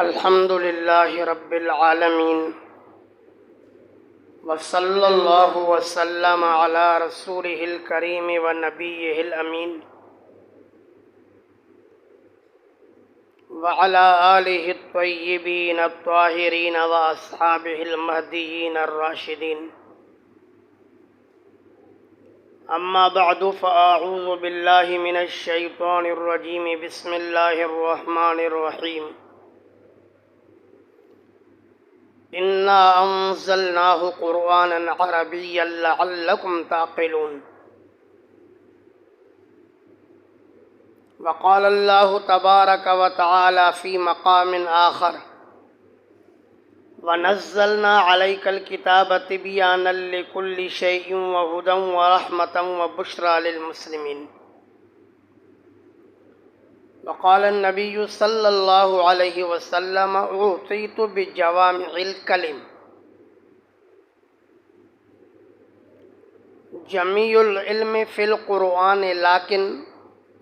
الحمد للہ رب العالمین وصلی اللہ وسلم علی رسولہ الکریم و نبیہ الامین وعلی آلہ الطیبین الطاہرین و اصحابہ المہدیین الراشدین اما بعد فاعوذ باللہ من الشیطان الرجیم بسم اللہ الرحمن الرحیم اِنَّا أَنزَلْنَاهُ قُرْآنًا عَرَبِيًّا لَعَلَّكُمْ تَعْقِلُونَ وقال اللہ تبارک و تعالی فی مقام آخر وَنَزَّلْنَا عَلَيْكَ الْكِتَابَ تِبْيَانًا لِكُلِّ شَيْءٍ وَهُدًى وَرَحْمَةً وَبُشْرَى لِلْمُسْلِمِينَ وقال النبی صلی اللہ علیہ وسلم اعطیت بجوامع الکلم جمیع العلم فی القرآن لیکن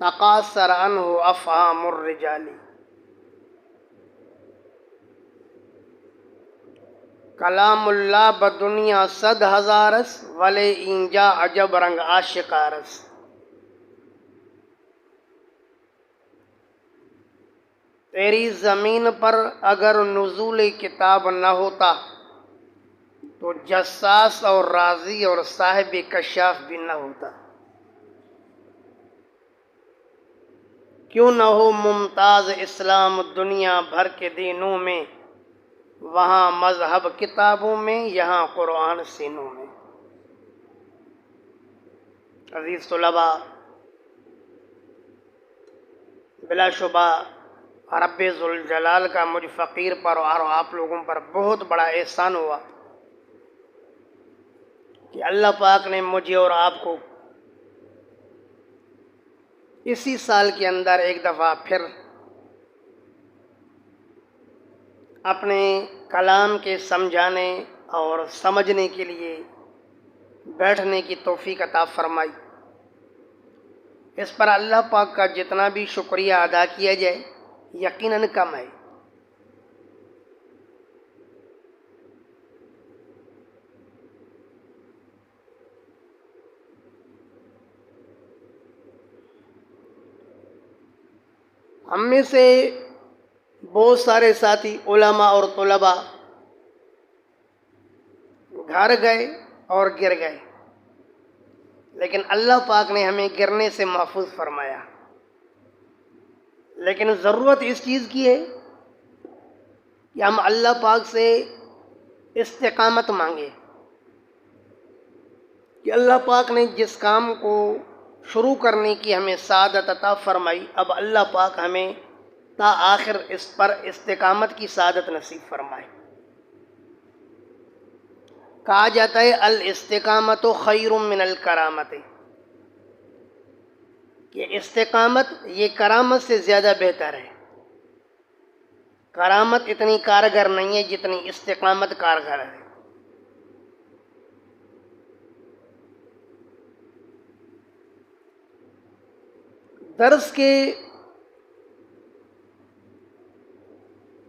تقاصر عنہ افہام الرجال کلام اللہ بدنیا صد ہزارس ولے اینجا عجب رنگ عاشقارس تیری زمین پر اگر نزول کتاب نہ ہوتا تو جساس اور رازی اور صاحب کشاف بھی نہ ہوتا، کیوں نہ ہو ممتاز اسلام دنیا بھر کے دینوں میں، وہاں مذہب کتابوں میں، یہاں قرآن سینوں میں۔ عزیز طلباء، بلا شبہ رب ذوالجلال کا مجھ فقیر پر اور آپ لوگوں پر بہت بڑا احسان ہوا کہ اللہ پاک نے مجھے اور آپ کو اسی سال کے اندر ایک دفعہ پھر اپنے کلام کے سمجھانے اور سمجھنے کے لیے بیٹھنے کی توفیق عطا فرمائی۔ اس پر اللہ پاک کا جتنا بھی شکریہ ادا کیا جائے یقیناً کم ہے۔ ہم میں سے بہت سارے ساتھی علماء اور طلباء گھر گئے اور گر گئے، لیکن اللہ پاک نے ہمیں گرنے سے محفوظ فرمایا۔ لیکن ضرورت اس چیز کی ہے کہ ہم اللہ پاک سے استقامت مانگیں کہ اللہ پاک نے جس کام کو شروع کرنے کی ہمیں سعادت عطا فرمائی، اب اللہ پاک ہمیں تا آخر اس پر استقامت کی سعادت نصیب فرمائے۔ کہا جاتا ہے الاستقامت خیر من الکرامت، کہ استقامت یہ کرامت سے زیادہ بہتر ہے۔ کرامت اتنی کارگر نہیں ہے جتنی استقامت کارگر ہے۔ درس کے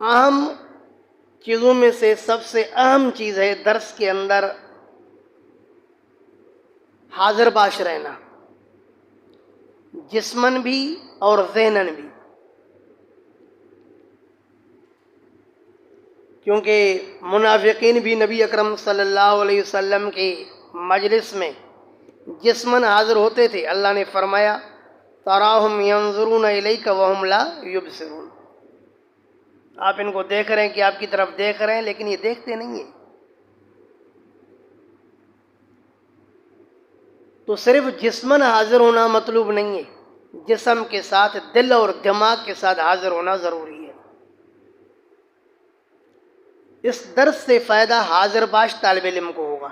اہم چیزوں میں سے سب سے اہم چیز ہے درس کے اندر حاضر باش رہنا، جسمن بھی اور ذہنن بھی، کیونکہ منافقین بھی نبی اکرم صلی اللہ علیہ وسلم کے مجلس میں جسمن حاضر ہوتے تھے۔ اللہ نے فرمایا تراہم ینظرون الیک وہم لا یبصرون، آپ ان کو دیکھ رہے ہیں کہ آپ کی طرف دیکھ رہے ہیں لیکن یہ دیکھتے نہیں ہیں۔ تو صرف جسمن حاضر ہونا مطلوب نہیں ہے، جسم کے ساتھ دل اور دماغ کے ساتھ حاضر ہونا ضروری ہے۔ اس درس سے فائدہ حاضر باش طالب علم کو ہوگا۔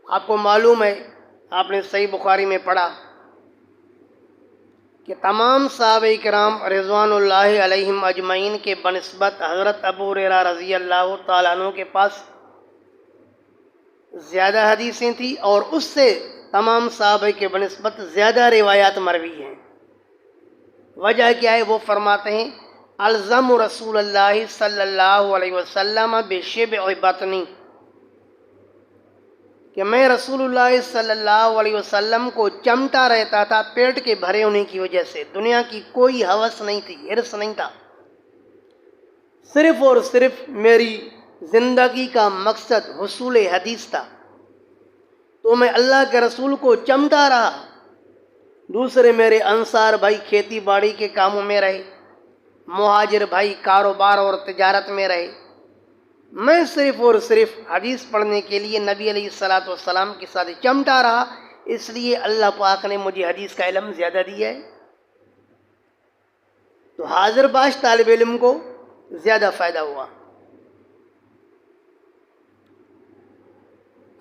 آپ کو معلوم ہے، آپ نے صحیح بخاری میں پڑھا کہ تمام صحابہ کرام رضوان اللہ علیہم اجمعین کے بنسبت حضرت ابو ہریرہ رضی اللہ تعالیٰ عنہ کے پاس زیادہ حدیثیں تھیں، اور اس سے تمام صحابہ کے بنسبت زیادہ روایات مروی ہیں۔ وجہ کیا ہے؟ وہ فرماتے ہیں الزم رسول اللہ صلی اللہ علیہ وسلم بشبع بطنی، کہ میں رسول اللہ صلی اللہ علیہ وسلم کو چمٹا رہتا تھا پیٹ کے بھرے ہونے کی وجہ سے۔ دنیا کی کوئی ہوس نہیں تھی، ہرس نہیں تھا، صرف اور صرف میری زندگی کا مقصد حصول حدیث تھا، تو میں اللہ کے رسول کو چمٹا رہا۔ دوسرے میرے انصار بھائی کھیتی باڑی کے کاموں میں رہے، مہاجر بھائی کاروبار اور تجارت میں رہے، میں صرف اور صرف حدیث پڑھنے کے لیے نبی علیہ الصلوۃ والسلام کے ساتھ چمٹا رہا، اس لیے اللہ پاک نے مجھے حدیث کا علم زیادہ دیا ہے۔ تو حاضر باش طالب علم کو زیادہ فائدہ ہوا۔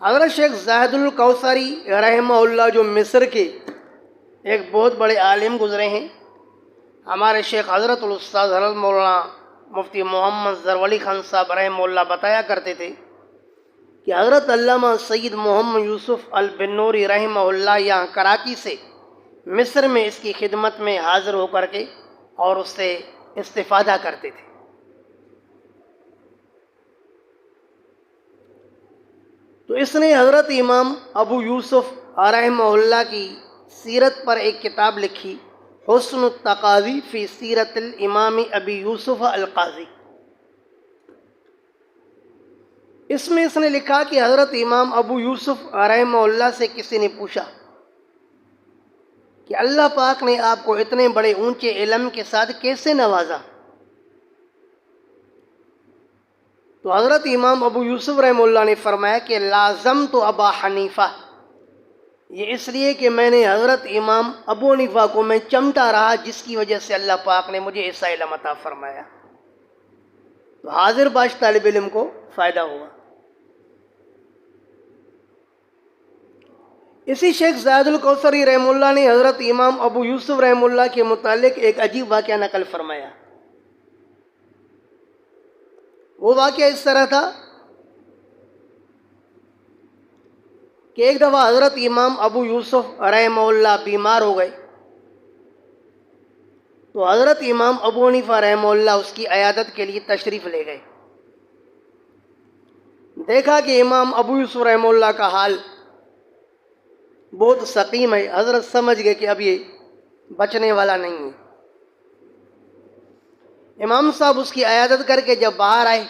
حضرت شیخ زاہد الکوثری رحمہ اللہ جو مصر کے ایک بہت بڑے عالم گزرے ہیں، ہمارے شیخ حضرت الاستاذ حضرت مولانا مفتی محمد زرولی خان صاحب رحمہ اللہ بتایا کرتے تھے کہ حضرت علامہ سید محمد یوسف البنوری رحمہ اللہ یہاں کراچی سے مصر میں اس کی خدمت میں حاضر ہو کر کے اور اس سے استفادہ کرتے تھے۔ تو اس نے حضرت امام ابو یوسف رحمہ اللہ کی سیرت پر ایک کتاب لکھی، حسن التقاضی فی سیرت الامام ابی یوسف القاضی۔ اس میں اس نے لکھا کہ حضرت امام ابو یوسف رحمہ اللہ سے کسی نے پوچھا کہ اللہ پاک نے آپ کو اتنے بڑے اونچے علم کے ساتھ کیسے نوازا؟ تو حضرت امام ابو یوسف رحمہ اللہ نے فرمایا کہ لازم تو ابا حنیفہ، یہ اس لیے کہ میں نے حضرت امام ابو حنیفہ کو میں چمٹا رہا، جس کی وجہ سے اللہ پاک نے مجھے ایسا علم عطا فرمایا۔ تو حاضر باش طالب علم کو فائدہ ہوا۔ اسی شیخ زاہد الکوثری رحمہ اللہ نے حضرت امام ابو یوسف رحمہ اللہ کے متعلق ایک عجیب واقعہ نقل فرمایا۔ وہ واقعہ اس طرح تھا کہ ایک دفعہ حضرت امام ابو یوسف رحمہ اللہ بیمار ہو گئے، تو حضرت امام ابو حنیفہ رحمہ اللہ اس کی عیادت کے لیے تشریف لے گئے۔ دیکھا کہ امام ابو یوسف رحمہ اللہ کا حال بہت سقیم ہے، حضرت سمجھ گئے کہ اب یہ بچنے والا نہیں ہے۔ امام صاحب اس کی عیادت کر کے جب باہر آئے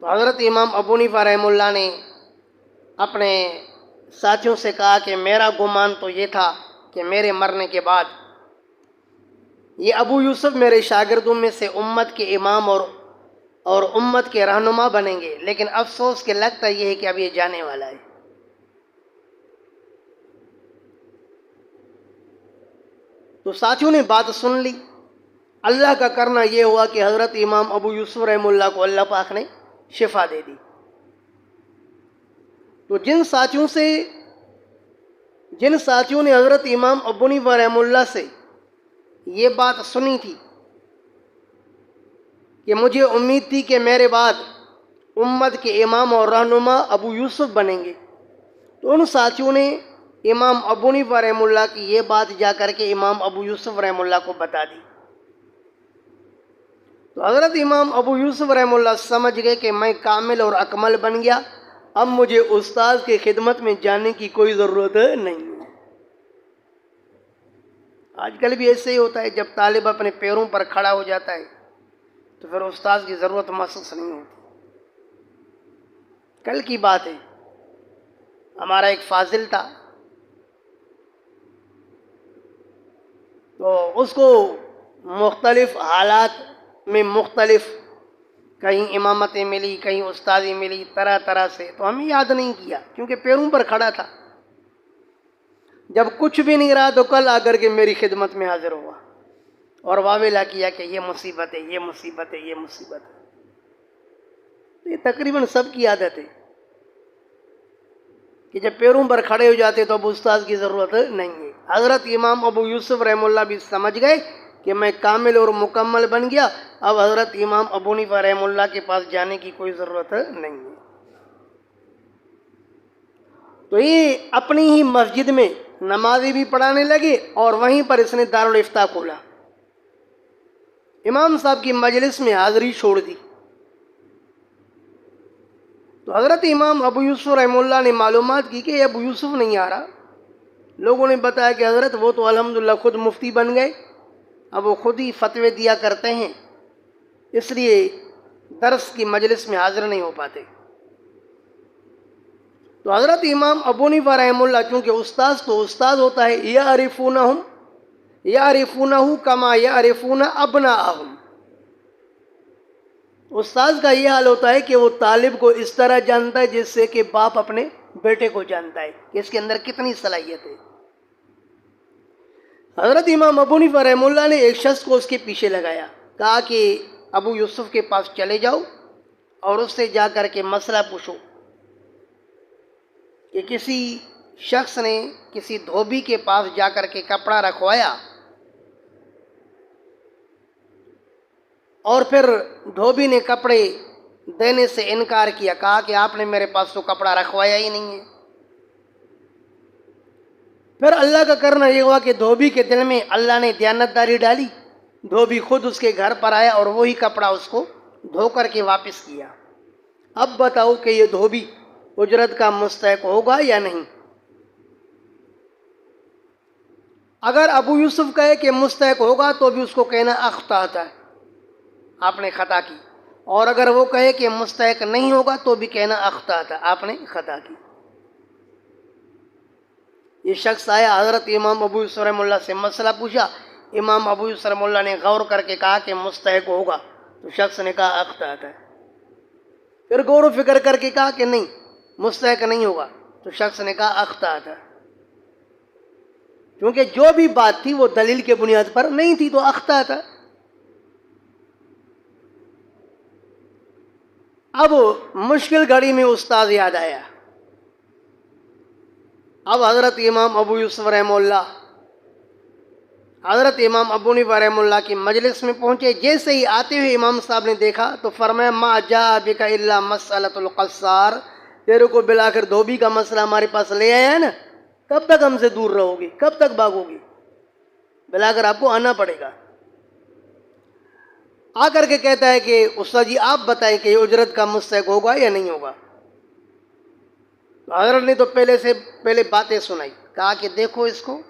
تو حضرت امام ابو حنیفہ رحمہ اللہ نے اپنے ساتھیوں سے کہا کہ میرا گمان تو یہ تھا کہ میرے مرنے کے بعد یہ ابو یوسف میرے شاگردوں میں سے امت کے امام اور امت کے رہنما بنیں گے، لیکن افسوس کہ لگتا یہ ہے کہ اب یہ جانے والا ہے۔ تو ساتھیوں نے بات سن لی۔ اللہ کا کرنا یہ ہوا کہ حضرت امام ابو یوسف رحمہ اللہ کو اللہ پاک نے شفا دے دی۔ تو جن ساتھیوں نے حضرت امام ابو حنیفہ رحمہ اللہ سے یہ بات سنی تھی کہ مجھے امید تھی کہ میرے بعد امت کے امام اور رہنما ابو یوسف بنیں گے، تو ان ساتھیوں نے امام ابو حنیفہ رحمہ اللہ کی یہ بات جا کر کے امام ابو یوسف رحمہ اللہ کو بتا دی۔ تو حضرت امام ابو یوسف رحمہ اللہ سمجھ گئے کہ میں کامل اور اکمل بن گیا، اب مجھے استاذ کی خدمت میں جانے کی کوئی ضرورت نہیں ہے۔ آج کل بھی ایسے ہی ہوتا ہے، جب طالب اپنے پیروں پر کھڑا ہو جاتا ہے تو پھر استاذ کی ضرورت محسوس نہیں ہوتی۔ کل کی بات ہے، ہمارا ایک فاضل تھا، تو اس کو مختلف حالات میں مختلف کہیں امامتیں ملی، کہیں استادی ملی، طرح طرح سے، تو ہمیں یاد نہیں کیا کیونکہ پیروں پر کھڑا تھا۔ جب کچھ بھی نہیں رہا تو کل آ کر کے میری خدمت میں حاضر ہوا اور واویلا کیا کہ یہ مصیبت ہے، یہ مصیبت ہے، یہ مصیبت ہے۔ یہ تقریباً سب کی عادت ہے کہ جب پیروں پر کھڑے ہو جاتے تو اب استاذ کی ضرورت نہیں ہے۔ حضرت امام ابو یوسف رحمہ اللہ بھی سمجھ گئے کہ میں کامل اور مکمل بن گیا، اب حضرت امام ابو حنیفہ رحمہ اللہ کے پاس جانے کی کوئی ضرورت نہیں ہے۔ تو یہ اپنی ہی مسجد میں نمازی بھی پڑھانے لگے اور وہیں پر اس نے دارالافتاء کھولا. امام صاحب کی مجلس میں حاضری چھوڑ دی. تو حضرت امام ابو یوسف رحمہ اللہ نے معلومات کی کہ یہ ابو یوسف نہیں آ رہا. لوگوں نے بتایا کہ حضرت وہ تو الحمدللہ خود مفتی بن گئے، اب وہ خود ہی فتوے دیا کرتے ہیں، اس لیے درس کی مجلس میں حاضر نہیں ہو پاتے. تو حضرت امام ابو حنیفہ رحمہ اللہ چونکہ استاذ تو استاد ہوتا ہے، یعرفونہم یعرفونہ کما یعرفون ابناءہم. استاذ کا یہ حال ہوتا ہے کہ وہ طالب کو اس طرح جانتا ہے جس سے کہ باپ اپنے بیٹے کو جانتا ہے کہ اس کے اندر کتنی صلاحیت ہے. حضرت امام ابو حنیفہ رحمہ اللہ نے ایک شخص کو اس کے پیچھے لگایا، کہا کہ ابو یوسف کے پاس چلے جاؤ اور اس سے جا کر کے مسئلہ پوچھو کہ کسی شخص نے کسی دھوبی کے پاس جا کر کے کپڑا رکھوایا اور پھر دھوبی نے کپڑے دینے سے انکار کیا، کہا کہ آپ نے میرے پاس تو کپڑا رکھوایا ہی نہیں ہے. پھر اللہ کا کرنا یہ ہوا کہ دھوبی کے دل میں اللہ نے دیانتداری ڈالی، دھوبی خود اس کے گھر پر آیا اور وہی کپڑا اس کو دھو کر کے واپس کیا. اب بتاؤ کہ یہ دھوبی اجرت کا مستحق ہوگا یا نہیں؟ اگر ابو یوسف کہے کہ مستحق ہوگا تو بھی اس کو کہنا اخطأت ہے، آپ نے خطا کی، اور اگر وہ کہے کہ مستحق نہیں ہوگا تو بھی کہنا اخطأت ہے، آپ نے خطا کی. یہ شخص آیا، حضرت امام ابو یوسف رحمہ اللہ سے مسئلہ پوچھا. امام ابو یوسف رحمہ اللہ نے غور کر کے کہا کہ مستحق ہوگا، تو شخص نے کہا اخطأت ہے. پھر غور و فکر کر کے کہا کہ نہیں مستحق نہیں ہوگا، تو شخص نے کہا اخطأت ہے. کیونکہ جو بھی بات تھی وہ دلیل کے بنیاد پر نہیں تھی تو اخطأت ہے. اب مشکل گھڑی میں استاد یاد آیا. اب حضرت امام ابو یوسف رحمہ اللہ حضرت امام ابو حنیفہ رحمہ اللہ کی مجلس میں پہنچے. جیسے ہی آتے ہوئے امام صاحب نے دیکھا تو فرمایا ما جاء بک الا مسألۃ القصار، تیرے کو بالآخر دھوبی کا مسئلہ ہمارے پاس لے آیا ہے نا، کب تک ہم سے دور رہو گی، کب تک بھاگو گی، بالآخر آپ کو آنا پڑے گا. آ کر کے کہتا ہے کہ استاد جی آپ بتائیں کہ یہ اجرت کا مستحق ہوگا یا نہیں ہوگا. حضرت نے تو پہلے باتیں سنائی، کہا کہ دیکھو اس کو،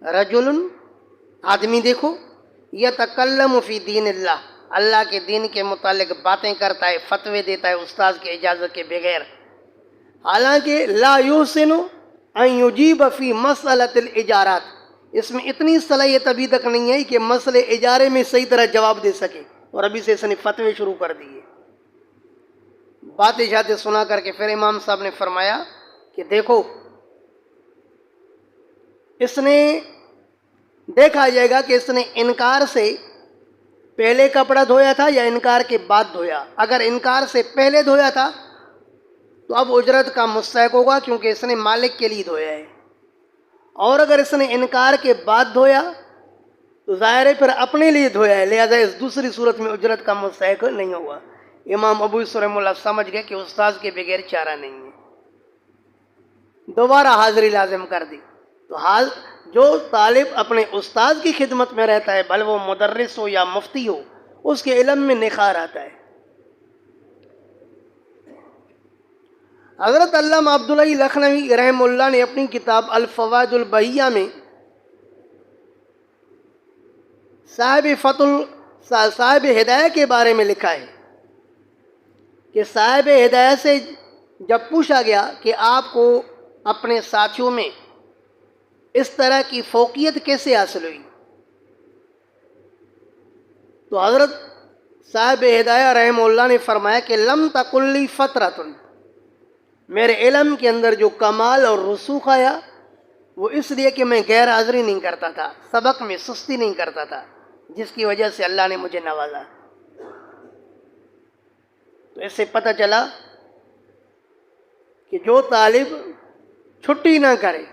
رجل آدمی دیکھو، یتکلم فی دین اللہ، اللہ کے دین کے متعلق باتیں کرتا ہے، فتوے دیتا ہے استاد کی اجازت کے بغیر، حالانکہ لا یحسن ان یجیب فی مسئلۃ الاجارات، اس میں اتنی صلاحیت ابھی تک نہیں ہے کہ مسئلے اجارے میں صحیح طرح جواب دے سکے، اور ابھی سے اس نے فتوے شروع کر دیے. باتیں شاتیں سنا کر کے پھر امام صاحب نے فرمایا کہ دیکھو اس نے دیکھا جائے گا کہ اس نے انکار سے پہلے کپڑا دھویا تھا یا انکار کے بعد دھویا. اگر انکار سے پہلے دھویا تھا تو اب اجرت کا مستحق ہوگا کیونکہ اس نے مالک کے لیے دھویا ہے، اور اگر اس نے انکار کے بعد دھویا تو ظاہر ہے پھر اپنے لیے دھویا ہے، لہذا اس دوسری صورت میں اجرت کا مستحق نہیں ہوگا. امام ابو یوسف رحمہ اللہ سمجھ گئے کہ استاد کے بغیر چارہ نہیں ہے، دوبارہ حاضری لازم کر دی. تو جو طالب اپنے استاد کی خدمت میں رہتا ہے، بھلے وہ مدرس ہو یا مفتی ہو، اس کے علم میں نکھار آتا ہے. حضرت علامہ عبداللہ لکھنوی رحمہ اللہ نے اپنی کتاب الفوائد البہیہ میں صاحب ہدایہ کے بارے میں لکھا ہے کہ صاحب ہدایہ سے جب پوچھا گیا کہ آپ کو اپنے ساتھیوں میں اس طرح کی فوقیت کیسے حاصل ہوئی، تو حضرت صاحب ہدایہ رحمہ اللہ نے فرمایا کہ لم تکن لی فترۃ، میرے علم کے اندر جو کمال اور رسوخ آیا وہ اس لیے کہ میں غیر حاضری نہیں کرتا تھا، سبق میں سستی نہیں کرتا تھا، جس کی وجہ سے اللہ نے مجھے نوازا. تو اس سے پتہ چلا کہ جو طالب چھٹی نہ کرے،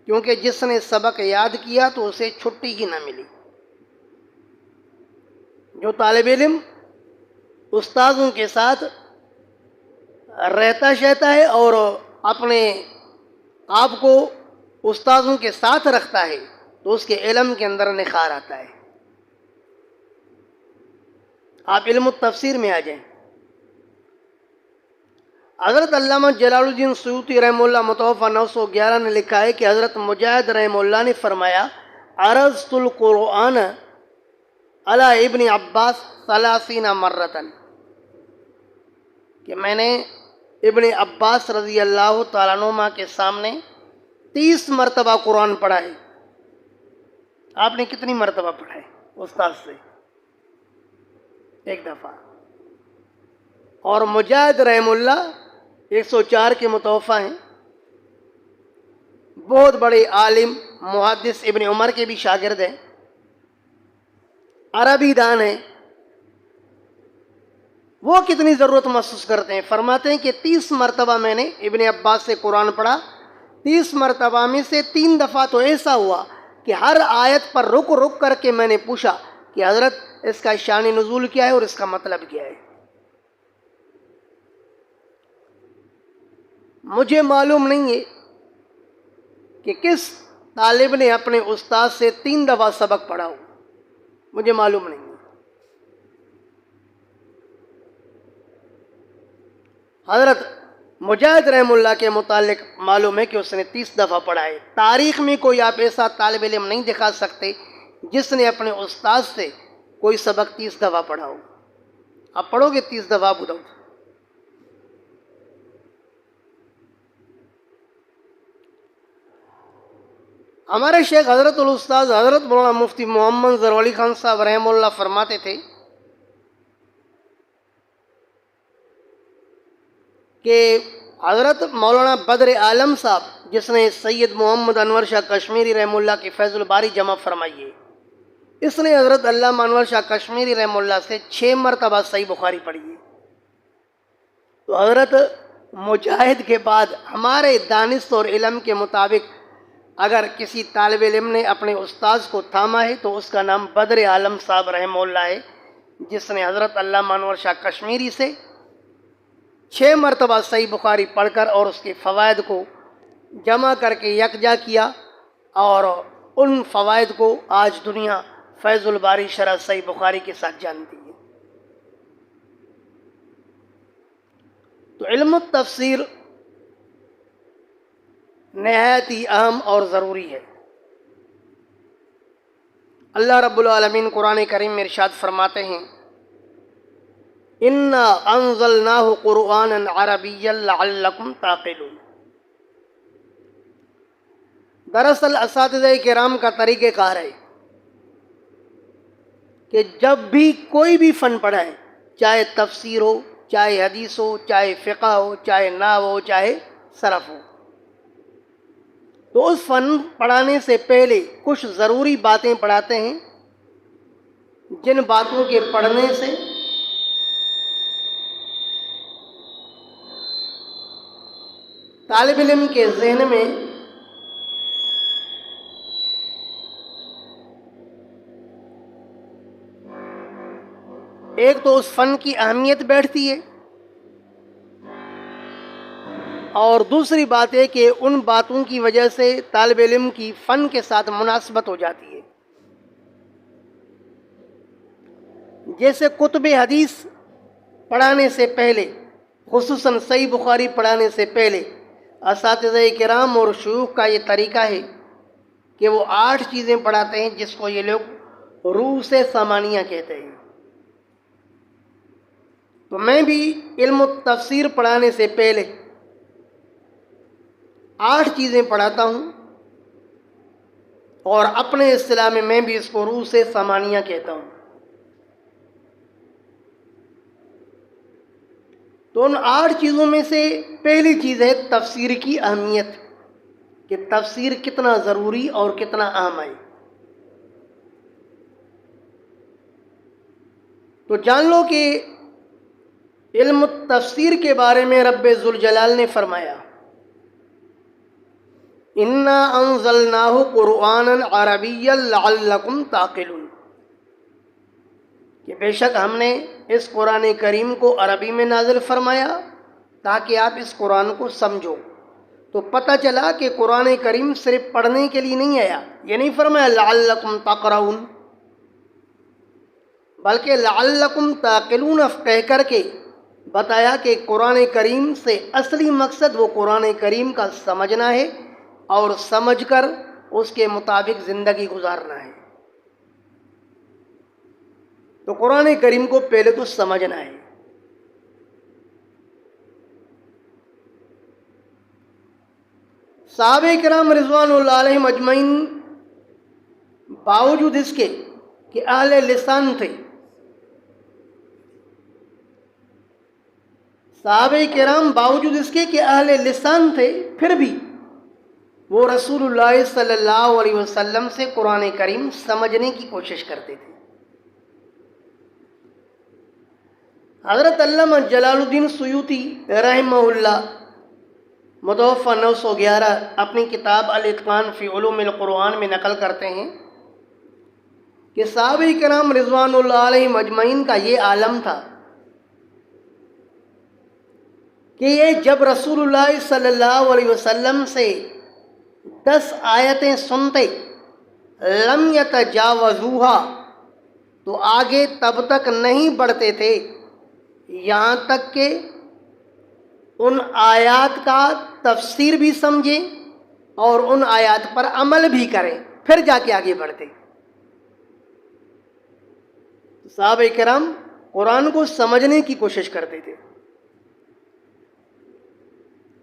کیونکہ جس نے سبق یاد کیا تو اسے چھٹی ہی نہ ملی. جو طالب علم استاذوں کے ساتھ رہتا شہتا ہے اور اپنے آپ کو استاذوں کے ساتھ رکھتا ہے تو اس کے علم کے اندر نکھار آتا ہے. آپ علم التفسیر میں آ جائیں. حضرت علامہ جلال الدین سیوطی رحمہ اللہ متوفہ 911 نے لکھا ہے کہ حضرت مجاہد رحمہ اللہ نے فرمایا عرضت القرآن علی ابن عباس 30 مرتن، کہ میں نے ابن عباس رضی اللہ تعالیٰ عنہما کے سامنے 30 مرتبہ قرآن پڑھا ہے. آپ نے کتنی مرتبہ پڑھا ہے استاد سے؟ ایک دفعہ. اور مجاہد رحمہ اللہ 104 کے متوفہ ہیں، بہت بڑے عالم محدث ابن عمر کے بھی شاگرد ہیں، عربی دان ہیں. وہ کتنی ضرورت محسوس کرتے ہیں؟ فرماتے ہیں کہ 30 مرتبہ میں نے ابن عباس سے قرآن پڑھا. 30 مرتبہ میں سے 3 دفعہ تو ایسا ہوا کہ ہر آیت پر رک رک کر کے میں نے پوچھا کہ حضرت اس کا شان نزول کیا ہے اور اس کا مطلب کیا ہے. مجھے معلوم نہیں ہے کہ کس طالب نے اپنے استاد سے 3 دفعہ سبق پڑھا ہو، مجھے معلوم نہیں ہے. حضرت مجاہد رحمہ اللہ کے متعلق معلوم ہے کہ اس نے 30 دفعہ پڑھا ہے. تاریخ میں کوئی آپ ایسا طالب علم نہیں دکھا سکتے جس نے اپنے استاد سے کوئی سبق 30 دفعہ پڑھا ہو. آپ پڑھو گے 30 دفعہ ابو داؤد؟ ہمارے شیخ حضرت الاستاذ حضرت مولانا مفتی محمد ظفر علی خان صاحب رحمہ اللہ فرماتے تھے کہ حضرت مولانا بدر عالم صاحب جس نے سید محمد انور شاہ کشمیری رحمہ اللہ کی فیض الباری جمع فرمائی ہے، اس نے حضرت علامہ انور شاہ کشمیری رحمہ اللہ سے 6 مرتبہ صحیح بخاری پڑھی ہے. تو حضرت مجاہد کے بعد ہمارے دانست اور علم کے مطابق اگر کسی طالب علم نے اپنے استاذ کو تھاما ہے تو اس کا نام بدر عالم صاحب رحمہ اللہ ہے، جس نے حضرت علامہ انور شاہ کشمیری سے 6 مرتبہ صحیح بخاری پڑھ کر اور اس کے فوائد کو جمع کر کے یکجا کیا، اور ان فوائد کو آج دنیا فیض الباری شرح صحیح بخاری کے ساتھ جانتی ہے. تو علم التفسیر نہایت ہی اہم اور ضروری ہے. اللہ رب العالمین قرآن کریم میں ارشاد فرماتے ہیں اِنَّا أَنزَلْنَاهُ قُرْآنًا عَرَبِيًّا لَعَلَّكُمْ تَعْقِلُونَ. دراصل اساتذہ کرام کا طریقہ کار ہے کہ جب بھی کوئی بھی فن پڑھائیں، چاہے تفسیر ہو، چاہے حدیث ہو، چاہے فقہ ہو، چاہے نحو ہو، چاہے صرف ہو، تو اس فن پڑھانے سے پہلے کچھ ضروری باتیں پڑھاتے ہیں جن باتوں کے پڑھنے سے طالب علم کے ذہن میں ایک تو اس فن کی اہمیت بیٹھتی ہے، اور دوسری بات ہے کہ ان باتوں کی وجہ سے طالب علم کی فن کے ساتھ مناسبت ہو جاتی ہے. جیسے کتب حدیث پڑھانے سے پہلے، خصوصاً صحیح بخاری پڑھانے سے پہلے اساتذہ کرام اور شیوخ کا یہ طریقہ ہے کہ وہ 8 چیزیں پڑھاتے ہیں جس کو یہ لوگ رؤوس ثمانیہ کہتے ہیں. تو میں بھی علم التفسیر پڑھانے سے پہلے 8 چیزیں پڑھاتا ہوں، اور اپنے اصطلاح میں بھی اس کو رؤوس ثمانیہ کہتا ہوں. تو ان 8 چیزوں میں سے پہلی چیز ہے تفسیر کی اہمیت، کہ تفسیر کتنا ضروری اور کتنا اہم ہے. تو جان لو کہ علم التفسیر کے بارے میں رب ذوالجلال نے فرمایا اِنَّا أَنزَلْنَاهُ قُرْآنًا عَرَبِيًّا لَعَلَّكُمْ تَعْقِلُونَ، کہ بے شک ہم نے اس قرآن کریم کو عربی میں نازل فرمایا تاکہ آپ اس قرآن کو سمجھو. تو پتہ چلا کہ قرآن کریم صرف پڑھنے کے لیے نہیں آیا. یہ نہیں فرمایا لعلکم تقرؤون، بلکہ لعلکم تعقلون کہہ کر کے بتایا کہ قرآن کریم سے اصلی مقصد وہ قرآن کریم کا سمجھنا ہے اور سمجھ کر اس کے مطابق زندگی گزارنا ہے. تو قرآن کریم کو پہلے تو سمجھنا ہے. صحابہ کرام رضوان اللہ علیہم اجمعین باوجود اس کے کہ اہل لسان تھے، صحابہ کرام باوجود اس کے کہ اہل لسان تھے، پھر بھی وہ رسول اللہ صلی اللہ علیہ وسلم سے قرآن کریم سمجھنے کی کوشش کرتے تھے. حضرت علامہ جلال الدین سیوطی رحمہ اللہ متوفی 911 اپنی کتاب الاتقان فی علوم القرآن میں نقل کرتے ہیں کہ صحابہ کرام رضوان اللہ علیہم اجمعین کا یہ عالم تھا کہ یہ جب رسول اللہ صلی اللہ علیہ وسلم سے 10 آیتیں سنتے لم یتجاوزوہا تو آگے تب تک نہیں بڑھتے تھے یہاں تک کہ ان آیات کا تفسیر بھی سمجھیں اور ان آیات پر عمل بھی کریں، پھر جا کے آگے بڑھتے. صحابہ کرام قرآن کو سمجھنے کی کوشش کرتے تھے.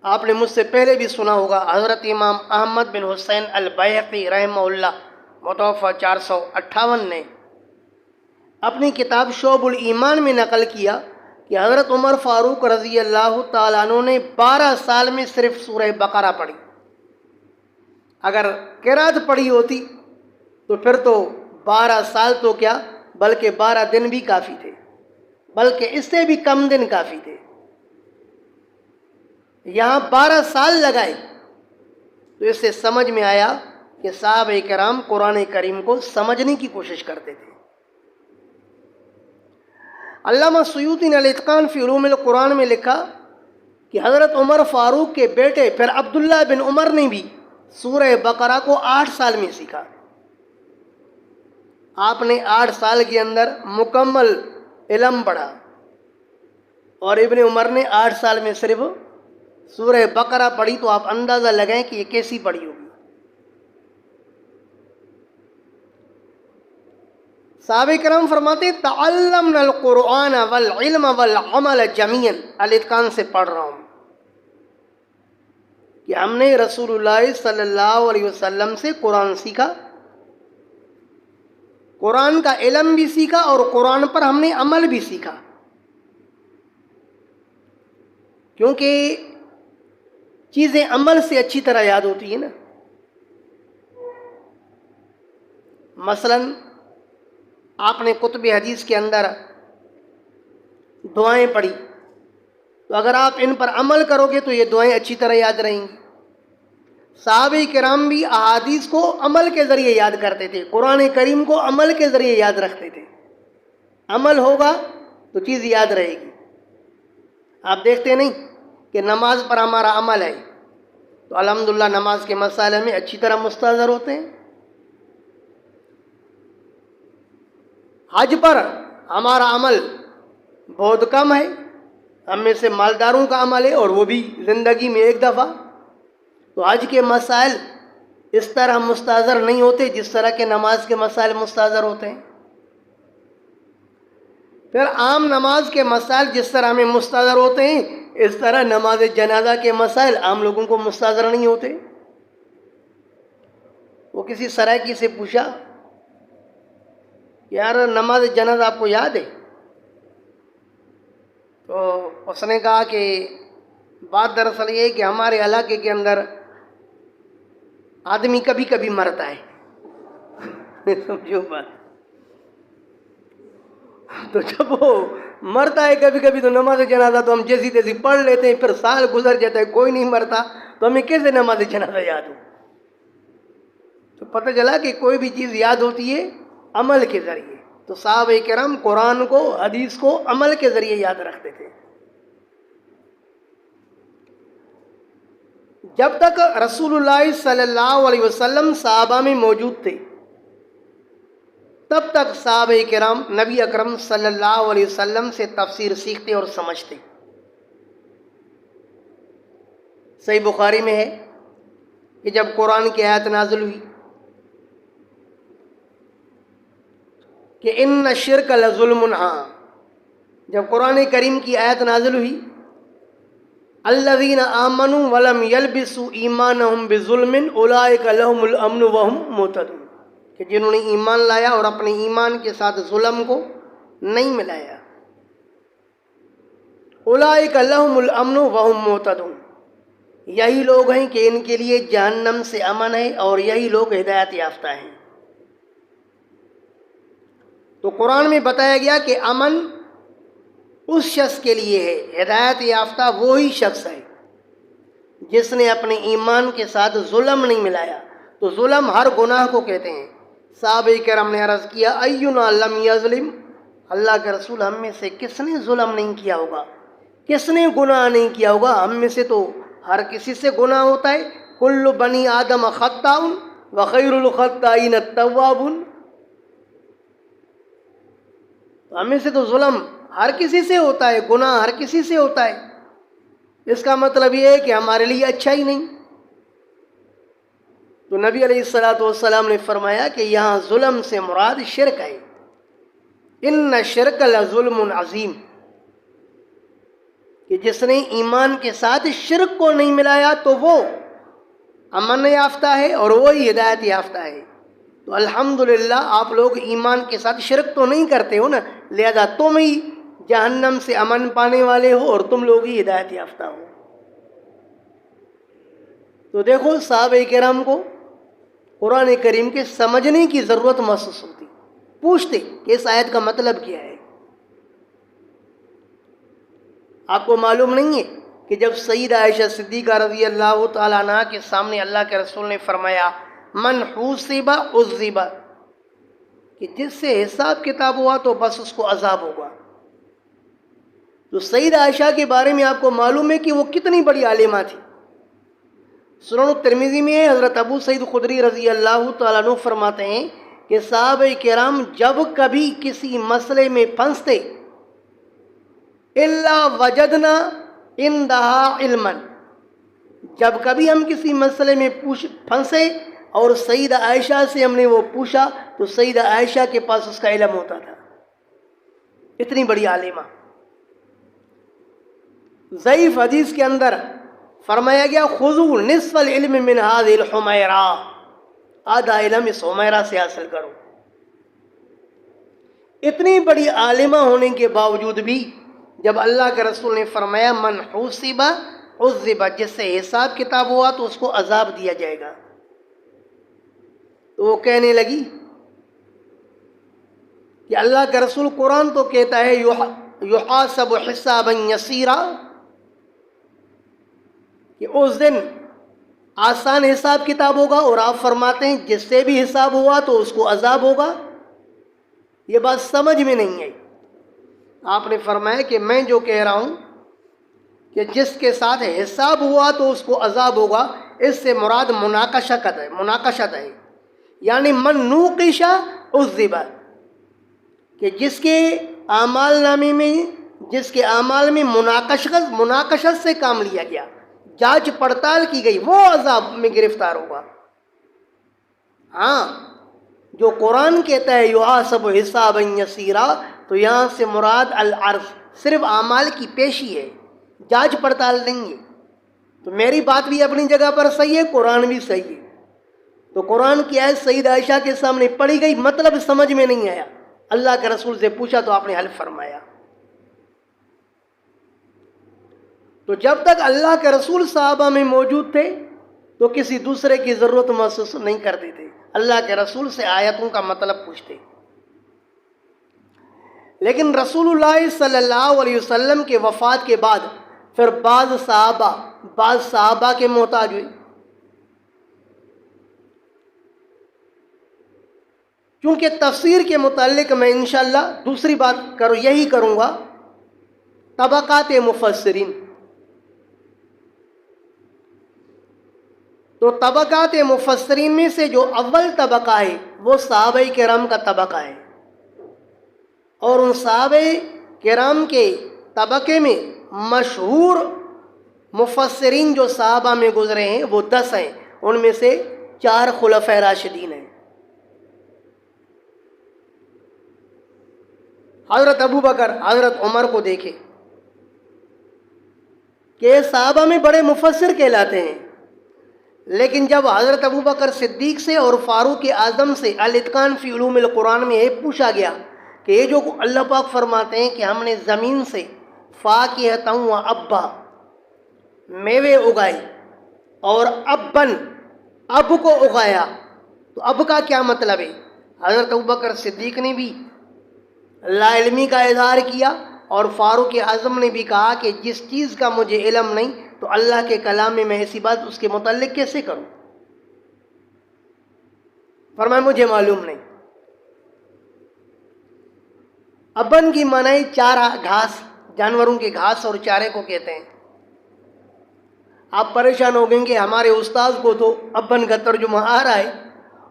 آپ نے مجھ سے پہلے بھی سنا ہوگا حضرت امام احمد بن حسین البیہقی رحمہ اللہ متوفی 458 نے اپنی کتاب شعب الایمان میں نقل کیا کہ حضرت عمر فاروق رضی اللہ تعالیٰ عنہ نے 12 سال میں صرف سورہ بقرہ پڑھی. اگر قرات پڑھی ہوتی تو پھر تو 12 سال تو کیا بلکہ 12 دن بھی کافی تھے، بلکہ اس سے بھی کم دن کافی تھے. یہاں 12 سال لگائے تو اس سے سمجھ میں آیا کہ صحابہ کرام قرآن کریم کو سمجھنے کی کوشش کرتے تھے. علامہ سیوطی نے الاتقان فی علوم القرآن میں لکھا کہ حضرت عمر فاروق کے بیٹے پھر عبداللہ بن عمر نے بھی سورہ بقرہ کو 8 سال میں سیکھا. آپ نے 8 سال کے اندر مکمل علم پڑھا اور ابن عمر نے 8 سال میں صرف سورہ بقرہ پڑھی. تو آپ اندازہ لگائیں کہ یہ کیسی پڑھی ہوگی. صحابہ کرام فرماتے تعلمنا القرآن والعلم والعمل جميعا، الاتقان سے پڑھ رہا ہوں کہ ہم نے رسول اللہ صلی اللہ علیہ وسلم سے قرآن سیکھا، قرآن کا علم بھی سیکھا اور قرآن پر ہم نے عمل بھی سیکھا. کیونکہ چیزیں عمل سے اچھی طرح یاد ہوتی ہیں نا. مثلاً آپ نے کتب حدیث کے اندر دعائیں پڑھی تو اگر آپ ان پر عمل کرو گے تو یہ دعائیں اچھی طرح یاد رہیں گی. صحابہ کرام بھی احادیث کو عمل کے ذریعے یاد کرتے تھے، قرآن کریم کو عمل کے ذریعے یاد رکھتے تھے. عمل ہوگا تو چیز یاد رہے گی. آپ دیکھتے نہیں کہ نماز پر ہمارا عمل ہے تو الحمدللہ نماز کے مسائل میں اچھی طرح مستحضر ہوتے ہیں. حج پر ہمارا عمل بہت کم ہے، ہم میں سے مالداروں کا عمل ہے اور وہ بھی زندگی میں ایک دفعہ. تو حج کے مسائل اس طرح مستحضر نہیں ہوتے جس طرح کے نماز کے مسائل مستحضر ہوتے ہیں. پھر عام نماز کے مسائل جس طرح ہمیں مستحضر ہوتے ہیں اس طرح نماز جنازہ کے مسائل عام لوگوں کو مستحضر نہیں ہوتے. وہ کسی سرائکی سے پوچھا یار نماز جنازہ آپ کو یاد ہے؟ تو اس نے کہا کہ بات دراصل یہ ہے کہ ہمارے علاقے کے اندر آدمی کبھی کبھی مرتا ہے. سمجھو بات. تو جب وہ مرتا ہے کبھی کبھی تو نماز جنازہ تو ہم جیسی تیسی پڑھ لیتے ہیں، پھر سال گزر جاتا ہے کوئی نہیں مرتا تو ہمیں کیسے نماز جنازہ یاد ہو؟ تو پتہ چلا کہ کوئی بھی چیز یاد ہوتی ہے عمل کے ذریعے. تو صحابہ کرام قرآن کو حدیث کو عمل کے ذریعے یاد رکھتے تھے. جب تک رسول اللہ صلی اللہ علیہ وسلم صحابہ میں موجود تھے تب تک صحابہ کرام نبی اکرم صلی اللہ علیہ وسلم سے تفسیر سیکھتے اور سمجھتے۔ صحیح بخاری میں ہے کہ جب قرآن کی آیت نازل ہوئی کہ ان الشرک لظلم، ہاں جب قرآن کریم کی آیت نازل ہوئی الذین آمنوا ولم یلبسوا ایمانہم بظلم اولئک لہم الامن وہم مہتدون، کہ جنہوں نے ایمان لایا اور اپنے ایمان کے ساتھ ظلم کو نہیں ملایا، اولئک لہم الامن وہم مہتدون، یہی لوگ ہیں کہ ان کے لیے جہنم سے امن ہے اور یہی لوگ ہدایت یافتہ ہیں۔ تو قرآن میں بتایا گیا کہ امن اس شخص کے لیے ہے، ہدایت یافتہ وہی شخص ہے جس نے اپنے ایمان کے ساتھ ظلم نہیں ملایا۔ تو ظلم ہر گناہ کو کہتے ہیں۔ صحابہ کرام نے عرض کیا اینا لم یظلم، اللہ کے رسول ہم میں سے کس نے ظلم نہیں کیا ہوگا، کس نے گناہ نہیں کیا ہوگا؟ ہم میں سے تو ہر کسی سے گناہ ہوتا ہے، کل بنی آدم خطاء وخیر الخطائین التوابون، تو ہم میں سے تو ظلم ہر کسی سے ہوتا ہے، گناہ ہر کسی سے ہوتا ہے۔ اس کا مطلب یہ ہے کہ ہمارے لیے اچھا ہی نہیں۔ تو نبی علیہ الصلوۃ والسلام نے فرمایا کہ یہاں ظلم سے مراد شرک ہے، ان الشرک لظلم عظیم، کہ جس نے ایمان کے ساتھ شرک کو نہیں ملایا تو وہ امن یافتہ ہے اور وہی ہدایت یافتہ ہے۔ تو الحمدللہ آپ لوگ ایمان کے ساتھ شرک تو نہیں کرتے ہو نا، لہذا تم ہی جہنم سے امن پانے والے ہو اور تم لوگ ہی ہدایت یافتہ ہو۔ تو دیکھو صحابہ کرام کو قرآن کریم کے سمجھنے کی ضرورت محسوس ہوتی، پوچھتے کہ اس آیت کا مطلب کیا ہے۔ آپ کو معلوم نہیں ہے کہ جب سیدہ عائشہ صدیقہ رضی اللہ تعالیٰ عنہ کے سامنے اللہ کے رسول نے فرمایا من حوصب عذب، کہ جس سے حساب کتاب ہوا تو بس اس کو عذاب ہوگا، تو سیدہ عائشہ کے بارے میں آپ کو معلوم ہے کہ وہ کتنی بڑی عالمہ تھی۔ سنن ترمذی میں ہے، حضرت ابو سعید خدری رضی اللہ تعالیٰ عنہ فرماتے ہیں کہ صحابہ کرام جب کبھی کسی مسئلے میں پھنستے الا وجدنا عندها علما، جب کبھی ہم کسی مسئلے میں پھنسے اور سیدہ عائشہ سے ہم نے وہ پوچھا تو سیدہ عائشہ کے پاس اس کا علم ہوتا تھا، اتنی بڑی عالمہ۔ ضعیف حدیث کے اندر فرمایا گیا خذوا نصف العلم من هذه الحمیرہ، آدھا علم اس حمیرہ سے حاصل کرو۔ اتنی بڑی عالمہ ہونے کے باوجود بھی جب اللہ کے رسول نے فرمایا من حوصب عذب، جس سے حساب کتاب ہوا تو اس کو عذاب دیا جائے گا، تو وہ کہنے لگی کہ اللہ کا رسول قرآن تو کہتا ہے یحاسب حسابا یسیرا، کہ اس دن آسان حساب کتاب ہوگا، اور آپ فرماتے ہیں جس سے بھی حساب ہوا تو اس کو عذاب ہوگا۔ یہ بات سمجھ میں نہیں آئی۔ آپ نے فرمایا کہ میں جو کہہ رہا ہوں کہ جس کے ساتھ حساب ہوا تو اس کو عذاب ہوگا، اس سے مراد مناقشت ہے، یعنی من نوقش عذب، کہ جس کے اعمال نامے میں جس کے اعمال میں مناقشت سے کام لیا گیا، جانچ پڑتال کی گئی، وہ عذاب میں گرفتار ہوگا۔ ہاں جو قرآن کہتا ہے یحاسب حسابا یسیرا، تو یہاں سے مراد العرض، صرف اعمال کی پیشی ہے، جانچ پڑتال نہیں ہے۔ تو میری بات بھی اپنی جگہ پر صحیح ہے، قرآن بھی صحیح ہے۔ تو قرآن کی آیت سیدہ عائشہ کے سامنے پڑھی گئی، مطلب سمجھ میں نہیں آیا، اللہ کے رسول سے پوچھا تو آپ نے حل فرمایا۔ تو جب تک اللہ کے رسول صحابہ میں موجود تھے تو کسی دوسرے کی ضرورت محسوس نہیں کرتے تھے، اللہ کے رسول سے آیتوں کا مطلب پوچھتے۔ لیکن رسول اللہ صلی اللہ علیہ وسلم کے وفات کے بعد پھر بعض صحابہ کے محتاج ہوئے، کیونکہ تفسیر کے متعلق میں انشاءاللہ دوسری بات یہی کروں گا، طبقات مفسرین۔ تو طبقات مفسرین میں سے جو اول طبقہ ہے وہ صحابہ کرام کا طبقہ ہے، اور ان صحابہ کرام کے طبقے میں مشہور مفسرین جو صحابہ میں گزرے ہیں وہ 10 ہیں، ان میں سے 4 خلفائے راشدین ہیں۔ حضرت ابو بکر، حضرت عمر کو دیکھیں کہ صحابہ میں بڑے مفسر کہلاتے ہیں، لیکن جب حضرت ابو بکر صدیق سے اور فاروق اعظم سے الاتقان فی علوم القرآن میں یہ پوچھا گیا کہ یہ جو اللہ پاک فرماتے ہیں کہ ہم نے زمین سے فاکہۃ و ابا، میوے اگائے، اور ابن، اب کو اگایا، تو اب کا کیا مطلب ہے؟ حضرت ابو بکر صدیق نے بھی لا علمی کا اظہار کیا، اور فاروق اعظم نے بھی کہا کہ جس چیز کا مجھے علم نہیں تو اللہ کے کلام میں میں ایسی بات اس کے متعلق کیسے کروں؟ فرمایا مجھے معلوم نہیں۔ ابن کی معنی چارہ، گھاس، جانوروں کے گھاس اور چارے کو کہتے ہیں۔ آپ پریشان ہو گئیں کہ ہمارے استاذ کو تو ابن کا ترجمہ آ رہا ہے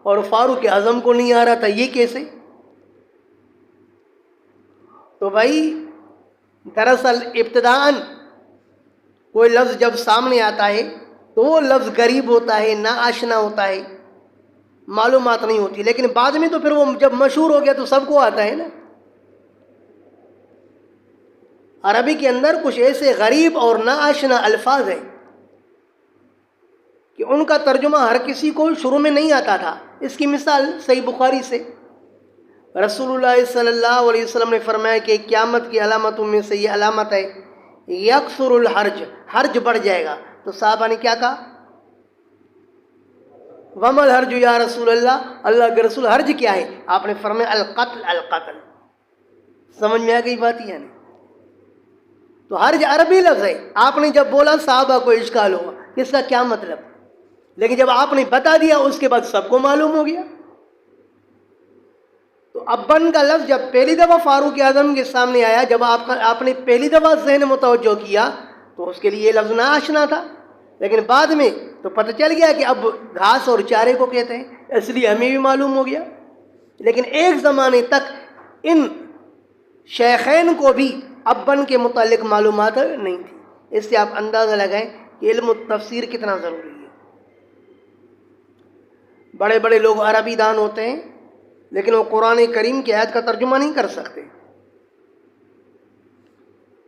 اور فاروق اعظم کو نہیں آ رہا تھا، یہ کیسے؟ تو بھائی دراصل ابتداءً کوئی لفظ جب سامنے آتا ہے تو وہ لفظ غریب ہوتا ہے، ناآشنا ہوتا ہے، معلومات نہیں ہوتی، لیکن بعد میں تو پھر وہ جب مشہور ہو گیا تو سب کو آتا ہے نا۔ عربی کے اندر کچھ ایسے غریب اور ناآشنا الفاظ ہیں کہ ان کا ترجمہ ہر کسی کو شروع میں نہیں آتا تھا۔ اس کی مثال صحیح بخاری سے رسول اللہ صلی اللہ علیہ وسلم نے فرمایا کہ قیامت کی علامتوں میں سے یہ علامت ہے یکثر الحرج، حرج بڑھ جائے گا۔ تو صحابہ نے کیا کہا؟ وما الحرج یا رسول اللہ، اللہ کے رسول حرج کیا ہے؟ آپ نے فرمایا القتل، القتل۔ سمجھ میں آ گئی بات یہ نہیں؟ تو حرج عربی لفظ ہے، آپ نے جب بولا صحابہ کو اشکال ہوا کہ اس کا کیا مطلب، لیکن جب آپ نے بتا دیا اس کے بعد سب کو معلوم ہو گیا۔ تو ابن کا لفظ جب پہلی دفعہ فاروق اعظم کے سامنے آیا، جب آپ نے پہلی دفعہ ذہن متوجہ کیا تو اس کے لیے یہ لفظ ناآشنا تھا، لیکن بعد میں تو پتہ چل گیا کہ اب گھاس اور چارے کو کہتے ہیں، اس لیے ہمیں بھی معلوم ہو گیا۔ لیکن ایک زمانے تک ان شیخین کو بھی ابن کے متعلق معلومات نہیں تھی۔ اس سے آپ اندازہ لگائیں کہ علم التفسیر کتنا ضروری ہے۔ بڑے بڑے لوگ عربی دان ہوتے ہیں لیکن وہ قرآن کریم کی آیت کا ترجمہ نہیں کر سکتے۔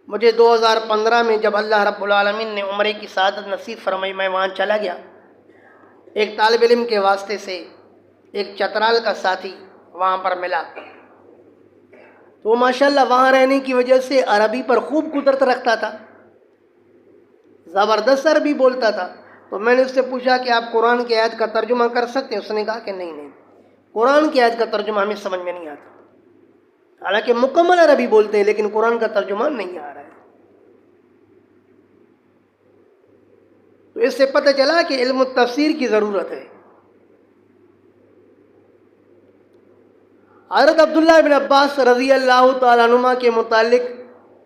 مجھے 2015 میں جب اللہ رب العالمین نے عمرے کی سعادت نصیب فرمائی، میں وہاں چلا گیا، ایک طالب علم کے واسطے سے ایک چترال کا ساتھی وہاں پر ملا، تو ماشاءاللہ وہاں رہنے کی وجہ سے عربی پر خوب قدرت رکھتا تھا، زبردست عربی بولتا تھا۔ تو میں نے اس سے پوچھا کہ آپ قرآن کی آیت کا ترجمہ کر سکتے ہیں؟ اس نے کہا کہ نہیں، قرآن کی آیت کا ترجمہ ہمیں سمجھ میں نہیں آتا، حالانکہ مکمل عربی بولتے ہیں لیکن قرآن کا ترجمہ نہیں آ رہا ہے۔ تو اس سے پتہ چلا کہ علم التفسیر کی ضرورت ہے۔ حضرت عبداللہ بن عباس رضی اللہ تعالیٰ عنہما کے متعلق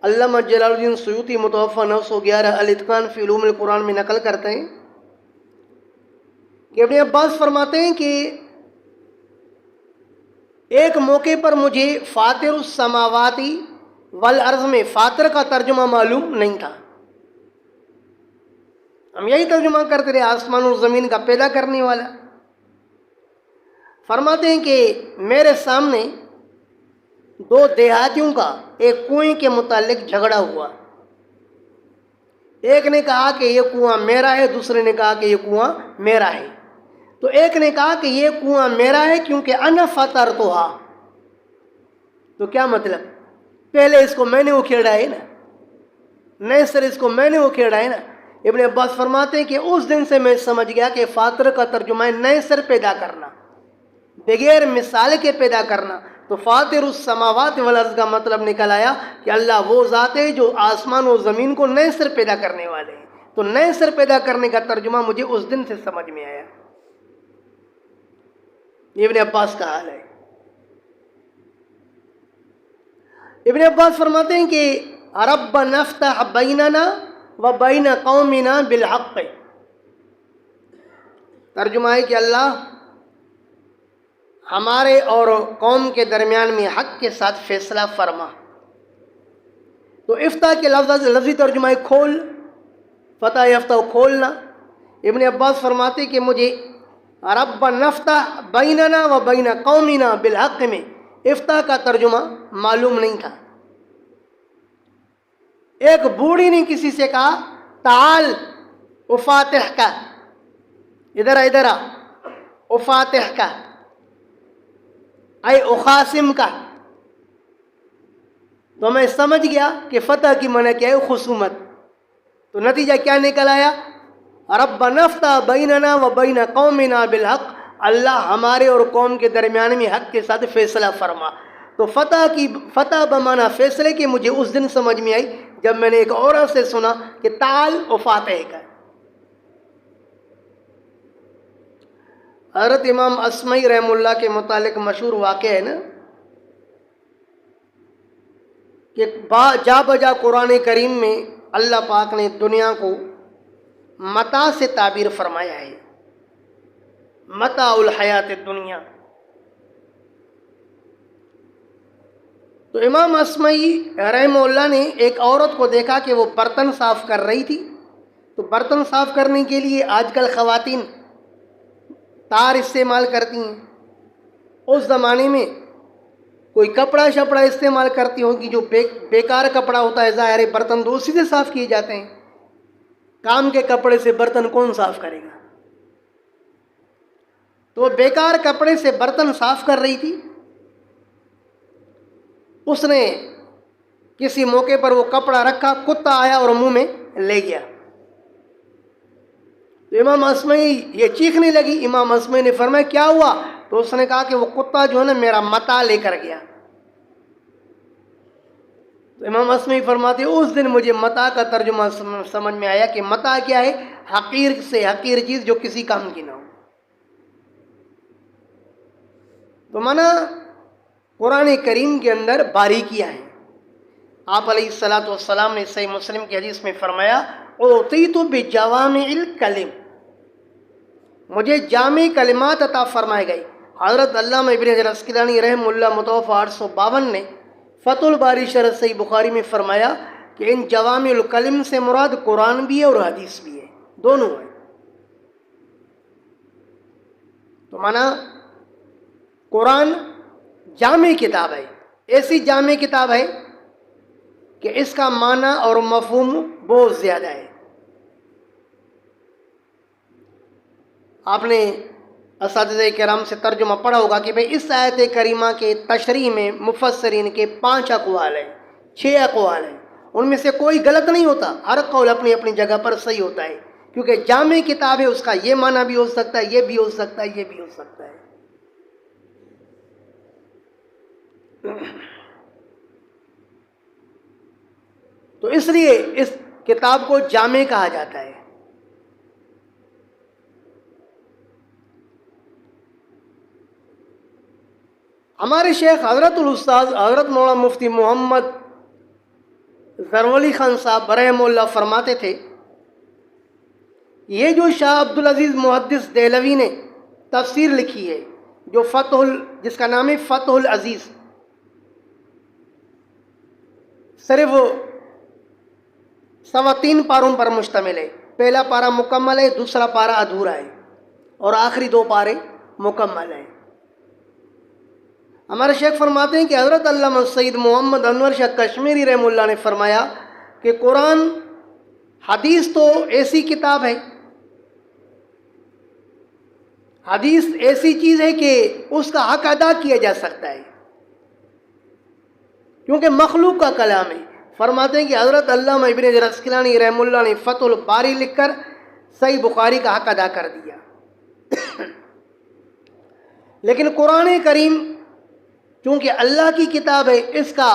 علامہ جلال الدین سیوطی متوفی 911 الاتقان فی علوم القرآن میں نقل کرتے ہیں کہ ابن عباس فرماتے ہیں کہ ایک موقع پر مجھے فاطر السماوات والارض میں فاطر کا ترجمہ معلوم نہیں تھا، ہم یہی ترجمہ کرتے رہے آسمان اور زمین کا پیدا کرنے والا۔ فرماتے ہیں کہ میرے سامنے 2 دیہاتیوں کا ایک کنویں کے متعلق جھگڑا ہوا، ایک نے کہا کہ یہ کنواں میرا ہے، دوسرے نے کہا کہ یہ کنواں میرا ہے۔ تو ایک نے کہا کہ یہ کنواں میرا ہے کیونکہ انا فطرتھا، تو کیا مطلب؟ پہلے اس کو میں نے اکھیڑا ہے نا، نئے سر اس کو میں نے اکھیڑا ہے نا۔ ابن عباس فرماتے ہیں کہ اس دن سے میں سمجھ گیا کہ فاطر کا ترجمہ ہے نئے سر پیدا کرنا، بغیر مثال کے پیدا کرنا۔ تو فاطر السماوات والارض کا مطلب نکل آیا کہ اللہ وہ ذات ہے جو آسمان و زمین کو نئے سر پیدا کرنے والے ہیں۔ تو نئے سر پیدا کرنے کا ترجمہ مجھے اس دن سے سمجھ میں آیا۔ یہ ابن عباس کا حال ہے۔ ابن عباس فرماتے ہیں کہ ربنا افتح بیننا و بین قومنا بالحق، ترجمہ ہے کہ اللہ ہمارے اور قوم کے درمیان میں حق کے ساتھ فیصلہ فرما. تو افتح کے لفظی ترجمہ ہے کھول، فتح یفتح کھولنا. ابن عباس فرماتے کہ مجھے رب نفتح بیننا و بین قومنا بالحق میں افتح کا ترجمہ معلوم نہیں تھا. ایک بوڑھی نے کسی سے کہا تعال افاتح کا، ادھر افاتح کا اے اخاسم کا. تو میں سمجھ گیا کہ فتح کی معنی کیا ہے، خصومت. تو نتیجہ کیا نکل آیا، رب نفتح بیننا و بین قومنا بالحق، اللہ ہمارے اور قوم کے درمیان میں حق کے ساتھ فیصلہ فرما. تو فتح بمانا فیصلے کی مجھے اس دن سمجھ میں آئی جب میں نے ایک عورت سے سنا کہ تعال افاتح کا. حضرت امام اسمعی رحم اللہ کے متعلق مشہور واقعہ ہے نا کہ جا بجا قرآن کریم میں اللہ پاک نے دنیا کو متاع سے تعبیر فرمایا ہے، متاع الحیات الدنیا. تو امام اسمعی رحمہ اللہ نے ایک عورت کو دیکھا کہ وہ برتن صاف کر رہی تھی. تو برتن صاف کرنے کے لیے آج کل خواتین تار استعمال کرتی ہیں. اس زمانے میں کوئی کپڑا شپڑا استعمال کرتی ہوگی جو بیکار کپڑا ہوتا ہے. ظاہر ہے برتن تو اسی سے صاف کیے جاتے ہیں، کام کے کپڑے سے برتن کون صاف کرے گا. تو بیکار کپڑے سے برتن صاف کر رہی تھی. اس نے کسی موقع پر وہ کپڑا رکھا، کتا آیا اور منہ میں لے گیا. تو امام اسمعی یہ چیخنے لگی. امام اسمعی نے فرمایا کیا ہوا؟ تو اس نے کہا کہ وہ کتا جو ہے نا میرا متاع لے کر گیا. تو امام اسمعی فرماتے اس دن مجھے متاع کا ترجمہ سمجھ میں آیا کہ متاع کیا ہے، حقیر سے حقیر چیز جو کسی کام کی نہ ہو. تو مانا قرآن کریم کے اندر باریکیاں ہیں. آپ علیہ الصلاۃ والسلام نے صحیح مسلم کی حدیث میں فرمایا اعطیت بجوامع الکلم، مجھے جامع کلمات عطا فرمائے گئی. حضرت علامہ ابن حجر عسقلانی رحمہ اللہ متوفی 852 نے فتح الباری شرح صحیح بخاری میں فرمایا کہ ان جوامع الکلم سے مراد قرآن بھی ہے اور حدیث بھی ہے، دونوں ہیں. تو مانا قرآن جامع کتاب ہے، ایسی جامع کتاب ہے کہ اس کا معنی اور مفہوم بہت زیادہ ہے. آپ نے اساتذہ کرام سے ترجمہ پڑھا ہوگا کہ بھئی اس آیت کریمہ کے تشریح میں مفسرین کے 5 اقوال ہیں، 6 اقوال ہیں. ان میں سے کوئی غلط نہیں ہوتا، ہر قول اپنی اپنی جگہ پر صحیح ہوتا ہے، کیونکہ جامع کتاب ہے. اس کا یہ معنی بھی ہو سکتا ہے، یہ بھی ہو سکتا ہے، یہ بھی ہو سکتا ہے. تو اس لیے اس کتاب کو جامع کہا جاتا ہے. ہمارے شیخ حضرت الاستاذ حضرت مولانا مفتی محمد زرولی خان صاحب رحمہ اللہ فرماتے تھے یہ جو شاہ عبدالعزیز محدث دہلوی نے تفسیر لکھی ہے جو جس کا نام ہے فتح العزیز، صرف 3.25 پاروں پر مشتمل ہے. پہلا پارہ مکمل ہے، دوسرا پارہ ادھورا ہے اور آخری 2 پارے مکمل ہیں. ہمارے شیخ فرماتے ہیں کہ حضرت علامہ سید محمد انور شاہ کشمیری رحمہ اللہ نے فرمایا کہ قرآن حدیث تو ایسی کتاب ہے، حدیث ایسی چیز ہے کہ اس کا حق ادا کیا جا سکتا ہے کیونکہ مخلوق کا کلام ہے. فرماتے ہیں کہ حضرت علامہ ابن حجر عسقلانی رحمہ اللہ نے فتح الباری لکھ کر صحیح بخاری کا حق ادا کر دیا. لیکن قرآن کریم چونکہ اللہ کی کتاب ہے، اس کا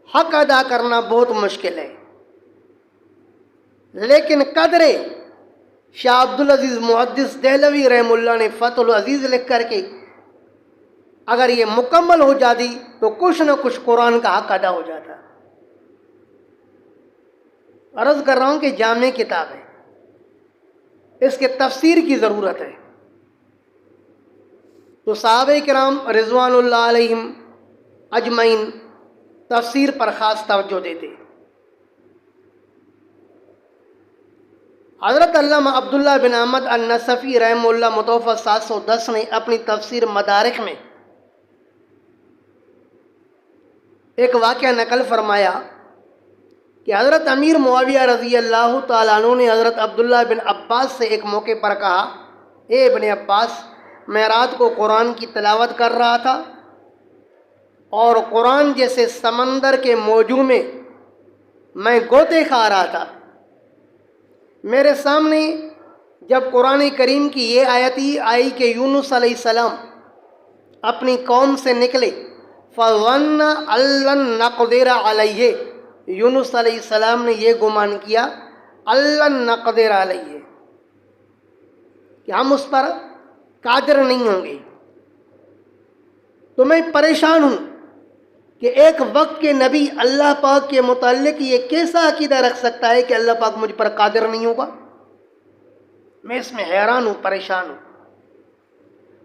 حق ادا کرنا بہت مشکل ہے. لیکن قدر شاہ عبدالعزیز محدث دہلوی رحمہ اللہ نے فتح العزیز لکھ کر کے اگر یہ مکمل ہو جاتی تو کچھ نہ کچھ قرآن کا حق ادا ہو جاتا. عرض کر رہا ہوں کہ جامع کتاب ہے. اس کے تفسیر کی ضرورت ہے۔ تو صحابہ کرام رضوان اللہ علیہم اجمعین تفسیر پر خاص توجہ دیتے۔ حضرت علامہ عبداللہ بن احمد النصفی رحمہ اللہ متوفی 710 نے اپنی تفسیر مدارک میں ایک واقعہ نقل فرمایا کہ حضرت امیر معاویہ رضی اللہ تعالیٰ عنہ نے حضرت عبداللہ بن عباس سے ایک موقع پر کہا، اے ابن عباس، میں رات کو قرآن کی تلاوت کر رہا تھا اور قرآن جیسے سمندر کے موجوں میں میں گوتے کھا رہا تھا۔ میرے سامنے جب قرآن کریم کی یہ آیت آئی کہ یونس علیہ السلام اپنی قوم سے نکلے، فظن ان لن نقدر علیہ، یونس علیہ السلام نے یہ گمان کیا ان لن نقدر علیہ کہ ہم اس پر قادر نہیں ہوں گے، تو میں پریشان ہوں کہ ایک وقت کے نبی اللہ پاک کے متعلق یہ کیسا عقیدہ رکھ سکتا ہے کہ اللہ پاک مجھ پر قادر نہیں ہوگا؟ میں اس میں حیران ہوں، پریشان ہوں۔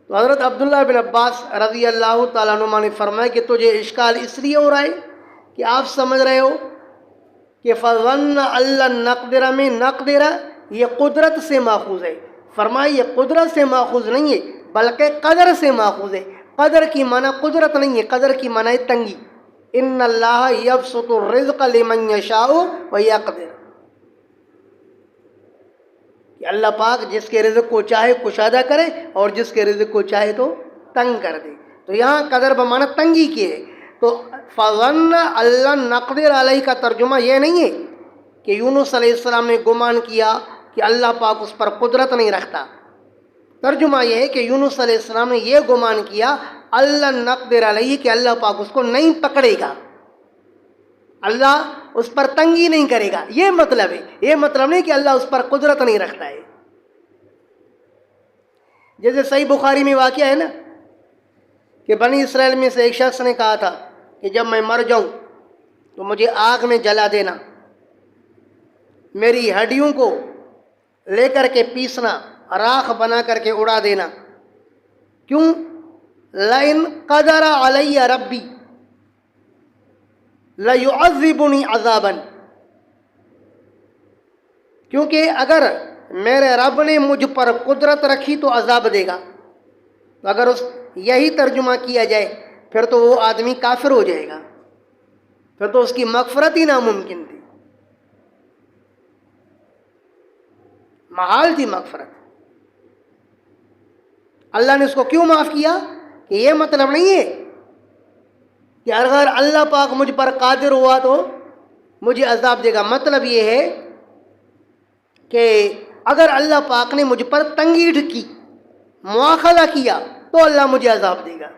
تو حضرت عبداللہ بن عباس رضی اللہ تعالیٰ عنہ نے فرمایا کہ تجھے اشکال اس لیے ہو رہا ہے کہ آپ سمجھ رہے ہو کہ فظن ان لن نقدر میں نقدر یہ قدرت سے ماخوذ ہے۔ فرمایا یہ قدرت سے ماخوذ نہیں ہے بلکہ قدر سے ماخوذ ہے۔ قدر کی معنی قدرت نہیں ہے، قدر کی معنی ہے تنگی۔ ان اللہ یبسط الرزق لمن یشاء ویقدر، کہ اللہ پاک جس کے رزق کو چاہے کشادہ کرے اور جس کے رزق کو چاہے تو تنگ کر دے۔ تو یہاں قدر بمعنی تنگی کی ہے۔ تو فظن ان لن نقدر علیہ کا ترجمہ یہ نہیں ہے کہ یونس علیہ السلام نے گمان کیا کہ اللہ پاک اس پر قدرت نہیں رکھتا۔ ترجمہ یہ ہے کہ یونس علیہ السلام نے یہ گمان کیا ان لن نقدر علیہ کہ اللہ پاک اس کو نہیں پکڑے گا، اللہ اس پر تنگی نہیں کرے گا، یہ مطلب ہے۔ یہ مطلب نہیں کہ اللہ اس پر قدرت نہیں رکھتا ہے۔ جیسے صحیح بخاری میں واقعہ ہے نا کہ بنی اسرائیل میں سے ایک شخص نے کہا تھا کہ جب میں مر جاؤں تو مجھے آگ میں جلا دینا، میری ہڈیوں کو لے کر کے پیسنا، راکھ بنا کر کے اڑا دینا۔ کیوں؟ لئن قدر علی ربی لیعذبنی عذابا، کیونکہ اگر میرے رب نے مجھ پر قدرت رکھی تو عذاب دے گا۔ تو اگر یہی ترجمہ کیا جائے پھر تو وہ آدمی کافر ہو جائے گا، پھر تو اس کی مغفرت ہی ناممکن تھی، محال تھی مغفرت۔ اللہ نے اس کو کیوں معاف کیا؟ کہ یہ مطلب نہیں ہے کہ اگر اللہ پاک مجھ پر قادر ہوا تو مجھے عذاب دے گا۔ مطلب یہ ہے کہ اگر اللہ پاک نے مجھ پر تنگی کی، مواخذہ کیا تو اللہ مجھے عذاب دے گا۔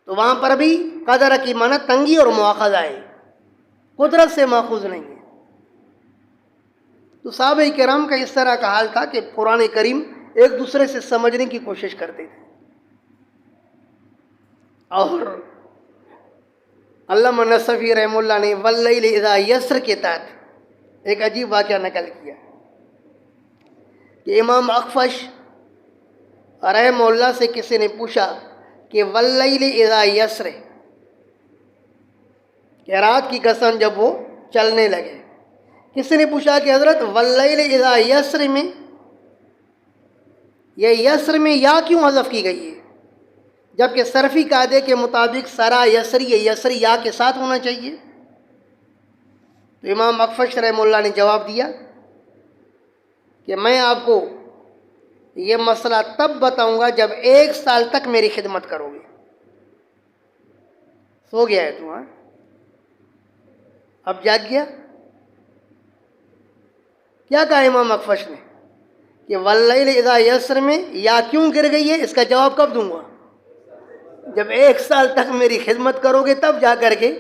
تو وہاں پر بھی قدر کی معنی تنگی اور مواخذہ ہے، قدرت سے ماخوذ نہیں ہے۔ تو صحابہ کرام کا اس طرح کا حال تھا کہ قرآن کریم ایک دوسرے سے سمجھنے کی کوشش کرتے تھے۔ اور علامہ نصفی رحمہ اللہ نے واللیل اذا یسر کے تحت ایک عجیب واقعہ نقل کیا کہ امام اخفش رحمہ اللہ سے کسی نے پوچھا کہ واللیل اذا یسر، کہ رات کی قسم جب وہ چلنے لگے۔ کسی نے پوچھا کہ حضرت واللیل اذا یسر میں یہ یسر میں یا کیوں حذف کی گئی ہے، جبکہ صرفی قاعدے کے مطابق سرا یسری یسری یا کے ساتھ ہونا چاہیے؟ تو امام اخفش رحمہ اللہ نے جواب دیا کہ میں آپ کو یہ مسئلہ تب بتاؤں گا جب 1 سال تک میری خدمت کرو گے۔ سو گیا ہے تو، ہاں اب جاگ گیا؟ کیا کہا امام اخفش نے کہ واللیل اذا یسر میں یا کیوں گر گئی ہے، اس کا جواب کب دوں گا؟ جب 1 سال تک میری خدمت کرو گے تب جا کر کے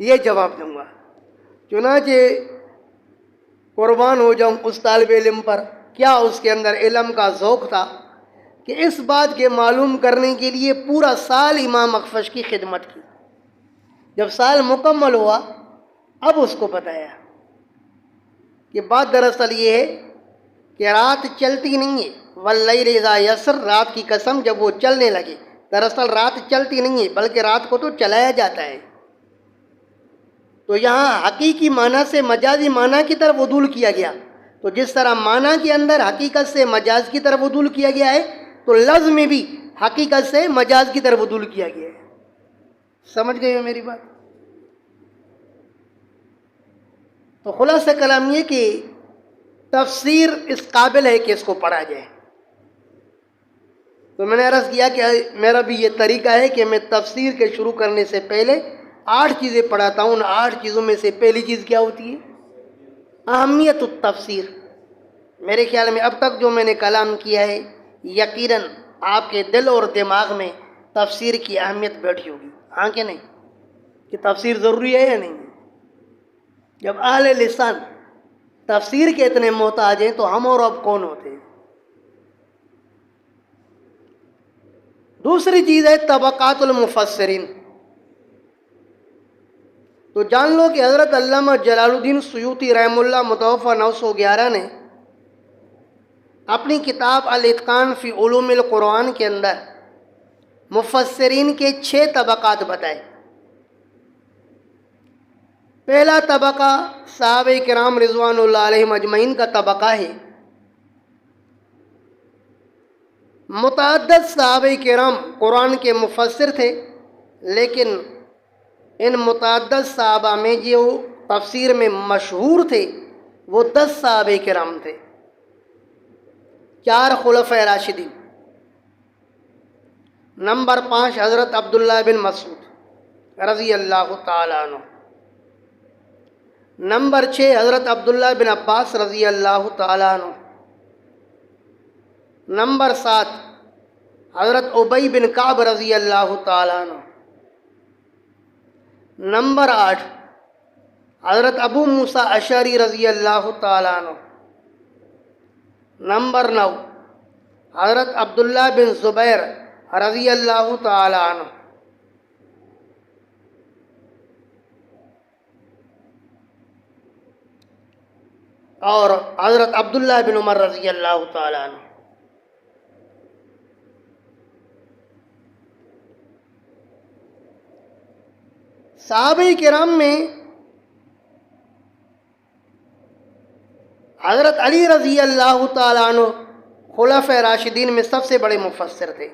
یہ جواب دوں گا۔ چنانچہ قربان ہو جاؤں اس طالب علم پر، کیا اس کے اندر علم کا ذوق تھا کہ اس بات کے معلوم کرنے کے لیے پورا سال امام اخفش کی خدمت کی۔ جب سال مکمل ہوا اب اس کو بتایا کہ بات دراصل یہ ہے کہ رات چلتی نہیں ہے، واللیل اذا یسر، رات کی قسم جب وہ چلنے لگے۔ دراصل رات چلتی نہیں ہے بلکہ رات کو تو چلایا جاتا ہے۔ تو یہاں حقیقی معنی سے مجازی معنی کی طرف عدول کیا گیا۔ تو جس طرح معنی کے اندر حقیقت سے مجاز کی طرف عدول کیا گیا ہے، تو لفظ میں بھی حقیقت سے مجاز کی طرف عدول کیا گیا ہے۔ سمجھ گئے ہو میری بات؟ تو خلاصہ کلام یہ کہ تفسیر اس قابل ہے کہ اس کو پڑھا جائے۔ تو میں نے عرض کیا کہ میرا بھی یہ طریقہ ہے کہ میں تفسیر کے شروع کرنے سے پہلے 8 چیزیں پڑھاتا ہوں۔ ان 8 چیزوں میں سے پہلی چیز کیا ہوتی ہے؟ اہمیت التفسیر۔ میرے خیال میں اب تک جو میں نے کلام کیا ہے، یقیناً آپ کے دل اور دماغ میں تفسیر کی اہمیت بیٹھی ہوگی، ہاں کہ نہیں؟ کہ تفسیر ضروری ہے یا نہیں؟ جب اہل لسان تفسیر کے اتنے محتاج ہیں تو ہم اور اب کون ہوتے ہیں؟ دوسری چیز ہے طبقات المفسرین۔ تو جان لو کہ حضرت علامہ جلال الدین سیوطی رحمہ اللہ متوفی 911 نے اپنی کتاب الاتقان فی علوم القرآن کے اندر مفسرین کے 6 طبقات بتائے۔ پہلا طبقہ صحابہ کرام رضوان اللہ علیہم اجمعین کا طبقہ ہے۔ متعدد صحابہ کرام قرآن کے مفسر تھے، لیکن ان متعدد صحابہ میں جو تفسیر میں مشہور تھے وہ 10 صحابہ کرام تھے، 4 خلفائے راشدین۔ نمبر 5 حضرت عبداللہ بن مسعود رضی اللہ تعالیٰ عنہ۔ نمبر 6 حضرت عبداللہ بن عباس رضی اللہ تعالیٰ عنہ۔ نمبر 7 حضرت ابی بن کعب رضی اللہ تعالیٰ عنہ۔ نمبر 8 حضرت ابو موسیٰ اشعری رضی اللہ تعالیٰ عنہ۔ نمبر 9 حضرت عبداللہ بن زبیر رضی اللہ تعالیٰ عنہ۔ اور حضرت عبداللہ بن عمر رضی اللہ تعالیٰ عنہ۔ صحابہ کرام میں حضرت علی رضی اللہ تعالیٰ عنہ خلفائے راشدین میں سب سے بڑے مفسر تھے۔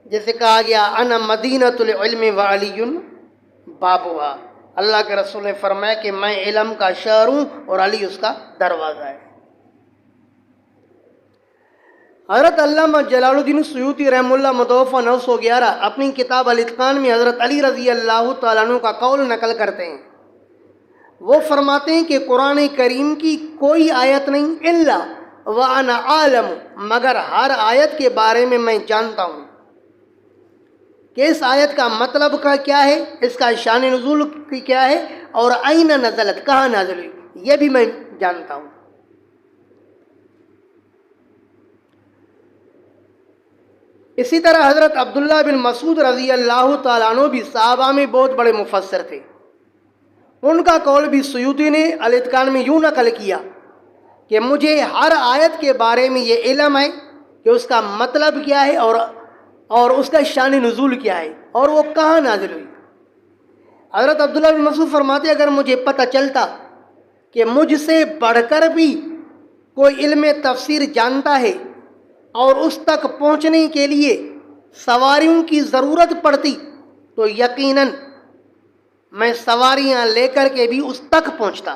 جیسے کہا گیا انا مدینۃ العلم وعلی بابھا، اللہ کے رسول نے فرمایا کہ میں علم کا شہر ہوں اور علی اس کا دروازہ ہے۔ حضرت علامہ جلال الدین سیوطی رحمہ اللہ متوفی 911 اپنی کتاب الاتقان میں حضرت علی رضی اللہ تعالیٰ عنہ کا قول نقل کرتے ہیں۔ وہ فرماتے ہیں کہ قرآن کریم کی کوئی آیت نہیں الا وانا عالم، مگر ہر آیت کے بارے میں میں جانتا ہوں کہ اس آیت کا مطلب کا کیا ہے، اس کا شان نزول کیا ہے، اور این نزلت، کہاں نازل ہوئی، یہ بھی میں جانتا ہوں۔ اسی طرح حضرت عبداللہ بن مسعود رضی اللہ تعالیٰ عنہ بھی صحابہ میں بہت بڑے مفسر تھے۔ ان کا قول بھی سیوطی نے الاتقان میں یوں نقل کیا کہ مجھے ہر آیت کے بارے میں یہ علم ہے کہ اس کا مطلب کیا ہے اور اس کا شان نزول کیا ہے اور وہ کہاں نازل ہوئی۔ حضرت عبداللہ بن مسعود فرماتے اگر مجھے پتہ چلتا کہ مجھ سے بڑھ کر بھی کوئی علم تفسیر جانتا ہے اور اس تک پہنچنے کے لیے سواریوں کی ضرورت پڑتی تو یقیناً میں سواریاں لے کر کے بھی اس تک پہنچتا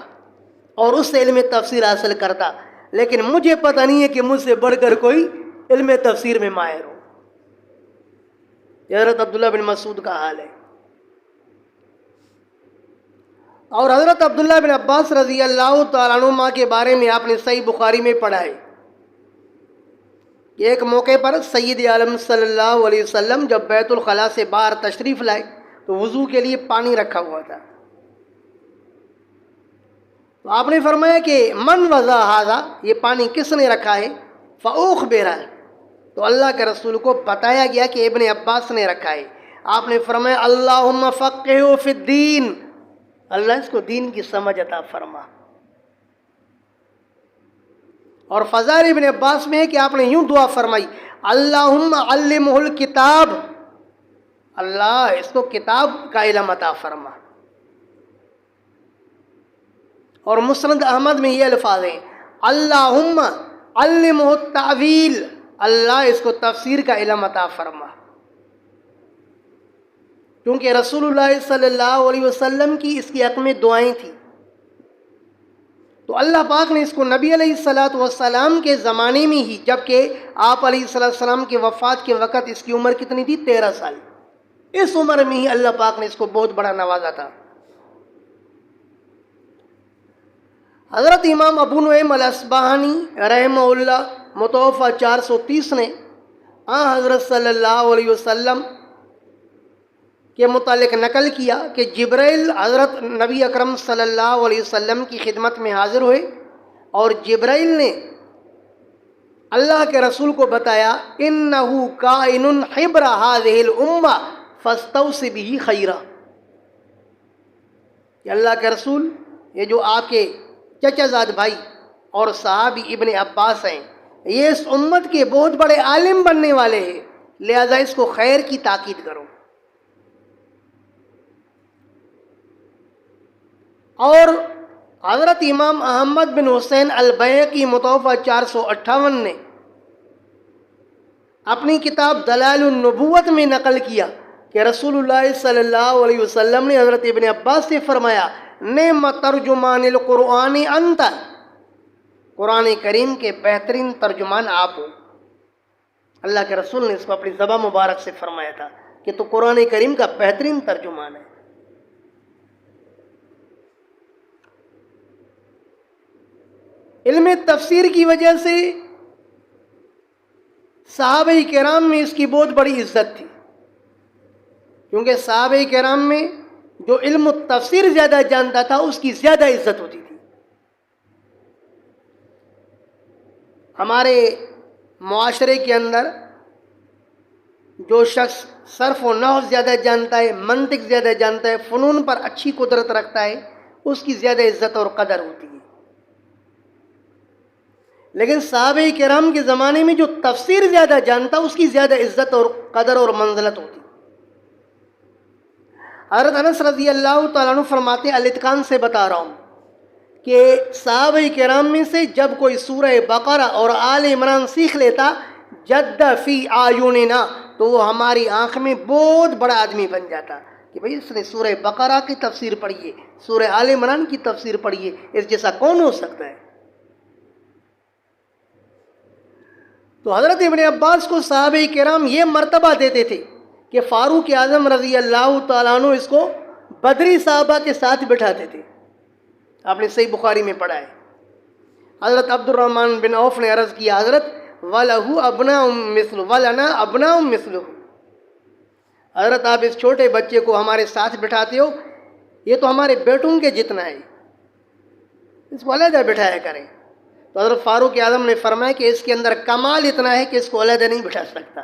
اور اس سے علم تفسیر حاصل کرتا، لیکن مجھے پتہ نہیں ہے کہ مجھ سے بڑھ کر کوئی علم تفسیر میں ماہر ہو۔ یہ حضرت عبداللہ بن مسعود کا حال ہے۔ اور حضرت عبداللہ بن عباس رضی اللہ تعالیٰ عنہما کے بارے میں آپ نے صحیح بخاری میں پڑھا ہے کہ ایک موقع پر سید عالم صلی اللہ علیہ وسلم جب بیت الخلاء سے باہر تشریف لائے تو وضو کے لیے پانی رکھا ہوا تھا۔ تو آپ نے فرمایا کہ من وضع ھذا، یہ پانی کس نے رکھا ہے؟ فاخبر، تو اللہ کے رسول کو بتایا گیا کہ ابن عباس نے رکھا ہے۔ آپ نے فرمایا اللہم فقہہ فی الدین، اللہ اس کو دین کی سمجھ عطا فرما۔ اور فضائل ابن عباس میں ہے کہ آپ نے یوں دعا فرمائی، اللہم علمہ الکتاب، اللہ اس کو کتاب کا علم عطا فرما۔ اور مسند احمد میں یہ الفاظ ہیں، اللہم علمہ التاویل، اللہ اس کو تفسیر کا علم عطا فرما۔ کیونکہ رسول اللہ صلی اللہ علیہ وسلم کی اس کے حق میں دعائیں تھیں، تو اللہ پاک نے اس کو نبی علیہ الصلوۃ والسلام کے زمانے میں ہی، جبکہ آپ علیہ الصلوۃ والسلام کے وفات کے وقت اس کی عمر کتنی تھی؟ 13 سال۔ اس عمر میں ہی اللہ پاک نے اس کو بہت بڑا نوازا تھا۔ حضرت امام ابو نعیم الاصبہانی رحمہ اللہ متوفہ 430 نے حضرت صلی اللہ علیہ وسلم کے متعلق نقل کیا کہ جبرائیل حضرت نبی اکرم صلی اللہ علیہ وسلم کی خدمت میں حاضر ہوئے، اور جبرائیل نے اللہ کے رسول کو بتایا، انہ کائن حبر ہذہ الامہ فاستوص بہ خیرا، کہ اللہ کے رسول، یہ جو آپ کے چچا زاد بھائی اور صحابی ابن عباس ہیں، یہ اس امت کے بہت بڑے عالم بننے والے ہیں، لہذا اس کو خیر کی تاکید کرو۔ اور حضرت امام احمد بن حسین البیہقی متوفہ 458 نے اپنی کتاب دلائل النبوت میں نقل کیا کہ رسول اللہ صلی اللہ علیہ وسلم نے حضرت ابن عباس سے فرمایا، نعم ترجمان القرآن انت، قرآن کریم کے بہترین ترجمان آپ ہو۔ اللہ کے رسول نے اس کو اپنی زبان مبارک سے فرمایا تھا کہ تو قرآن کریم کا بہترین ترجمان ہے۔ علم تفسیر کی وجہ سے صحابہ کرام میں اس کی بہت بڑی عزت تھی، کیونکہ صحابہ کرام میں جو علم التفسیر زیادہ جانتا تھا اس کی زیادہ عزت ہوتی تھی۔ ہمارے معاشرے کے اندر جو شخص صرف و نحو زیادہ جانتا ہے، منطق زیادہ جانتا ہے، فنون پر اچھی قدرت رکھتا ہے، اس کی زیادہ عزت اور قدر ہوتی ہے۔ لیکن صحابہ کرام کے زمانے میں جو تفسیر زیادہ جانتا اس کی زیادہ عزت اور قدر اور منزلت ہوتی۔ حضرت انس رضی اللہ تعالیٰ عنہ فرماتے ہیں، الاتقان سے بتا رہا ہوں کہ صحابہ کرام میں سے جب کوئی سورہ بقرہ اور آل عمران سیکھ لیتا، جد فی اعیننا، تو وہ ہماری آنکھ میں بہت بڑا آدمی بن جاتا کہ بھئی اس نے سورہ بقرہ کی تفسیر پڑھی ہے، سورہ آل عمران کی تفسیر پڑھی ہے، اس جیسا کون ہو سکتا ہے؟ تو حضرت ابن عباس کو صحابہ کرام یہ مرتبہ دیتے تھے کہ فاروق اعظم رضی اللہ تعالیٰ عنہ اس کو بدری صحابہ کے ساتھ بٹھاتے تھے۔ آپ نے صحیح بخاری میں پڑھا ہے۔ حضرت عبد الرحمن بن عوف نے عرض کیا، حضرت وَلَهُ أَبْنَاءٌ مِثْلُهُ وَلَنَا أَبْنَاءٌ مِثْلُهُ، حضرت آپ اس چھوٹے بچے کو ہمارے ساتھ بٹھاتے ہو، یہ تو ہمارے بیٹوں کے جتنا ہے، اس کو علیحدہ بٹھایا کریں۔ تو حضرت فاروق اعظم نے فرمایا کہ اس کے اندر کمال اتنا ہے کہ اس کو علیحدہ نہیں بٹھا سکتا،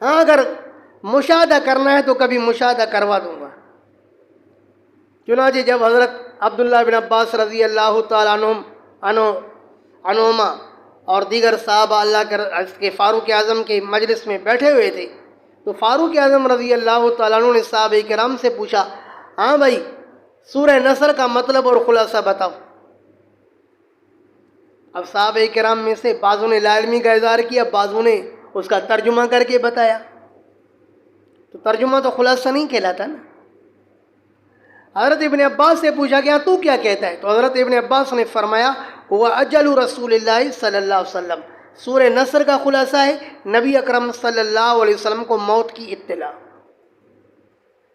ہاں اگر مشاہدہ کرنا ہے تو کبھی مشاہدہ کروا دوں گا۔ چنانچہ جب حضرت عبداللہ بن عباس رضی اللہ تعالیٰ عنہما اور دیگر صحابہ اللہ کے فاروق اعظم کے مجلس میں بیٹھے ہوئے تھے، تو فاروق اعظم رضی اللہ تعالیٰ عنہ نے صحابہ کرام سے پوچھا، ہاں بھائی سورہ نصر کا مطلب اور خلاصہ بتاؤ۔ اب صحابہ کرام میں سے بعضوں نے لا علمی کا اظہار کیا، بعضوں نے اس کا ترجمہ کر کے بتایا، تو ترجمہ تو خلاصہ نہیں کہلاتا نا۔ حضرت ابن عباس سے پوچھا گیا تو کیا کہتا ہے؟ تو حضرت ابن عباس نے فرمایا، وہ اجل رسول اللہ صلی اللہ علیہ وسلم، سورہ نصر کا خلاصہ ہے نبی اکرم صلی اللہ علیہ وسلم کو موت کی اطلاع۔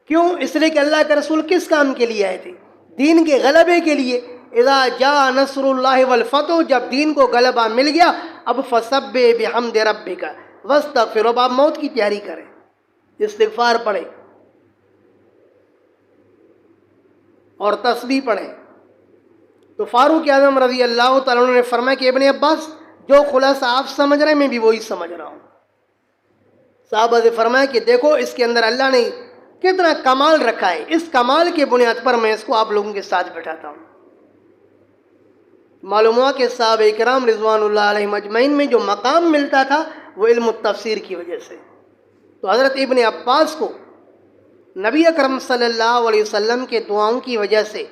کیوں؟ اس لیے کہ اللہ کے رسول کس کام کے لیے آئے تھے؟ دین کے غلبے کے لیے۔ اذا جاء نصر اللہ والفتح، جب دین کو غلبہ مل گیا، اب فسبح بحمد ربک واستغفر، اب آپ موت کی تیاری کریں، استغفار پڑھیں اور تسبیح پڑھیں۔ تو فاروق اعظم رضی اللہ تعالیٰ عنہ نے فرمایا کہ ابن عباس جو خلاصہ آپ سمجھ رہے ہیں میں بھی وہی سمجھ رہا ہوں۔ صحابہ سے فرمایا کہ دیکھو اس کے اندر اللہ نے کتنا کمال رکھا ہے، اس کمال کے بنیاد پر میں اس کو آپ لوگوں کے ساتھ بٹھاتا ہوں۔ معلوم ہوا کہ صحابہ کرام رضوان اللہ علیہم اجمعین میں جو مقام ملتا تھا وہ علم التفسیر کی وجہ سے. تو حضرت ابن عباس کو نبی اکرم صلی اللہ علیہ وسلم کے دعاؤں کی وجہ سے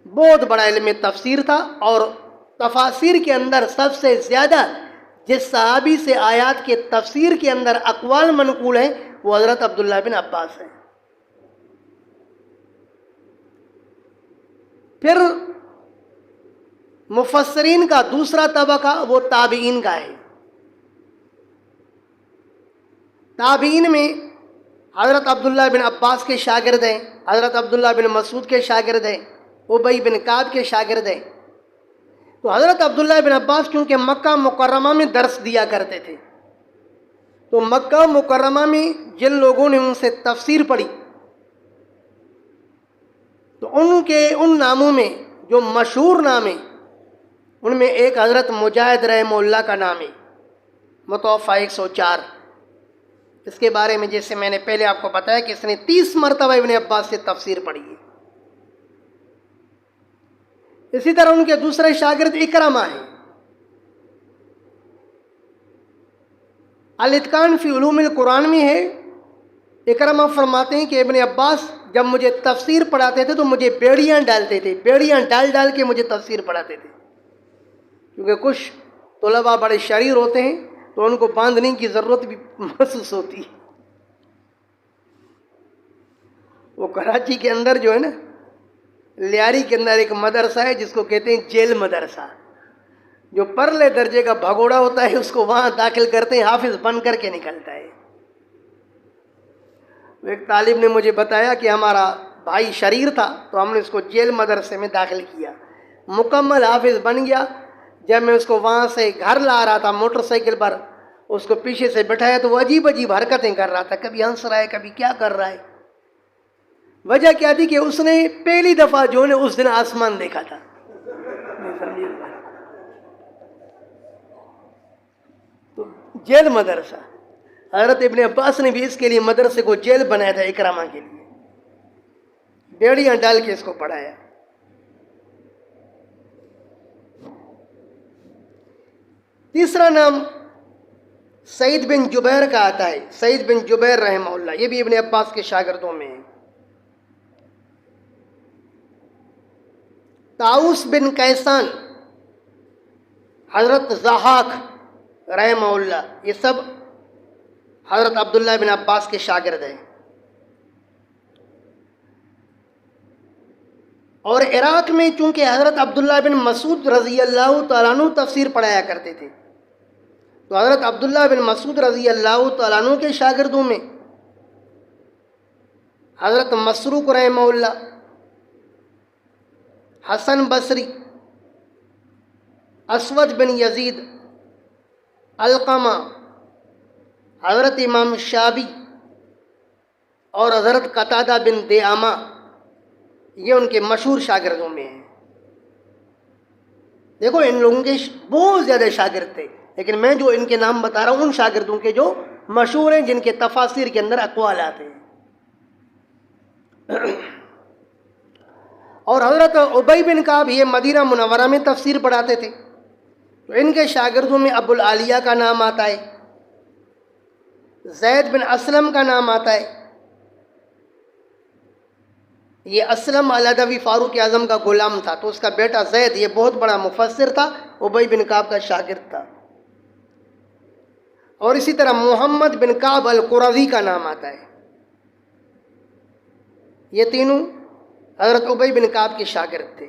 بہت بڑا علم تفسیر تھا. اور تفاسیر کے اندر سب سے زیادہ جس صحابی سے آیات کے تفسیر کے اندر اقوال منقول ہیں وہ حضرت عبداللہ بن عباس ہیں. پھر مفسرین کا دوسرا طبقہ وہ تابعین کا ہے. تابعین میں حضرت عبداللہ بن عباس کے شاگرد ہیں، حضرت عبداللہ بن مسعود کے شاگرد ہیں، ابی بن کعب کے شاگرد ہیں. تو حضرت عبداللہ بن عباس کیونکہ مکہ مکرمہ میں درس دیا کرتے تھے، تو مکہ مکرمہ میں جن لوگوں نے ان سے تفسیر پڑھی تو ان ناموں میں جو مشہور نام ہیں ان میں ایک حضرت مجاہد رحمہ اللہ کا نام ہے، متوفی 104. اس کے بارے میں جیسے میں نے پہلے آپ کو بتایا کہ اس نے 30 مرتبہ ابن عباس سے تفسیر پڑھی ہے. اسی طرح ان کے دوسرے شاگرد اکرمہ ہیں. الاتقان فی علوم القرآن میں ہے، اکرمہ فرماتے ہیں کہ ابن عباس جب مجھے تفسیر پڑھاتے تھے تو مجھے بیڑیاں ڈالتے تھے، بیڑیاں ڈال ڈال کے مجھے تفسیر پڑھاتے تھے. کیونکہ کچھ طلباء بڑے شریر ہوتے ہیں تو ان کو باندھنے کی ضرورت بھی محسوس ہوتی ہے. وہ کراچی کے اندر جو ہے نا، لیاری کے اندر ایک مدرسہ ہے جس کو کہتے ہیں جیل مدرسہ. جو پرلے درجے کا بھگوڑا ہوتا ہے اس کو وہاں داخل کرتے ہیں، حافظ بن کر کے نکلتا ہے. ایک طالب نے مجھے بتایا کہ ہمارا بھائی شریر تھا تو ہم نے اس کو جیل مدرسے میں داخل کیا، مکمل حافظ بن گیا. جب میں اس کو وہاں سے گھر لا رہا تھا موٹر سائیکل پر، اس کو پیچھے سے بٹھایا تو وہ عجیب عجیب حرکتیں کر رہا تھا، کبھی ہنس رہا ہے کبھی کیا کر رہا ہے. وجہ کیا تھی کہ اس نے پہلی دفعہ جو ہے اس دن آسمان دیکھا تھا. تو جیل مدرسہ، حضرت ابن عباس نے بھی اس کے لیے مدرسے کو جیل بنایا تھا اکرامہ کے لیے، بیڑیاں ڈال کے اس کو پڑھایا. تیسرا نام سعید بن جبیر کا آتا ہے، سعید بن جبیر رحمہ اللہ، یہ بھی ابن عباس کے شاگردوں میں ہیں. طاؤس بن کیسان، حضرت ضحاک رحمہ اللہ، یہ سب حضرت عبداللہ بن عباس کے شاگرد ہیں. اور عراق میں چونکہ حضرت عبداللہ بن مسعود رضی اللہ تعالیٰ عنہ تفسیر پڑھایا کرتے تھے تو حضرت عبداللہ بن مسعود رضی اللہ تعالیٰ عنہ کے شاگردوں میں حضرت مسروق رحمہ اللہ، حسن بصری، اسود بن یزید، علقمہ، حضرت امام شابی اور حضرت قتادہ بن دعامہ، یہ ان کے مشہور شاگردوں میں ہیں. دیکھو ان لوگوں کے بہت زیادہ شاگرد تھے، لیکن میں جو ان کے نام بتا رہا ہوں ان شاگردوں کے جو مشہور ہیں، جن کے تفاسیر کے اندر اقوال آتے ہیں. اور حضرت ابی بن کعب یہ مدینہ منورہ میں تفسیر پڑھاتے تھے تو ان کے شاگردوں میں ابو العالیہ کا نام آتا ہے، زید بن اسلم کا نام آتا ہے. یہ اسلم الادوی فاروق اعظم کا غلام تھا تو اس کا بیٹا زید یہ بہت بڑا مفسر تھا، ابی بن کعب کا شاگرد تھا. اور اسی طرح محمد بن کعب القرظی کا نام آتا ہے. یہ تینوں حضرت ابی بن کعب کے شاگرد تھے.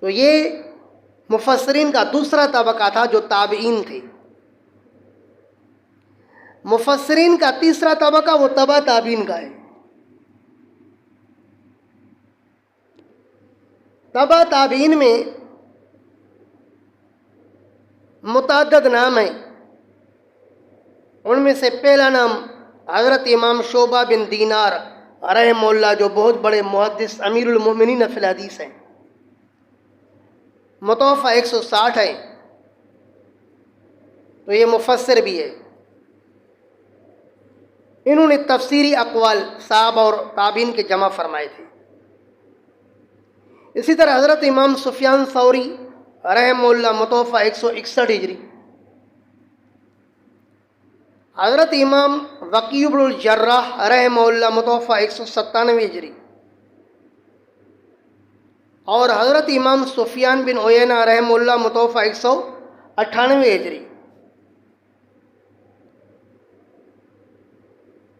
تو یہ مفسرین کا دوسرا طبقہ تھا جو تابعین تھے. مفسرین کا تیسرا طبقہ وہ تبع تابعین کا ہے. تبع تابعین میں متعدد نام ہیں، ان میں سے پہلا نام حضرت امام شعبہ بن دینار رحمہ اللہ، جو بہت بڑے محدث امیر المومنین فی الحدیث ہیں، متوفی 160 ہیں. تو یہ مفسر بھی ہے. انہوں نے تفسیری اقوال صحابہ اور تابعین کے جمع فرمائے تھے. اسی طرح حضرت امام سفیان ثوری رحمہ اللہ متوفہ 161 ہجری، حضرت امام وکیع بن الجراح رحمہ اللہ متوفہ 197 ہجری، اور حضرت امام سفیان بن عیینہ رحمہ اللہ متوفہ 198 ہجری،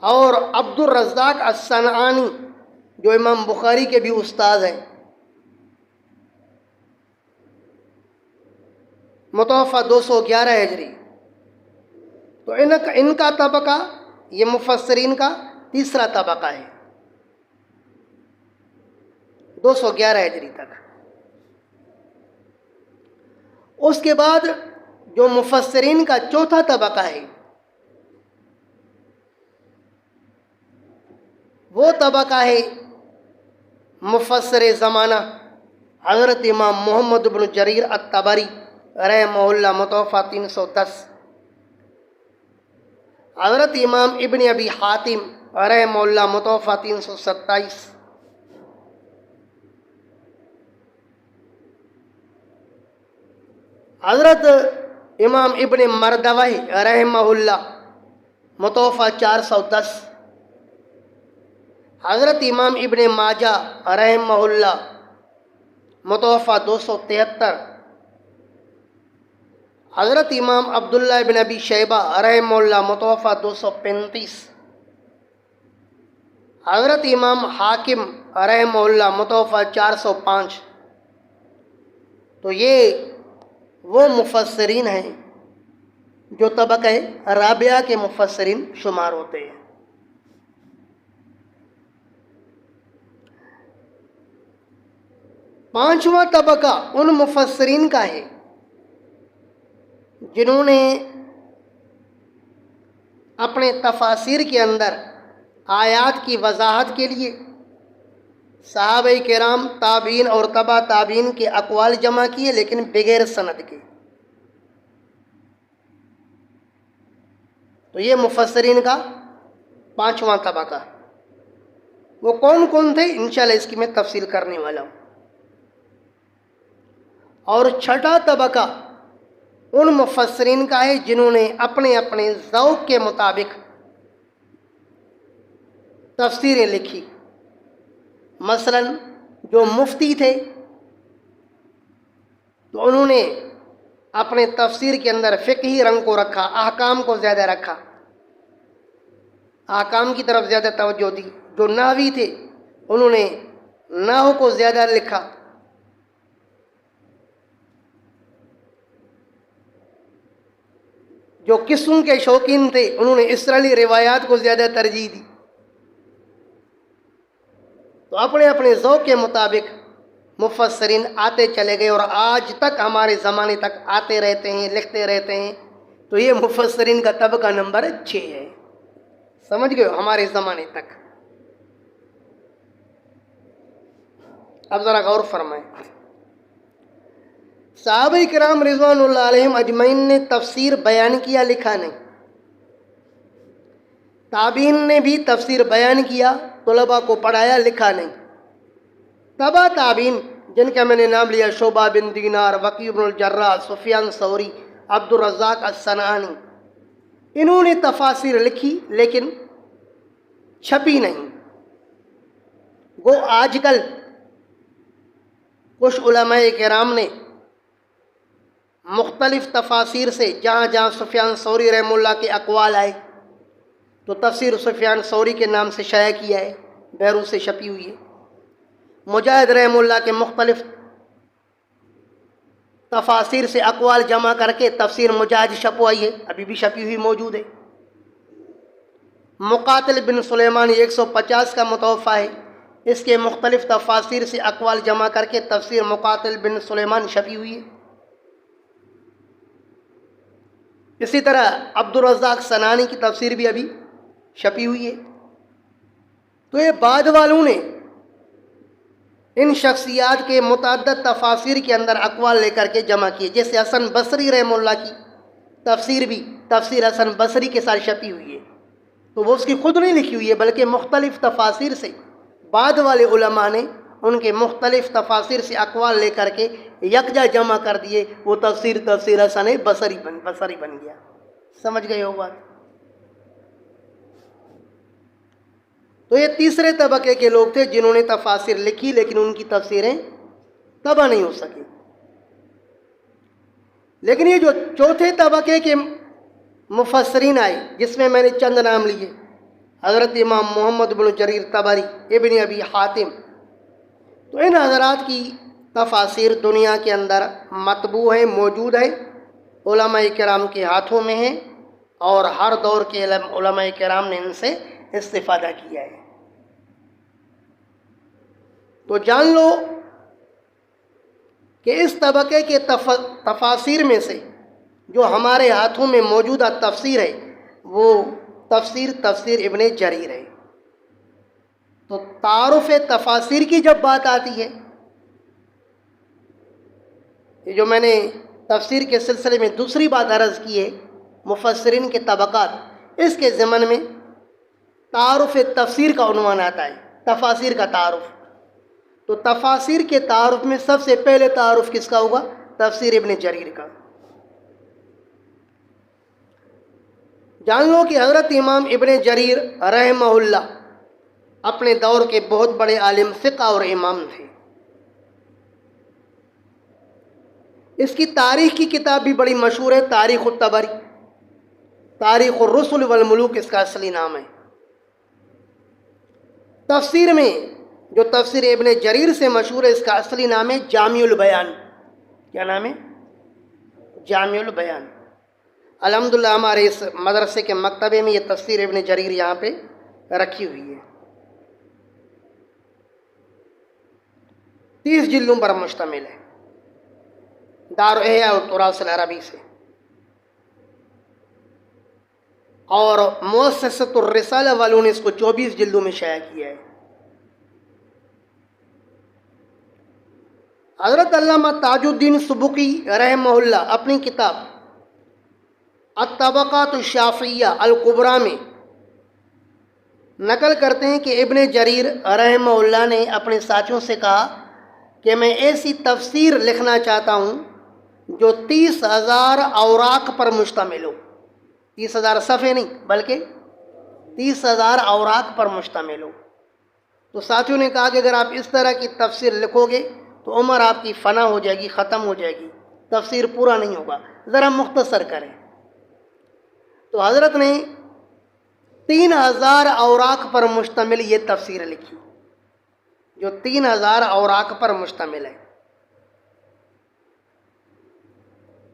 اور عبد الرزاق الصنعانی جو امام بخاری کے بھی استاد ہیں، متوفہ 211 ہجری۔ تو ان کا طبقہ، یہ مفسرین کا تیسرا طبقہ ہے، 211 ہجری تک۔ اس کے بعد جو مفسرین کا چوتھا طبقہ ہے، وہ طبقہ ہے مفسر زمانہ حضرت امام محمد بن جریر الطبری رحمہ اللہ متوفہ 310، حضرت امام ابن ابی حاتم رحمہ اللہ متوفہ 327، حضرت امام ابن مردوہ رحمہ اللہ متوفہ 410، حضرت امام ابن ماجہ رحمہ اللہ متوفہ 273، حضرت امام عبداللہ ابن ابی شیبہ رحمہ اللہ متوفہ 235، حضرت امام حاکم رحمہ اللہ متوفہ 405۔ تو یہ وہ مفسرین ہیں جو طبقہ رابعہ کے مفسرین شمار ہوتے ہیں۔ پانچواں طبقہ ان مفسرین کا ہے جنہوں نے اپنے تفاسیر کے اندر آیات کی وضاحت کے لیے صحابہ کرام، تابعین اور تبع تابعین کے اقوال جمع کیے، لیکن بغیر سند کے۔ تو یہ مفسرین کا پانچواں طبقہ، وہ کون کون تھے انشاءاللہ اس کی میں تفصیل کرنے والا ہوں۔ اور چھٹا طبقہ ان مفسرین کا ہے جنہوں نے اپنے اپنے ذوق کے مطابق تفسیریں لکھی۔ مثلا جو مفتی تھے تو انہوں نے اپنے تفسیر کے اندر فقہی رنگ کو رکھا، احکام کو زیادہ رکھا، احکام کی طرف زیادہ توجہ دی۔ جو نحوی تھے انہوں نے نحو کو زیادہ لکھا۔ جو قسم کے شوقین تھے انہوں نے اسرائیلی روایات کو زیادہ ترجیح دی۔ تو اپنے اپنے ذوق کے مطابق مفسرین آتے چلے گئے، اور آج تک ہمارے زمانے تک آتے رہتے ہیں، لکھتے رہتے ہیں۔ تو یہ مفسرین کا طبقہ نمبر 6 ہے، سمجھ گئے ہمارے زمانے تک۔ اب ذرا غور فرمائیں، صحابہ کرام رضوان اللہ علیہم اجمعین نے تفسیر بیان کیا، لکھا نہیں۔ تابعین نے بھی تفسیر بیان کیا، طلباء کو پڑھایا، لکھا نہیں۔ تبع تابعین جن کا میں نے نام لیا، شعبہ بن دینار، وکیع بن الجراح، سفیان ثوری، عبد الرزاق الصنعانی، انہوں نے تفاسیر لکھی لیکن چھپی نہیں۔ وہ آج کل کچھ علماء کرام نے مختلف تفاسیر سے جہاں جہاں سفیان ثوری رحمہ اللہ کے اقوال آئے تو تفسیر سفیان ثوری کے نام سے شائع کیا ہے، بیروت سے چھپی ہوئی ہے۔ مجاہد رحمہ اللہ کے مختلف تفاسیر سے اقوال جمع کر کے تفسیر مجاہد چھپوائی ہے، ابھی بھی چھپی ہوئی موجود ہے۔ مقاتل بن سلیمان 150 کا متوفہ ہے، اس کے مختلف تفاسیر سے اقوال جمع کر کے تفسیر مقاتل بن سلیمان چھپی ہوئی ہے۔ اسی طرح عبد الرزاق صنعانی کی تفسیر بھی ابھی چھپی ہوئی ہے۔ تو یہ بعد والوں نے ان شخصیات کے متعدد تفاسیر کے اندر اقوال لے کر کے جمع کیے، جیسے حسن بصری رحمہ اللہ کی تفسیر بھی تفسیر حسن بصری کے ساتھ چھپی ہوئی ہے۔ تو وہ اس کی خود نہیں لکھی ہوئی ہے، بلکہ مختلف تفاسیر سے بعد والے علماء نے ان کے مختلف تفاسیر سے اقوال لے کر کے یکجا جمع کر دیے، وہ تفسیر حسن بصری بن گیا۔ سمجھ گئے ہو بات؟ تو یہ تیسرے طبقے کے لوگ تھے جنہوں نے تفاسیر لکھی، لیکن ان کی تفسیریں تباہ نہیں ہو سکی۔ لیکن یہ جو چوتھے طبقے کے مفسرین آئے، جس میں میں نے چند نام لیے، حضرت امام محمد بن جریر طبری، ابن ابی حاتم، تو ان حضرات کی تفاسیر دنیا کے اندر مطبوع ہیں، موجود ہیں، علماء کرام کے ہاتھوں میں ہیں، اور ہر دور کے علماء کرام نے ان سے استفادہ کیا ہے۔ تو جان لو کہ اس طبقے کے تفاسیر میں سے جو ہمارے ہاتھوں میں موجودہ تفسیر ہے وہ تفسیر ابن جریر ہے۔ تو تعارف تفاسیر کی جب بات آتی ہے، یہ جو میں نے تفسیر کے سلسلے میں دوسری بات عرض کی ہے، مفسرین کے طبقات، اس کے ضمن میں تعارف تفسیر کا عنوان آتا ہے، تفاسیر کا تعارف۔ تو تفاسیر کے تعارف میں سب سے پہلے تعارف کس کا ہوگا؟ تفسیر ابن جریر کا۔ جان لو کہ حضرت امام ابن جریر رحمہ اللہ اپنے دور کے بہت بڑے عالم فقہ اور امام تھے۔ اس کی تاریخ کی کتاب بھی بڑی مشہور ہے، تاریخ الطبری، تاریخ الرسل والملوک اس کا اصلی نام ہے۔ تفسیر میں جو تفسیر ابن جریر سے مشہور ہے، اس کا اصلی نام ہے جامع البیان۔ کیا نام ہے؟ جامع البیان۔ الحمدللہ ہمارے اس مدرسے کے مکتبے میں یہ تفسیر ابن جریر یہاں پہ رکھی ہوئی ہے، 30 جلدوں پر مشتمل ہے، دار احیاء التراث العربی سے، اور مؤسسۃ الرسالہ والوں نے اس کو 24 جلدوں میں شائع کیا ہے۔ حضرت علامہ تاج الدین سبکی رحمہ اللہ اپنی کتاب الطبقات الشافعیہ الکبریٰ میں نقل کرتے ہیں کہ ابن جریر رحمہ اللہ نے اپنے ساتھیوں سے کہا کہ میں ایسی تفسیر لکھنا چاہتا ہوں جو 30,000 اوراق پر مشتمل ہو، 30,000 صفحے نہیں بلکہ 30,000 اوراق پر مشتمل ہو۔ تو ساتھیوں نے کہا کہ اگر آپ اس طرح کی تفسیر لکھو گے تو عمر آپ کی فنا ہو جائے گی، ختم ہو جائے گی، تفسیر پورا نہیں ہوگا، ذرا مختصر کریں۔ تو حضرت نے 3,000 اوراق پر مشتمل یہ تفسیر لکھی، جو 3,000 اوراق پر مشتمل ہے۔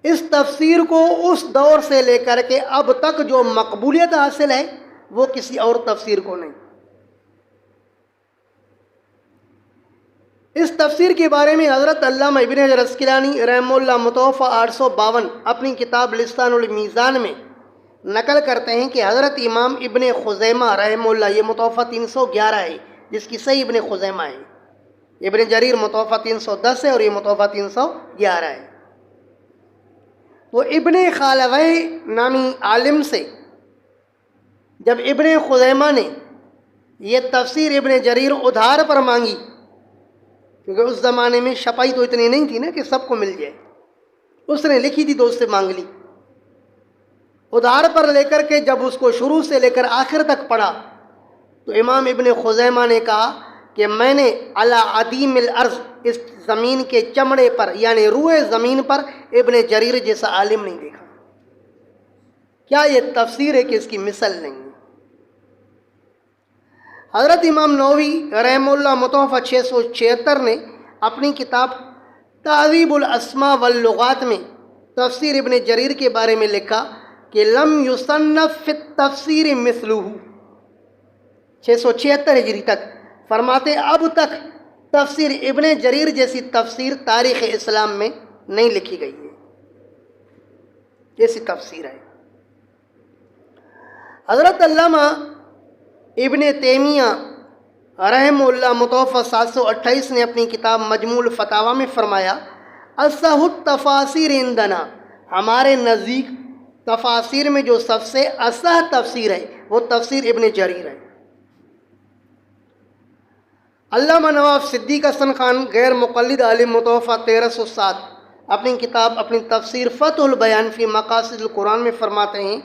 اس تفسیر کو اس دور سے لے کر کے اب تک جو مقبولیت حاصل ہے وہ کسی اور تفسیر کو نہیں۔ اس تفسیر کے بارے میں حضرت علامہ ابن حجر عسقلانی رحمہ اللہ متوفی 852 اپنی کتاب لسان المیزان میں نقل کرتے ہیں کہ حضرت امام ابن خزیمہ رحمہ اللہ، یہ متوفی 311 ہے، جس کی صحیح ابن خزیمہ ہے، ابن جریر متوفی 310 ہے اور یہ متوفی 311 ہے۔ تو ابن خالوہ نامی عالم سے جب ابن خزیمہ نے یہ تفسیر ابن جریر ادھار پر مانگی، کیونکہ اس زمانے میں چھپائی تو اتنی نہیں تھی نا کہ سب کو مل جائے، اس نے لکھی تھی تو اس سے مانگ لی، ادھار پر لے کر کے جب اس کو شروع سے لے کر آخر تک پڑھا تو امام ابن خزیمہ نے کہا کہ میں نے علی عدیم الارض، اس زمین کے چمڑے پر یعنی روئے زمین پر ابن جریر جیسا عالم نہیں دیکھا۔ کیا یہ تفسیر ہے کہ اس کی مثل نہیں ہے؟ حضرت امام نووی رحمہ اللہ متوفی 676 نے اپنی کتاب تہذیب الاسماء واللغات میں تفسیر ابن جریر کے بارے میں لکھا کہ لم یصنف فی التفسیر مثلہ، 676 ہجری تک فرماتے اب تک تفسیر ابن جریر جیسی تفسیر تاریخ اسلام میں نہیں لکھی گئی ہے، جیسی تفسیر ہے۔ حضرت علامہ ابن تیمیہ رحمہ اللہ متوفی 728 نے اپنی کتاب مجموع الفتاوی میں فرمایا اصح التفاسیر عندنا، ہمارے نزدیک تفاسیر میں جو سب سے اصح تفسیر ہے وہ تفسیر ابن جریر ہے۔ علامہ نواب صدیق حسن خان غیر مقلد عالم متوفہ 1307 اپنی کتاب اپنی تفسیر فتح البیان فی مقاصد القرآن میں فرماتے ہیں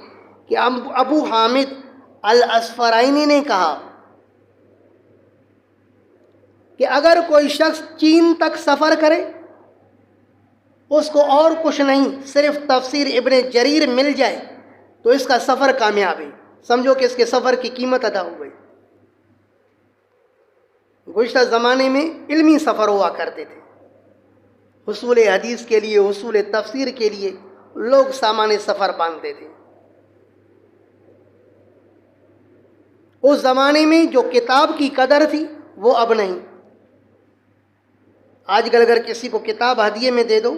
کہ ابو حامد الاسفرائینی نے کہا کہ اگر کوئی شخص چین تک سفر کرے، اس کو اور کچھ نہیں، صرف تفسیر ابن جریر مل جائے تو اس کا سفر کامیاب ہے، سمجھو کہ اس کے سفر کی قیمت ادا ہو گئی۔ گزشتہ زمانے میں علمی سفر ہوا کرتے تھے، حصول حدیث کے لیے، حصول تفسیر کے لیے لوگ سامان سفر باندھتے تھے۔ اس زمانے میں جو کتاب کی قدر تھی وہ اب نہیں۔ آج کل اگر کسی کو کتاب ہدیے میں دے دو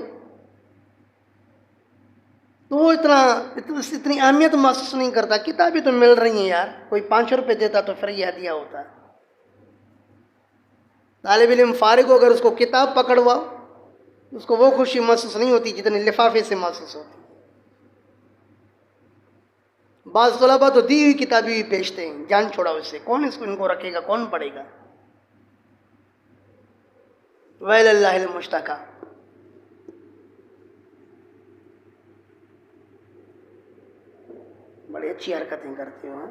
تو وہ اتنی اہمیت محسوس نہیں کرتا، کتابیں تو مل رہی ہیں یار، کوئی 5 روپے دیتا تو پھر یہ ہدیہ ہوتا۔ طالب علم فارغ ہو اگر اس کو کتاب پکڑواؤ اس کو وہ خوشی محسوس نہیں ہوتی جتنی لفافے سے محسوس ہوتی۔ بعض طلباء تو دی ہوئی کتابیں بھی بیچتے ہیں، جان چھوڑا اس سے، کون ان کو رکھے گا، کون پڑھے گا؟ ویل اللہ المشتکا۔ بڑی اچھی حرکتیں کرتے ہو۔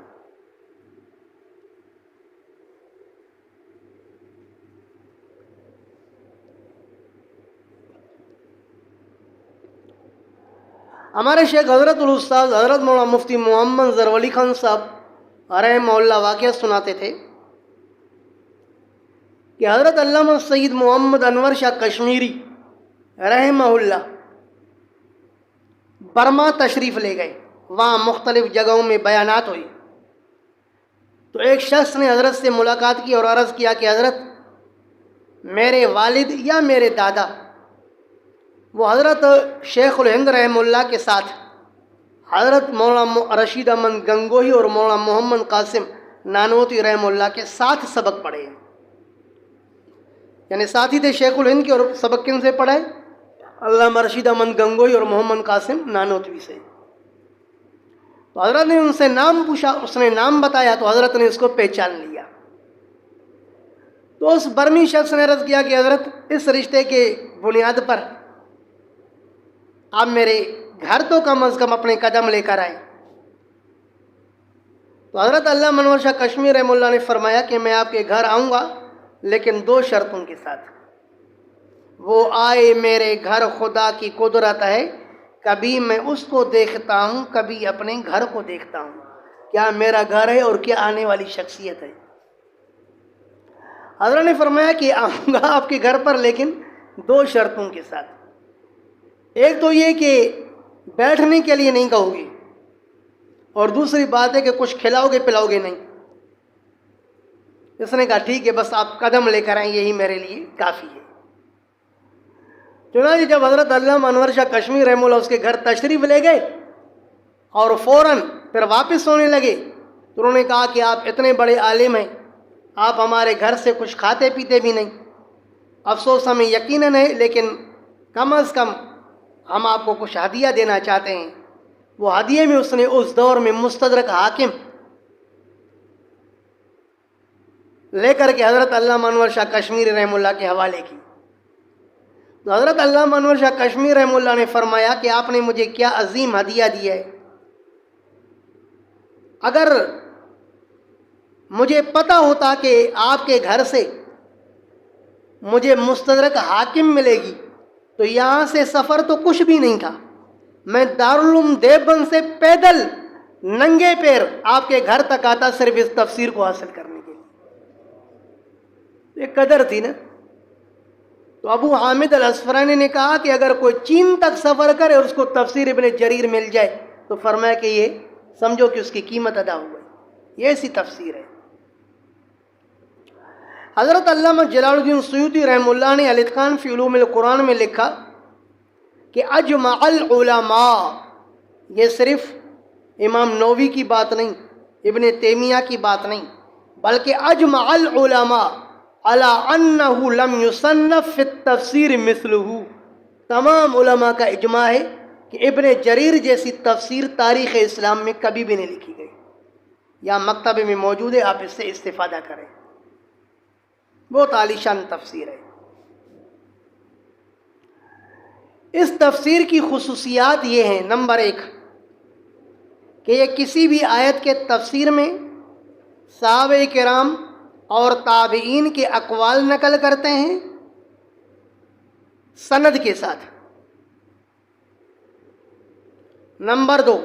ہمارے شیخ حضرت الاستاذ حضرت مولانا مفتی محمد ظفر علی خان صاحب رحمہ اللہ واقعہ سناتے تھے کہ حضرت علامہ سید محمد انور شاہ کشمیری رحمہ اللہ برما تشریف لے گئے، وہاں مختلف جگہوں میں بیانات ہوئی تو ایک شخص نے حضرت سے ملاقات کی اور عرض کیا کہ حضرت میرے والد یا میرے دادا، وہ حضرت شیخ الہند رحمہ اللہ کے ساتھ حضرت مولانا رشید احمد گنگوہی اور مولانا محمد قاسم نانوتوی رحمہ اللہ کے ساتھ سبق پڑھے ہیں، یعنی ساتھی تھے شیخ الہند کے، اور سبق کن سے پڑھے؟ علامہ رشید احمد گنگوہی اور محمد قاسم نانوتوی سے۔ تو حضرت نے ان سے نام پوچھا، اس نے نام بتایا تو حضرت نے اس کو پہچان لیا۔ تو اس برمی شخص نے عرض کیا کہ حضرت اس رشتے کے بنیاد پر آپ میرے گھر تو کم از کم اپنے قدم لے کر آئے۔ تو حضرت علامہ انور شاہ کشمیری رحمہ اللہ نے فرمایا کہ میں آپ کے گھر آؤں گا لیکن 2 شرطوں کے ساتھ۔ وہ آئے میرے گھر خدا کی قدرت ہے، کبھی میں اس کو دیکھتا ہوں کبھی اپنے گھر کو دیکھتا ہوں، کیا میرا گھر ہے اور کیا آنے والی شخصیت ہے۔ حضرت نے فرمایا کہ آؤں گا آپ کے گھر پر لیکن 2 شرطوں کے ساتھ۔ ایک تو یہ کہ بیٹھنے کے لیے نہیں کہو گے، اور دوسری بات ہے کہ کچھ کھلاؤ گے پلاؤ گے نہیں۔ اس نے کہا ٹھیک ہے، بس آپ قدم لے کر آئیں، یہی میرے لیے کافی ہے۔ چنانچہ جب حضرت علامہ انور شاہ کشمیری رحمہ اللہ اس کے گھر تشریف لے گئے اور فوراً پھر واپس ہونے لگے تو انہوں نے کہا کہ آپ اتنے بڑے عالم ہیں، آپ ہمارے گھر سے کچھ کھاتے پیتے بھی نہیں، افسوس ہمیں یقیناً ہے لیکن کم از کم ہم آپ کو کچھ ہدیہ دینا چاہتے ہیں۔ وہ ہدیے میں اس نے اس دور میں مستدرک حاکم لے کر کے حضرت علامہ انور شاہ کشمیری رحمہ اللہ کے حوالے کی۔ تو حضرت علامہ انور شاہ کشمیری رحمہ اللہ نے فرمایا کہ آپ نے مجھے کیا عظیم ہدیہ دیا ہے، اگر مجھے پتہ ہوتا کہ آپ کے گھر سے مجھے مستدرک حاکم ملے گی تو یہاں سے سفر تو کچھ بھی نہیں تھا، میں دارالعلوم دیوبند سے پیدل ننگے پیر آپ کے گھر تک آتا صرف اس تفسیر کو حاصل کرنے کے لیے۔ یہ قدر تھی نا۔ تو ابو حامد الاسفرانی نے کہا کہ اگر کوئی چین تک سفر کرے اور اس کو تفسیر ابن جریر مل جائے تو فرمایا کہ یہ سمجھو کہ اس کی قیمت ادا ہو گئی، یہ ایسی تفسیر ہے۔ حضرت علامہ جلال الدین سیوطی رحمہ اللہ نے الاتقان فی علوم القرآن میں لکھا کہ اجمع العلماء، یہ صرف امام نووی کی بات نہیں، ابن تیمیہ کی بات نہیں، بلکہ اجمع العلماء علی انہ لم یصنف فی التفسیر مثلہ، تمام علماء کا اجماع ہے کہ ابن جریر جیسی تفسیر تاریخ اسلام میں کبھی بھی نہیں لکھی گئی۔ یہاں مکتبے میں موجود ہے، آپ اس سے استفادہ کریں۔ بہت عالیشان تفسیر ہے۔ اس تفسیر کی خصوصیات یہ ہیں، نمبر 1 کہ یہ کسی بھی آیت کے تفسیر میں صحابہ کرام اور تابعین کے اقوال نقل کرتے ہیں سند کے ساتھ۔ نمبر 2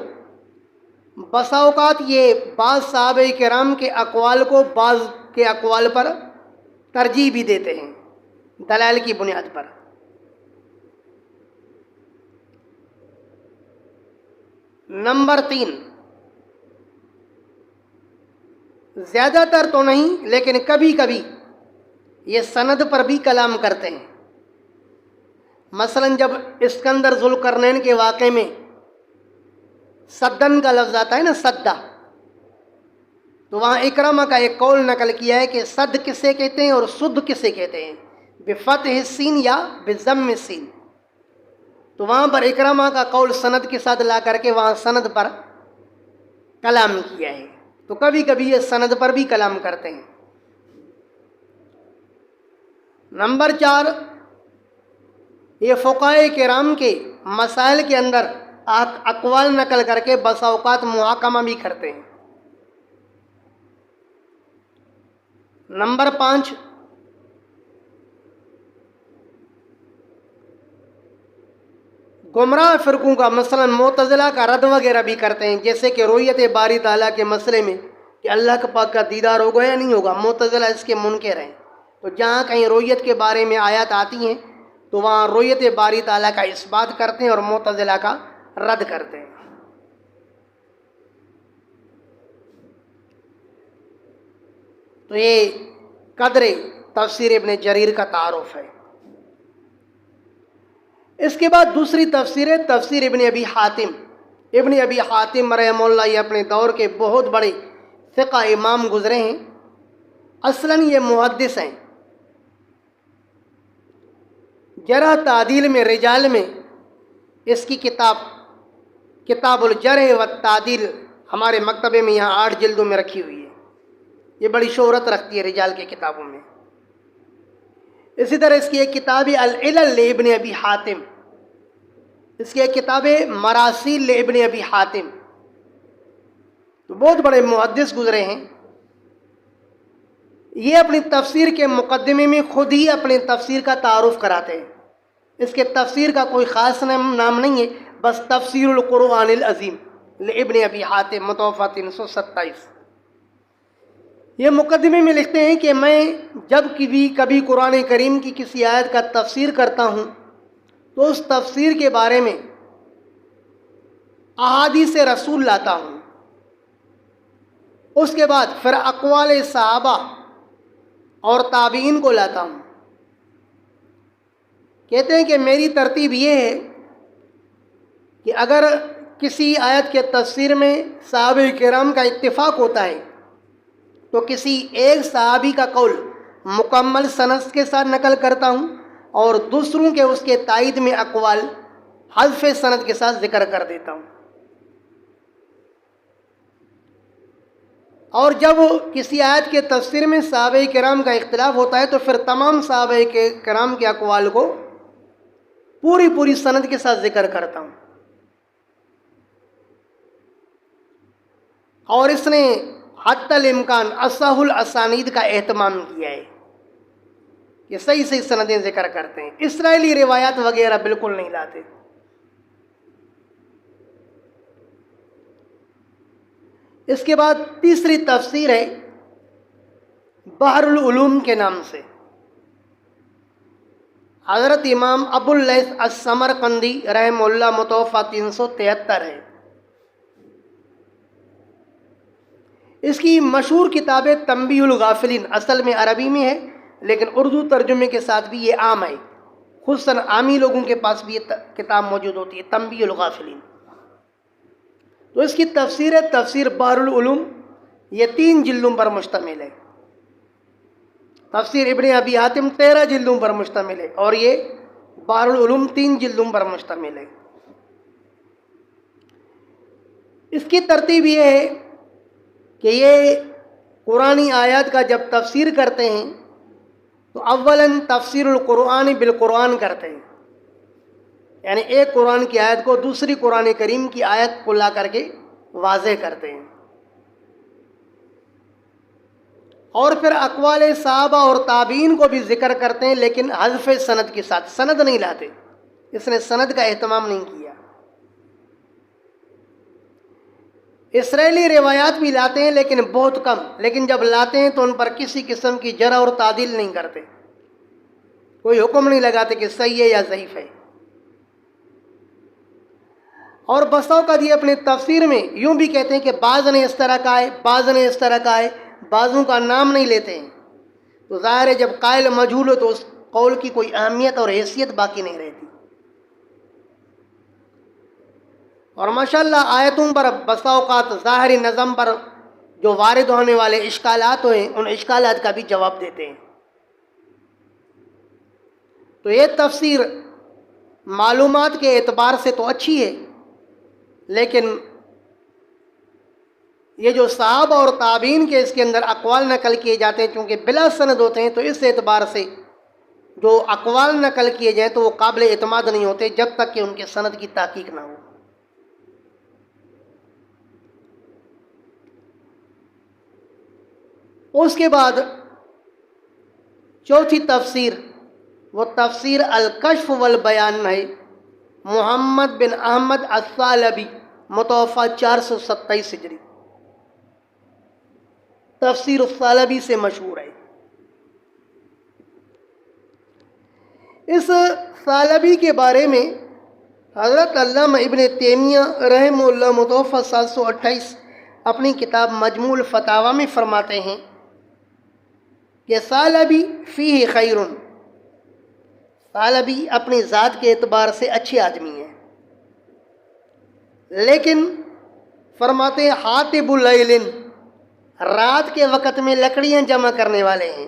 بسا اوقات یہ بعض صحابہ کرام کے اقوال کو بعض کے اقوال پر ترجیح بھی دیتے ہیں دلائل کی بنیاد پر۔ نمبر 3 زیادہ تر تو نہیں لیکن کبھی کبھی یہ سند پر بھی کلام کرتے ہیں۔ مثلا جب اسکندر ذوالقرنین کے واقعے میں صدن کا لفظ آتا ہے نا، صدہ، تو وہاں اکرمہ کا ایک قول نقل کیا ہے کہ صد کسے کہتے ہیں اور سد کسے کہتے ہیں، بفتح السین یا بضم السین۔ تو وہاں پر اکرمہ کا قول سند کے ساتھ لا کر کے وہاں سند پر کلام کیا ہے، تو کبھی کبھی یہ سند پر بھی کلام کرتے ہیں۔ نمبر 4 یہ فقہائے کرام کے مسائل کے اندر اقوال نقل کر کے بسا اوقات محاکمہ بھی کرتے ہیں۔ نمبر 5 گمراہ فرقوں کا مثلا معتزلہ کا رد وغیرہ بھی کرتے ہیں، جیسے کہ رؤیت باری تعالیٰ کے مسئلے میں کہ اللہ کے پاک کا دیدار ہوگا یا نہیں ہوگا، معتزلہ اس کے منکر ہیں۔ تو جہاں کہیں رؤیت کے بارے میں آیات آتی ہیں تو وہاں رؤیت باری تعالیٰ کا اس بات کرتے ہیں اور معتزلہ کا رد کرتے ہیں۔ تو یہ قدر تفسیر ابن جریر کا تعارف ہے۔ اس کے بعد دوسری تفسیر ہے تفسیر ابن ابی حاتم۔ ابن ابی حاتم رحمہ اللہ یہ اپنے دور کے بہت بڑے فقہ امام گزرے ہیں، اصلاً یہ محدث ہیں۔ جرح تعدیل میں رجال میں اس کی کتاب الجرح والتعدیل ہمارے مکتبے میں یہاں 8 جلدوں میں رکھی ہوئی ہے، یہ بڑی شہرت رکھتی ہے رجال کی کتابوں میں۔ اسی طرح اس کی ایک کتاب العلل لابن ابی حاتم، اس کی ایک کتاب مراسیل لابن ابی حاتم۔ تو بہت بڑے محدث گزرے ہیں۔ یہ اپنی تفسیر کے مقدمے میں خود ہی اپنی تفسیر کا تعارف کراتے ہیں۔ اس کے تفسیر کا کوئی خاص نام نہیں ہے، بس تفسیر القرآن العظیم لابن ابی حاتم متوفی 327۔ یہ مقدمے میں لکھتے ہیں کہ میں جب کبھی قرآن کریم کی کسی آیت کا تفسیر کرتا ہوں تو اس تفسیر کے بارے میں احادیث رسول لاتا ہوں، اس کے بعد پھر اقوال صحابہ اور تابعین کو لاتا ہوں۔ کہتے ہیں کہ میری ترتیب یہ ہے کہ اگر کسی آیت کے تفسیر میں صحابہ کرام کا اتفاق ہوتا ہے تو کسی ایک صحابی کا قول مکمل سند کے ساتھ نقل کرتا ہوں اور دوسروں کے اس کے تائید میں اقوال حذف سند کے ساتھ ذکر کر دیتا ہوں۔ اور جب کسی آیت کے تفسیر میں صحابہ کرام کا اختلاف ہوتا ہے تو پھر تمام صحابہ کرام کے اقوال کو پوری سند کے ساتھ ذکر کرتا ہوں۔ اور اس نے حتی الامکان اصح الاسانید کا اہتمام کیا ہے کہ صحیح سندیں ذکر کرتے ہیں، اسرائیلی روایات وغیرہ بالکل نہیں لاتے۔ اس کے بعد تیسری تفسیر ہے بحر العلوم کے نام سے، حضرت امام ابو اللیث السمرقندی رحمہ اللہ متوفی 373 ہے۔ اس کی مشہور کتاب تنبیہ الغافلین اصل میں عربی میں ہے لیکن اردو ترجمے کے ساتھ بھی یہ عام ہے، خصوصاً عامی لوگوں کے پاس بھی یہ کتاب موجود ہوتی ہے تنبیہ الغافلین۔ تو اس کی تفسیر ہے تفسیر بحر العلوم، یہ 3 جلدوں پر مشتمل ہے۔ تفسیر ابن ابی حاتم 13 جلدوں پر مشتمل ہے اور یہ بحر العلوم 3 جلدوں پر مشتمل ہے۔ اس کی ترتیب یہ ہے کہ یہ قرآنی آیات کا جب تفسیر کرتے ہیں تو اولاً تفسیر القرآن بالقرآن کرتے ہیں، یعنی ایک قرآن کی آیت کو دوسری قرآن کریم کی آیت کو لا کر کے واضح کرتے ہیں، اور پھر اقوال صحابہ اور تابعین کو بھی ذکر کرتے ہیں، لیکن حذف سند کے ساتھ، سند نہیں لاتے، اس نے سند کا اہتمام نہیں کیا۔ اسرائیلی روایات بھی لاتے ہیں لیکن بہت کم، لیکن جب لاتے ہیں تو ان پر کسی قسم کی جرح اور تعدیل نہیں کرتے، کوئی حکم نہیں لگاتے کہ صحیح ہے یا ضعیف ہے۔ اور بسا اوقات یہ اپنے تفسیر میں یوں بھی کہتے ہیں کہ بعض نے اس طرح کا ہے، بعض نے اس طرح کا ہے، بعضوں کا نام نہیں لیتے ہیں، تو ظاہر ہے جب قائل مجہول ہو تو اس قول کی کوئی اہمیت اور حیثیت باقی نہیں رہتی۔ اور ماشاءاللہ آیتوں پر بسا اوقات ظاہری نظم پر جو وارد ہونے والے اشکالات ہیں ان اشکالات کا بھی جواب دیتے ہیں۔ تو یہ تفسیر معلومات کے اعتبار سے تو اچھی ہے، لیکن یہ جو صحابہ اور تابعین کے اس کے اندر اقوال نقل کیے جاتے ہیں چونکہ بلا سند ہوتے ہیں، تو اس اعتبار سے جو اقوال نقل کیے جائیں تو وہ قابل اعتماد نہیں ہوتے جب تک کہ ان کے سند کی تحقیق نہ ہو۔ اس کے بعد چوتھی تفسیر وہ تفسیر الکشف والبیان ہے، محمد بن احمد الثعلبی، متوفی 427 ہجری، تفسیر الثعلبی سے مشہور ہے۔ اس ثعلبی کے بارے میں حضرت علامہ ابن تیمیہ رحمہ اللہ متوفی 728 اپنی کتاب مجموع الفتاوی میں فرماتے ہیں کہ ثعلبی فیہ خیر، ثعلبی اپنی ذات کے اعتبار سے اچھے آدمی ہیں، لیکن فرماتے ہیں حاطب اللیل، رات کے وقت میں لکڑیاں جمع کرنے والے ہیں۔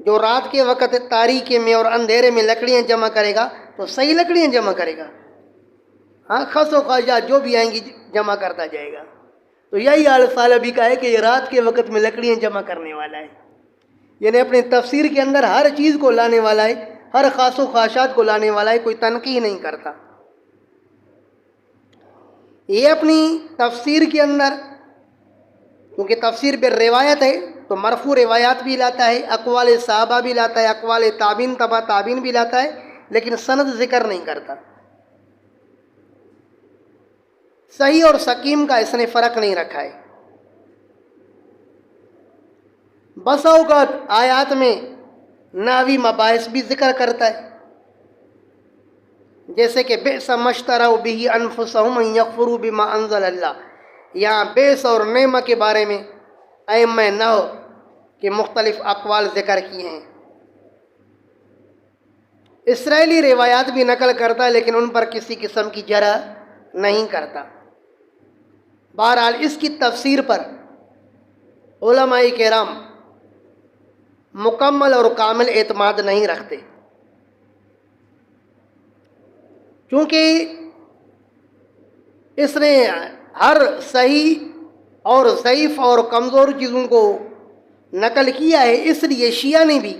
جو رات کے وقت تاریکی میں اور اندھیرے میں لکڑیاں جمع کرے گا تو صحیح لکڑیاں جمع کرے گا، ہاں خس و خواجات جو بھی آئیں گی جمع کرتا جائے گا۔ تو یہی حال ثعلبی کا ہے کہ یہ رات کے وقت میں لکڑیاں جمع کرنے والا ہے، یعنی اپنے تفسیر کے اندر ہر چیز کو لانے والا ہے، ہر خاص و خواہشات کو لانے والا ہے، کوئی تنقیح نہیں کرتا۔ یہ اپنی تفسیر کے اندر کیونکہ تفسیر بالروایت ہے تو مرفوع روایات بھی لاتا ہے، اقوال صحابہ بھی لاتا ہے، اقوال تابعین تبع تابعین بھی لاتا ہے، لیکن سند ذکر نہیں کرتا۔ صحیح اور سقیم کا اس نے فرق نہیں رکھا ہے۔ بسا اوقات آیات میں نحوی مباحث بھی ذکر کرتا ہے، جیسے کہ بئس ما اشتروا بہ انفسہم ان یکفروا بما انزل اللہ، یہاں بیس اور نعمہ کے بارے میں ائمہ نحو کے مختلف اقوال ذکر کیے ہیں۔ اسرائیلی روایات بھی نقل کرتا ہے لیکن ان پر کسی قسم کی جرح نہیں کرتا۔ بہرحال اس کی تفسیر پر علماء کرام مکمل اور کامل اعتماد نہیں رکھتے، چونکہ اس نے ہر صحیح اور ضعیف اور کمزور چیزوں کو نقل کیا ہے، اس لیے شیعہ نے بھی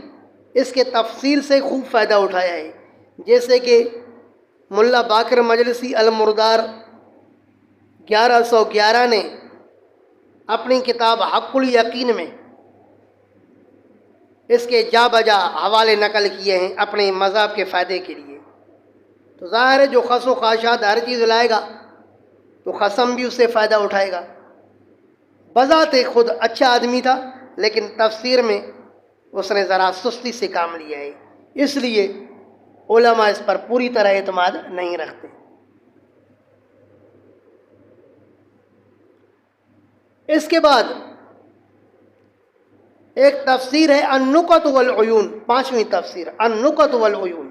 اس کے تفسیر سے خوب فائدہ اٹھایا ہے، جیسے کہ ملا باقر مجلسی المردار 1111 نے اپنی کتاب حق الیقین میں اس کے جا بجا حوالے نقل کیے ہیں اپنے مذہب کے فائدے کے لیے۔ تو ظاہر ہے جو خس و خواہشات ہر چیز لائے گا تو خصم بھی اس سے فائدہ اٹھائے گا۔ بذات خود اچھا آدمی تھا لیکن تفسیر میں اس نے ذرا سستی سے کام لیا ہے، اس لیے علماء اس پر پوری طرح اعتماد نہیں رکھتے۔ اس کے بعد ایک تفسیر ہے النکت والعیون، پانچویں تفسیر النکت والعیون،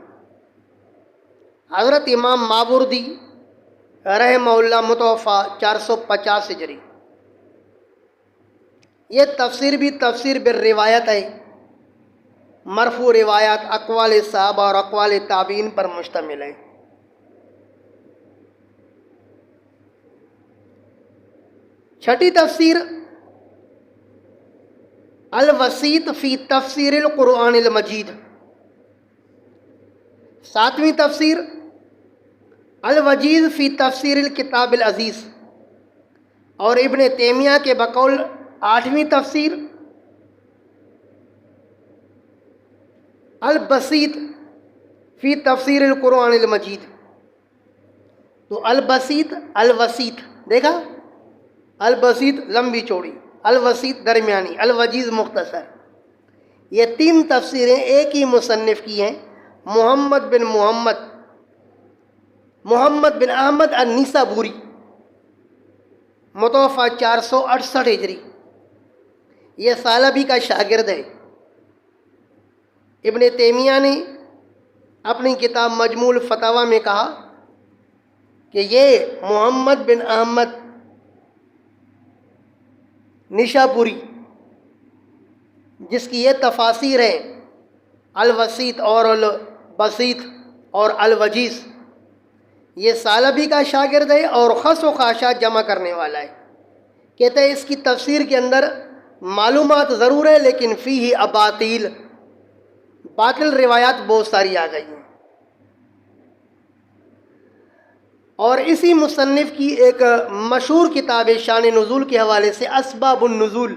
حضرت امام ماوردی رحمہ اللہ متوفی 450 ہجری۔ یہ تفسیر بھی تفسیر بالروایت ہے، مرفوع روایات اقوال صحابہ اور اقوال تابعین پر مشتمل ہے۔ چھٹی تفسیر الوسیط فی تفسیر القرآن المجید، 7ویں تفسیر الوجیز فی تفسیر الکتاب العزیز، اور ابن تیمیہ کے بقول 8ویں تفسیر البسیط فی تفسیر القرآن المجید۔ تو البسیط، الوسیط، دیکھا، البسیط لمبی چوڑی، الوسیط درمیانی، الوجیز مختصر، یہ 3 تفسیریں ایک ہی مصنف کی ہیں، محمد بن احمد النیسابوری، متوفی 468 ہجری۔ یہ ثعلبی کا شاگرد ہے۔ ابن تیمیہ نے اپنی کتاب مجموع الفتاوی میں کہا کہ یہ محمد بن احمد نیشابوری، جس کی یہ تفاسیر ہیں الوسیط اور البسیط اور الوجیز، یہ ثعلبی کا شاگرد ہے اور خس و خاشا جمع کرنے والا ہے۔ کہتے ہیں اس کی تفسیر کے اندر معلومات ضرور ہے، لیکن فیہ اباطیل، باطل روایات بہت ساری آ گئی ہیں۔ اور اسی مصنف کی ایک مشہور کتاب شان نزول کے حوالے سے اسباب النزول،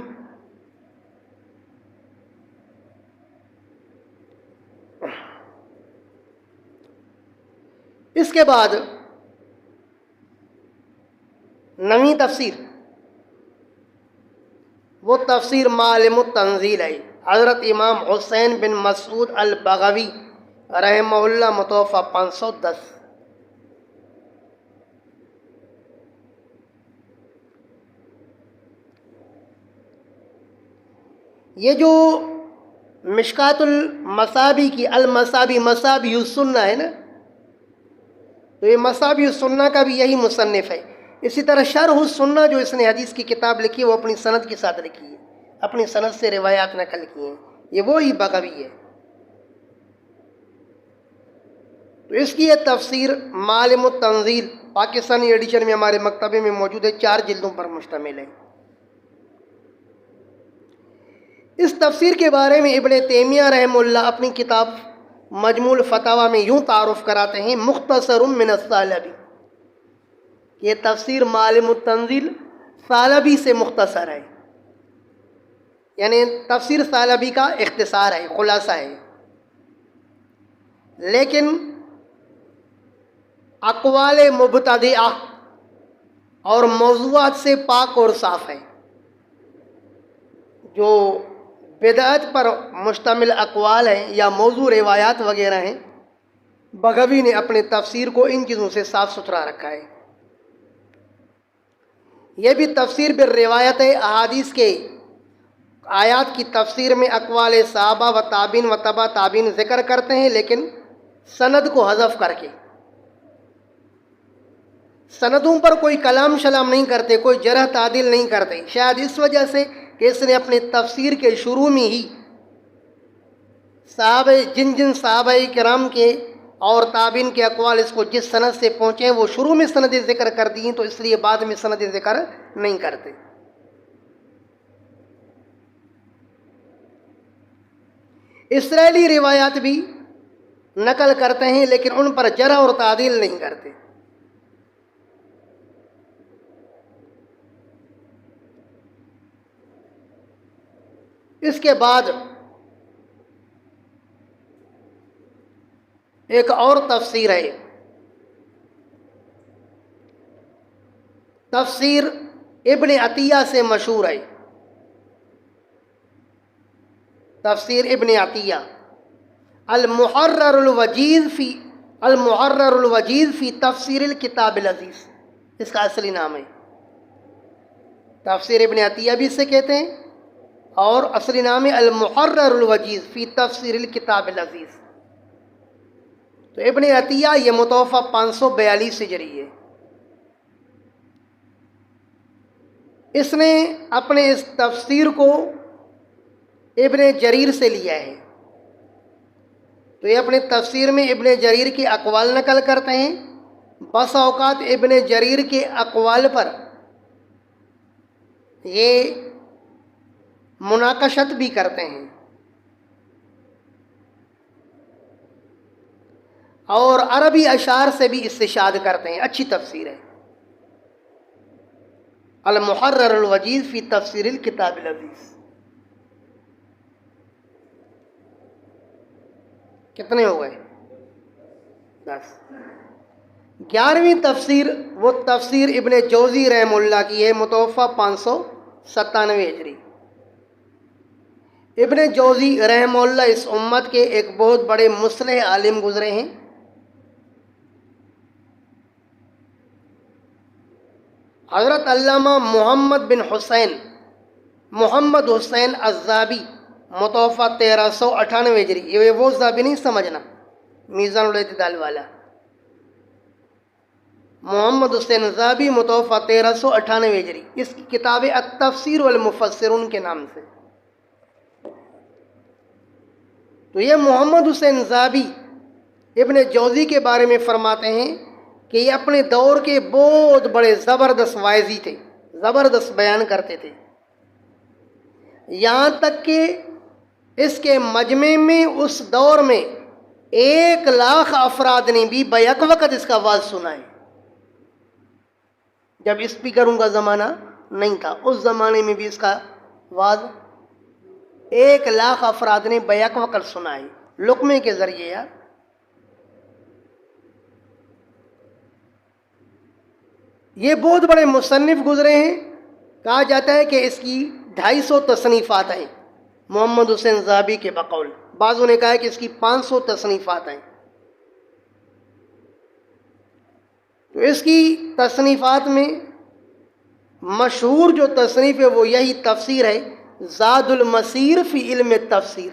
اس کے بعد 9ویں تفسیر وہ تفسیر معالم التنزیل ہے، حضرت امام حسین بن مسعود البغوی رحمہ اللہ، متوفی 510۔ یہ جو مشکات المصابی کی المصابی، مصابی السنہ ہے نا، تو یہ مصابی السنہ کا بھی یہی مصنف ہے۔ اسی طرح شرح السنہ جو اس نے حدیث کی کتاب لکھی ہے، وہ اپنی سند کے ساتھ لکھی ہے، اپنی سند سے روایات نقل کی ہیں، یہ وہی بغوی ہے۔ تو اس کی یہ تفسیر معالم التنزیل پاکستانی ایڈیشن میں ہمارے مکتبے میں موجود ہے، 4 جلدوں پر مشتمل ہے۔ اس تفسیر کے بارے میں ابن تیمیہ رحمہ اللہ اپنی کتاب مجموع الفتاوی میں یوں تعارف کراتے ہیں، مختصر من الثعلبی، یہ تفسیر معالم التنزیل ثعلبی سے مختصر ہے، یعنی تفسیر ثعلبی کا اختصار ہے، خلاصہ ہے، لیکن اقوال مبتدعہ اور موضوعات سے پاک اور صاف ہے۔ جو بدعت پر مشتمل اقوال ہیں یا موضوع روایات وغیرہ ہیں، بغوی نے اپنے تفسیر کو ان چیزوں سے صاف ستھرا رکھا ہے۔ یہ بھی تفسیر بالروایت ہے، احادیث کے آیات کی تفسیر میں اقوال صحابہ و تابعین و تبع تابعین ذکر کرتے ہیں، لیکن سند کو حذف کر کے، سندوں پر کوئی کلام شلام نہیں کرتے، کوئی جرح تعدیل نہیں کرتے، شاید اس وجہ سے کہ اس نے اپنے تفسیر کے شروع میں ہی صحابہ، جن صحابہ کرام کے اور تابعین کے اقوال اس کو جس سند سے پہنچے ہیں وہ شروع میں سندیں ذکر کر دی ہیں، تو اس لیے بعد میں سندیں ذکر نہیں کرتے۔ اسرائیلی روایات بھی نقل کرتے ہیں، لیکن ان پر جرح اور تعدیل نہیں کرتے۔ اس کے بعد ایک اور تفسیر ہے، تفسیر ابن عطیہ سے مشہور ہے، تفسیر ابن عطیہ المحرر الوجیز فی تفسیر الکتاب العزیز، اس کا اصلی نام ہے، تفسیر ابن عطیہ بھی اسے کہتے ہیں، اور اصلی نام ہے المحرر الوجیز فی تفسیر الکتاب العزیز۔ تو ابن عطیہ یہ متوفی 542 ہجری ہے۔ اس نے اپنے اس تفسیر کو ابن جریر سے لیا ہے، تو یہ اپنے تفسیر میں ابن جریر کے اقوال نقل کرتے ہیں، بس اوقات ابن جریر کے اقوال پر یہ مناقشت بھی کرتے ہیں۔ اور عربی اشعار سے بھی استشہاد کرتے ہیں. اچھی تفسیر ہے. المحرر الوجیز فی تفسیر الکتاب العزیز. کتنے ہو گئے؟ 10. 11ویں تفسیر وہ تفسیر ابن جوزی رحم اللہ کی ہے، متوفہ 597 ہجری. ابن جوزی رحم اللہ اس امت کے ایک بہت بڑے مصلح عالم گزرے ہیں. حضرت علامہ محمد حسین الزابی متوفہ 1398 ہجری. یہ وہ زابی نہیں سمجھنا، میزان الاعتدال والا. محمد حسین الزابی متوفہ 1398 ہجری. اس کی کتاب التفسیر والمفسرون کے نام سے. تو یہ محمد حسین زابی ابن جوزی کے بارے میں فرماتے ہیں کہ یہ اپنے دور کے بہت بڑے زبردست واعظی تھے، زبردست بیان کرتے تھے. یہاں تک کہ اس کے مجمع میں اس دور میں 1,00,000 افراد نے بھی بیک وقت اس کا واعظ سنا ہے. جب اسپیکروں کا زمانہ نہیں تھا، اس زمانے میں بھی اس کا واعظ 1,00,000 افراد نے بیک وقت سنا ہے، لقمے کے ذریعے. یار یہ بہت بڑے مصنف گزرے ہیں. کہا جاتا ہے کہ اس کی 250 تصنیفات ہیں محمد حسین زابی کے بقول. بعضوں نے کہا ہے کہ اس کی 500 تصنیفات ہیں. تو اس کی تصنیفات میں مشہور جو تصنیف ہے وہ یہی تفسیر ہے، زاد المسیر فی علم تفسیر.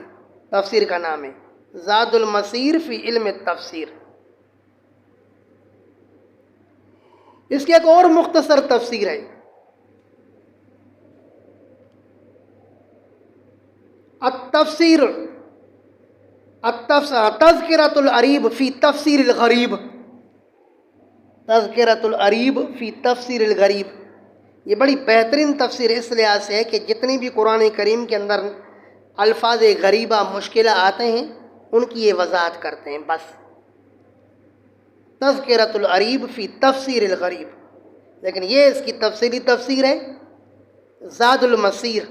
تفسیر کا نام ہے زاد المسیر فی علم تفسیر. اس کی ایک اور مختصر تفسیر ہے التفسیر تذکرۃ العریب فی تفسیر الغریب. تذکرۃ العریب فی تفسیر الغریب. یہ بڑی بہترین تفسیر اس لحاظ سے ہے کہ جتنی بھی قرآن کریم کے اندر الفاظ غریبہ مشکلہ آتے ہیں ان کی یہ وضاحت کرتے ہیں. بس تذکرۃ العریب فی تفسیر الغریب. لیکن یہ اس کی تفصیلی تفسیر ہے زاد المسیر.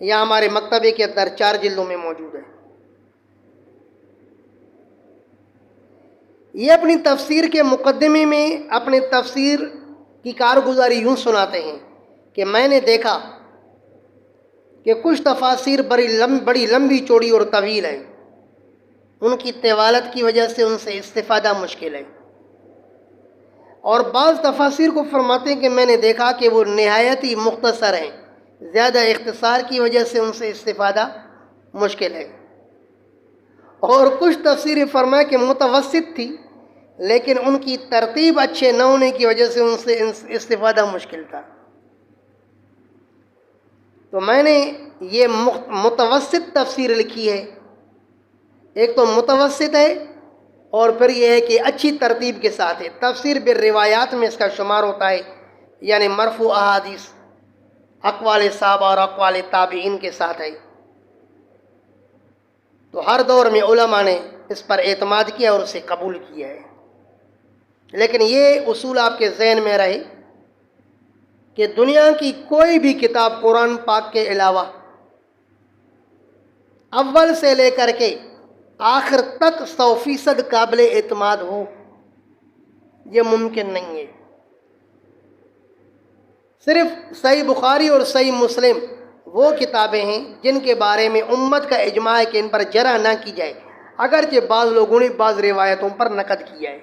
یہ ہمارے مکتبے کے اندر 4 جلدوں میں موجود ہے. یہ اپنی تفسیر کے مقدمے میں اپنے تفسیر کی کارگزاری یوں سناتے ہیں کہ میں نے دیکھا کہ کچھ تفاسیر بڑی لمبی چوڑی اور طویل ہیں. ان کی طوالت کی وجہ سے ان سے استفادہ مشکل ہے. اور بعض تفاسیر کو فرماتے ہیں کہ میں نے دیکھا کہ وہ نہایت ہی مختصر ہیں، زیادہ اختصار کی وجہ سے ان سے استفادہ مشکل ہے. اور کچھ تفسیریں فرمایا کہ متوسط تھی لیکن ان کی ترتیب اچھے نہ ہونے کی وجہ سے ان سے استفادہ مشکل تھا. تو میں نے یہ متوسط تفسیر لکھی ہے. ایک تو متوسط ہے اور پھر یہ ہے کہ اچھی ترتیب کے ساتھ ہے. تفسیر بالروایات میں اس کا شمار ہوتا ہے، یعنی مرفوع احادیث اقوال صحابہ اور اقوال تابعین کے ساتھ ہے. تو ہر دور میں علماء نے اس پر اعتماد کیا اور اسے قبول کیا ہے. لیکن یہ اصول آپ کے ذہن میں رہے کہ دنیا کی کوئی بھی کتاب قرآن پاک کے علاوہ اول سے لے کر کے آخر تک 100% قابل اعتماد ہو، یہ ممکن نہیں ہے. صرف صحیح بخاری اور صحیح مسلم وہ کتابیں ہیں جن کے بارے میں امت کا اجماع ہے کہ ان پر جرح نہ کی جائے، اگرچہ بعض لوگوں نے بعض روایتوں پر نقد کیا ہے.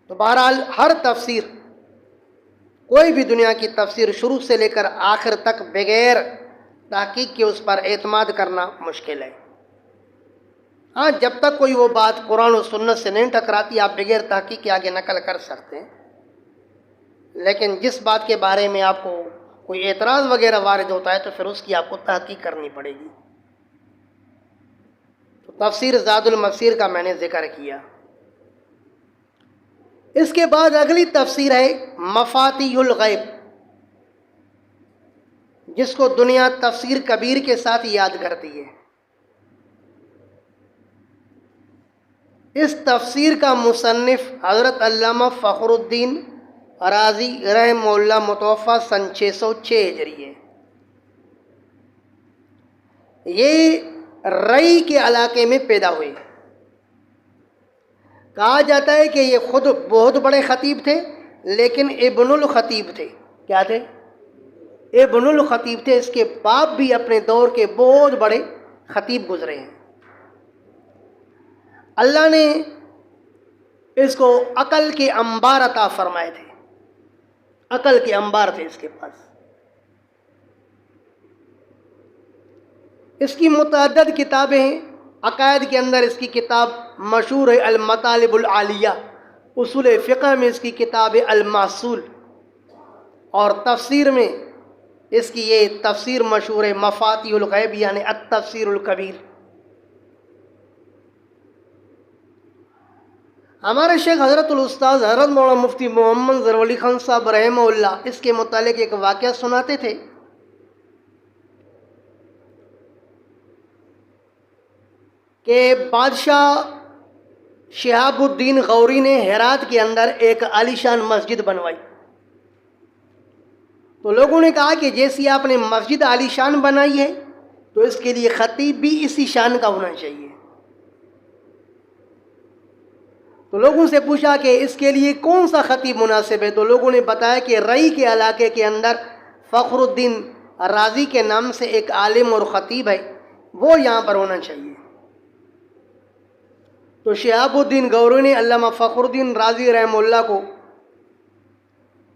تو بہرحال ہر تفسیر، کوئی بھی دنیا کی تفسیر شروع سے لے کر آخر تک بغیر تحقیق کے اس پر اعتماد کرنا مشکل ہے. ہاں جب تک کوئی وہ بات قرآن و سنت سے نہیں ٹکراتی آپ بغیر تحقیق کے آگے نقل کر سکتے ہیں. لیکن جس بات کے بارے میں آپ کو کوئی اعتراض وغیرہ وارد ہوتا ہے تو پھر اس کی آپ کو تحقیق کرنی پڑے گی. تو تفسیر زاد المسیر کا میں نے ذکر کیا. اس کے بعد اگلی تفسیر ہے مفاتیح الغیب. جس کو دنیا تفسیر کبیر کے ساتھ یاد کرتی ہے۔ اس تفسیر کا مصنف حضرت علامہ فخر الدین رازی رحمہ اللہ متوفی سن 606 ہجری ہے۔ یہ رئی کے علاقے میں پیدا ہوئے۔ کہا جاتا ہے کہ یہ خود بہت بڑے خطیب تھے، لیکن ابن الخطیب تھے۔ کیا تھے؟ ابن الخطیب تھے۔ اس کے باپ بھی اپنے دور کے بہت بڑے خطیب گزرے ہیں۔ اللہ نے اس کو عقل کے انبار عطا فرمائے تھے، عقل کے انبار تھے اس کے پاس۔ اس کی متعدد کتابیں ہیں۔ عقائد کے اندر اس کی کتاب مشہور ہے المطالب العالیہ، اصول فقہ میں اس کی کتاب المحصول، اور تفسیر میں اس کی یہ تفسیر مشہور ہے مفاتیح الغیب یعنی التفسیر الکبیر۔ ہمارے شیخ حضرت الاستاذ حضرت مولانا مفتی محمد ظفر علی خان صاحب رحمہ اللہ اس کے متعلق ایک واقعہ سناتے تھے کہ بادشاہ شہاب الدین غوری نے ہرات کے اندر ایک عالیشان مسجد بنوائی۔ تو لوگوں نے کہا کہ جیسی آپ نے مسجد عالیشان بنائی ہے تو اس کے لیے خطیب بھی اسی شان کا ہونا چاہیے۔ تو لوگوں سے پوچھا کہ اس کے لیے کون سا خطیب مناسب ہے، تو لوگوں نے بتایا کہ رئی کے علاقے کے اندر فخر الدین رازی کے نام سے ایک عالم اور خطیب ہے، وہ یہاں پر ہونا چاہیے۔ تو شہاب الدین غوری نے علامہ فخر الدین رازی رحمہ اللہ کو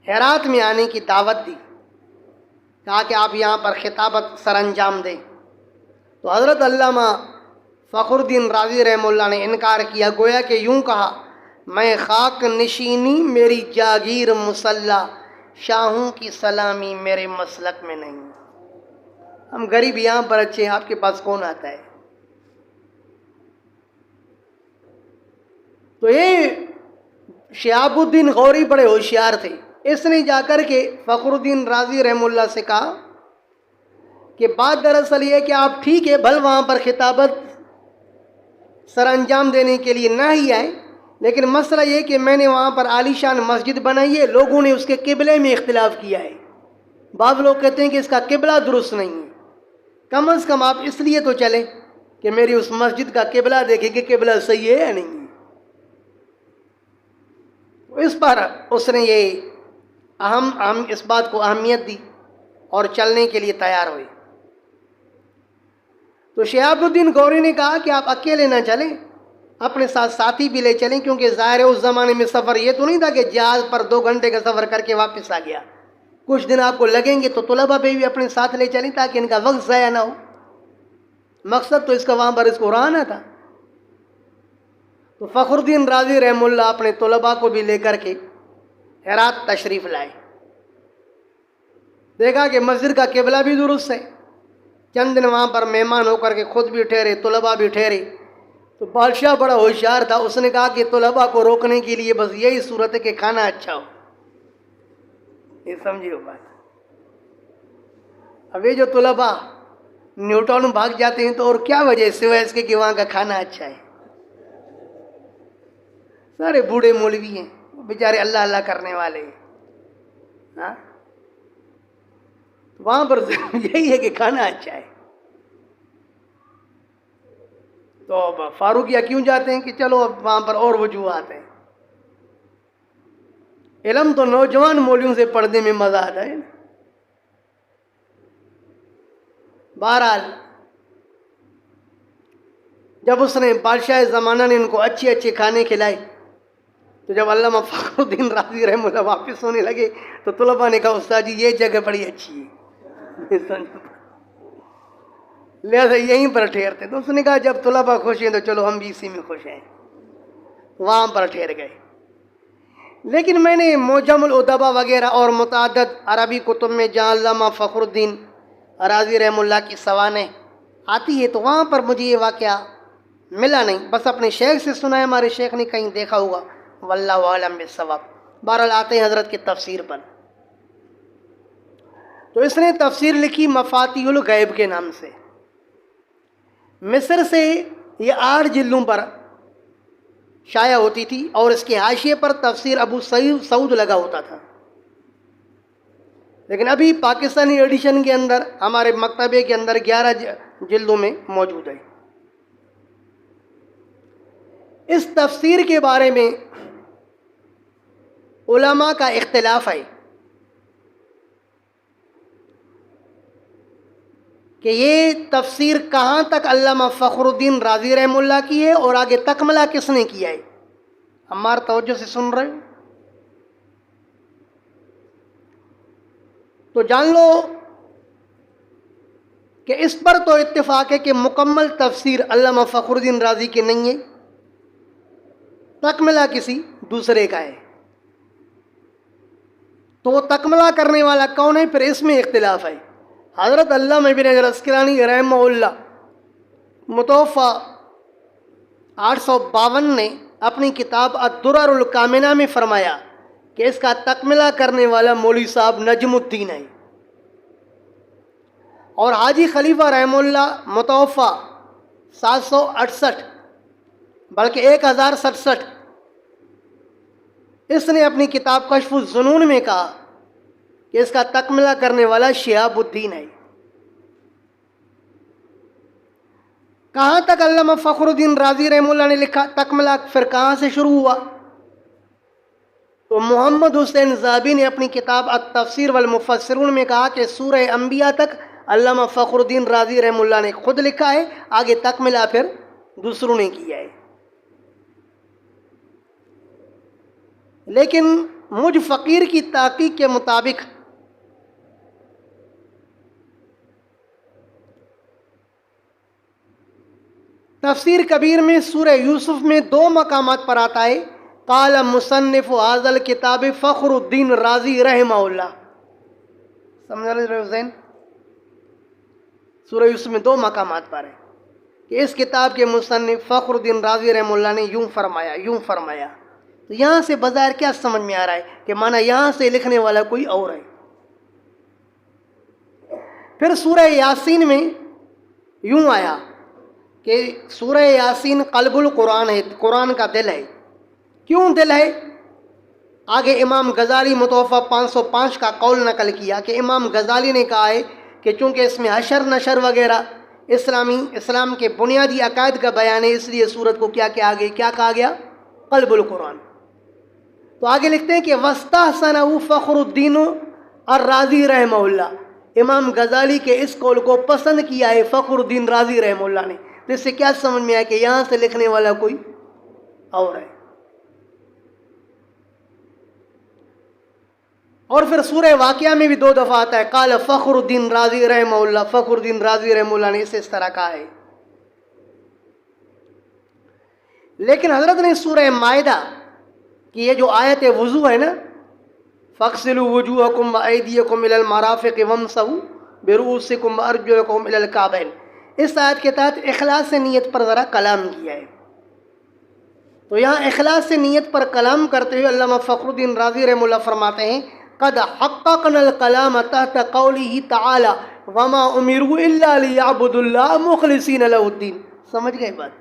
ہرات میں آنے کی دعوت دی، کہا کہ آپ یہاں پر خطابت سر انجام دیں۔ تو حضرت علامہ فخر الدین رازی رحمہ اللہ نے انکار کیا، گویا کہ یوں کہا، میں خاک نشینی میری جاگیر مسلح، شاہوں کی سلامی میرے مسلک میں نہیں۔ ہم غریب یہاں پر اچھے ہیں، آپ کے پاس کون آتا ہے؟ تو یہ شہاب الدین غوری بڑے ہوشیار تھے۔ اس نے جا کر کے فخر الدین رازی رحمہ اللہ سے کہا کہ بات دراصل یہ ہے کہ آپ ٹھیک ہے بھل وہاں پر خطابت سر انجام دینے کے لیے نہ ہی آئے، لیکن مسئلہ یہ کہ میں نے وہاں پر عالیشان مسجد بنائی ہے، لوگوں نے اس کے قبلے میں اختلاف کیا ہے۔ بعض لوگ کہتے ہیں کہ اس کا قبلہ درست نہیں ہے، کم از کم آپ اس لیے تو چلیں کہ میری اس مسجد کا قبلہ دیکھیں کہ قبلہ صحیح ہے یا نہیں ہے۔ اس پر اس نے یہ اہم اس بات کو اہمیت دی اور چلنے کے لیے تیار ہوئے۔ تو شہاب الدین غوری نے کہا کہ آپ اکیلے نہ چلیں، اپنے ساتھ ساتھی بھی لے چلیں، کیونکہ ظاہر ہے اس زمانے میں سفر یہ تو نہیں تھا کہ جہاز پر 2 گھنٹے کا سفر کر کے واپس آ گیا، کچھ دن آپ کو لگیں گے، تو طلباء بھی اپنے ساتھ لے چلیں تاکہ ان کا وقت ضائع نہ ہو۔ مقصد تو اس کا وہاں پر اس کو رہنا تھا۔ تو فخر الدین رازی رحمہ اللہ اپنے طلباء کو بھی لے کر کے ہرات تشریف لائے۔ دیکھا کہ مسجد کا قبلہ بھی درست ہے، چند دن وہاں پر مہمان ہو کر کے خود بھی ٹھہرے، طلباء بھی ٹھہرے۔ تو بادشاہ بڑا ہوشیار تھا، اس نے کہا کہ طلباء کو روکنے کے لیے بس یہی صورت ہے کہ کھانا اچھا ہو۔ یہ سمجھیے بات۔ اب یہ جو طلباء نیو ٹاؤن بھاگ جاتے ہیں تو اور کیا وجہ سوائے اس کے کہ وہاں کا کھانا اچھا ہے۔ سارے بوڑھے مولوی ہیں، بیچارے اللہ اللہ کرنے والے ہیں، ہاں؟ وہاں پر یہی ہے کہ کھانا اچھا ہے۔ تو فاروقیہ کیوں جاتے ہیں کہ چلو اب وہاں پر اور وجوہات ہیں۔ علم تو نوجوان مولویوں سے پڑھنے میں مزہ آتا ہے۔ بہرحال جب اس نے بادشاہ زمانہ نے ان کو اچھے اچھے کھانے کھلائے، تو جب علامہ فخر الدین رازی رحمہ اللہ واپس ہونے لگے تو طلباء نے کہا استاد جی یہ جگہ بڑی اچھی ہے، لہذا یہیں پر ٹھہرتے۔ تو اس نے کہا جب طلباء خوش ہیں تو چلو ہم بھی اسی میں خوش ہیں، وہاں پر ٹھہر گئے۔ لیکن میں نے معجم الادباء وغیرہ اور متعدد عربی کتب میں جہاں علامہ فخر الدین رازی رحمہ اللہ کی سوانح آتی ہے تو وہاں پر مجھے یہ واقعہ ملا نہیں، بس اپنے شیخ سے سنا ہے، ہمارے شیخ نے کہیں دیکھا ہوگا، واللہ عالم بالصواب۔ بہرحال آتے ہیں حضرت کی تفسیر پر۔ تو اس نے تفسیر لکھی مفاتیح الغیب کے نام سے. مصر سے یہ 8 جلدوں پر شائع ہوتی تھی اور اس کے حاشیے پر تفسیر ابو سعود لگا ہوتا تھا. لیکن ابھی پاکستانی ایڈیشن کے اندر ہمارے مکتبے کے اندر 11 جلدوں میں موجود ہے. اس تفسیر کے بارے میں علماء کا اختلاف ہے کہ یہ تفسیر کہاں تک علامہ فخر الدین رازی رحمہ اللہ کی ہے اور آگے تکملہ کس نے کیا ہے. ہمارا توجہ سے سن رہے ہو تو جان لو کہ اس پر تو اتفاق ہے کہ مکمل تفسیر علامہ فخر الدین رازی کی نہیں ہے، تکملہ کسی دوسرے کا ہے. تو وہ تکملہ کرنے والا کون ہے؟ پھر اس میں اختلاف ہے. حضرت علامہ ابن حجر عسقلانی رحمہ اللہ متوفی 852 نے اپنی کتاب الدرر الکامنہ میں فرمایا کہ اس کا تکملہ کرنے والا مولوی صاحب نجم الدین ہے. اور حاجی خلیفہ رحمہ اللہ متوفی 768 بلکہ 1067 اس نے اپنی کتاب کشف الظنون میں کہا کہ اس کا تکملہ کرنے والا شہاب الدین ہے. کہاں تک علامہ فخر الدین رازی رحمہ اللہ نے لکھا تکملہ؟ پھر کہاں سے شروع ہوا؟ تو محمد حسین زابی نے اپنی کتاب التفسیر والمفسرون میں کہا کہ سورہ انبیاء تک علامہ فخر الدین رازی رحمہ اللہ نے خود لکھا ہے، آگے تکملہ پھر دوسروں نے کیا ہے. لیکن مجھ فقیر کی تحقیق کے مطابق تفسیر کبیر میں سورہ یوسف میں 2 مقامات پر آتا ہے قال مصنف هذا الکتاب فخر الدین رازی رحمہ اللہ. سمجھ رہے ہو زین؟ سورہ یوسف میں 2 مقامات پر ہے کہ اس کتاب کے مصنف فخر الدین رازی رحمہ اللہ نے یوں فرمایا یوں فرمایا. تو یہاں سے بظاہر کیا سمجھ میں آ رہا ہے کہ مانا یہاں سے لکھنے والا کوئی اور ہے. پھر سورہ یاسین میں یوں آیا کہ سورہ یاسین قلب القرآن ہے، قرآن کا دل ہے. کیوں دل ہے؟ آگے امام غزالی متوفی 505 کا قول نقل کیا کہ امام غزالی نے کہا ہے کہ چونکہ اس میں حشر نشر وغیرہ اسلام کے بنیادی عقائد کا بیان ہے، اس لیے سورت کو کیا کہا گیا؟ قلب القرآن. تو آگے لکھتے ہیں کہ وَاسْتَحْسَنَهُ فخر الدین الرازی رحمہ اللہ. امام غزالی کے اس قول کو پسند کیا ہے فخر الدین رازی رحمہ اللہ نے. تو اس سے کیا سمجھ میں آیا کہ یہاں سے لکھنے والا کوئی اور ہے. اور پھر سورہ واقعہ میں بھی 2 دفعہ آتا ہے قال فخر الدین رازی رحمہ اللہ. فخر الدین رازی رحمہ اللہ نے اس طرح کہا ہے. لیکن حضرت نے سورہ مائدہ کی یہ جو آیت وضو ہے نا فَاغْسِلُوا وُجُوهَكُمْ وَأَيْدِيَكُمْ إِلَى الْمَرَافِقِ وَامْسَحُوا بِرُؤُوسِكُمْ وَأَرْجُلَكُمْ إِلَى الْكَعْبَيْنِ. اس آیت کے تحت اخلاص سے نیت پر ذرا کلام کیا ہے. تو یہاں اخلاص سے نیت پر کلام کرتے ہوئے علامہ فخر الدین رازی رحمہ اللہ فرماتے ہیں قد حققنا الکلام تحت قوله تعالی وما امروا الا ليعبدوا الله مخلصین له الدین. سمجھ گئے بات؟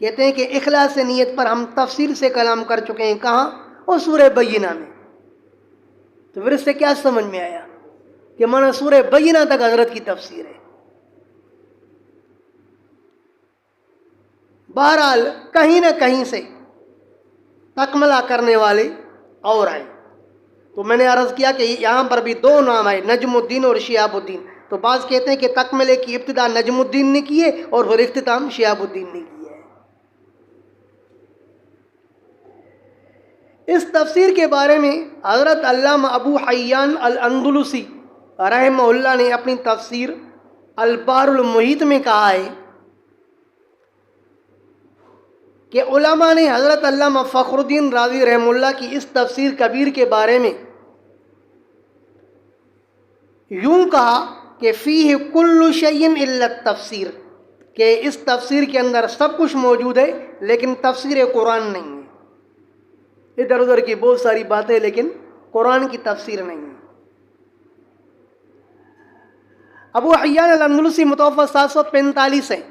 کہتے ہیں کہ اخلاص سے نیت پر ہم تفصیل سے کلام کر چکے ہیں. کہاں؟ اور سورہ بینہ میں. تو پھر اس سے کیا سمجھ میں آیا کہ مانا سورہ بینہ تک حضرت کی تفسیر ہے. بہرحال کہیں نہ کہیں سے تکملہ کرنے والے اور ہیں. تو میں نے عرض کیا کہ یہاں پر بھی 2 نام ہیں نجم الدین اور شہاب الدین. تو بعض کہتے ہیں کہ تکملے کی ابتدا نجم الدین نے کی ہے اور پھر اختتام شہاب الدین نے کیا ہے. اس تفسیر کے بارے میں حضرت علامہ ابو حیان الاندلسی رحمہ اللہ نے اپنی تفسیر البحر المحیط میں کہا ہے کہ علماء نے حضرت علامہ فخر الدین رازی رحمہ اللہ کی اس تفسیر کبیر کے بارے میں یوں کہا کہ فیہ کل شیء الا التفسیر، کہ اس تفسیر کے اندر سب کچھ موجود ہے لیکن تفسیر قرآن نہیں ہے. ادھر ادھر کی بہت ساری باتیں لیکن قرآن کی تفسیر نہیں ہے. ابو حیان الاندلسی متوفی 745 ہیں،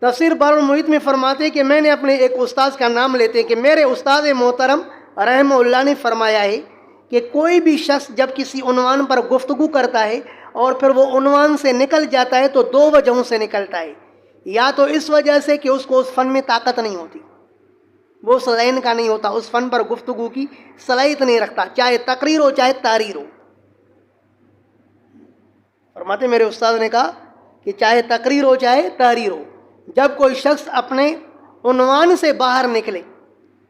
تفسیر بحر المحیط میں فرماتے ہیں کہ میں نے اپنے ایک استاذ کا نام لیتے ہیں کہ میرے استاد محترم رحمہ اللہ نے فرمایا ہے کہ کوئی بھی شخص جب کسی عنوان پر گفتگو کرتا ہے اور پھر وہ عنوان سے نکل جاتا ہے تو دو وجہوں سے نکلتا ہے، یا تو اس وجہ سے کہ اس کو اس فن میں طاقت نہیں ہوتی، وہ اس لائن کا نہیں ہوتا، اس فن پر گفتگو کی صلاحیت نہیں رکھتا، چاہے تقریر ہو چاہے تحریر ہو۔ فرماتے میرے استاد نے کہا کہ چاہے تقریر ہو چاہے تحریر ہو، جب کوئی شخص اپنے عنوان سے باہر نکلے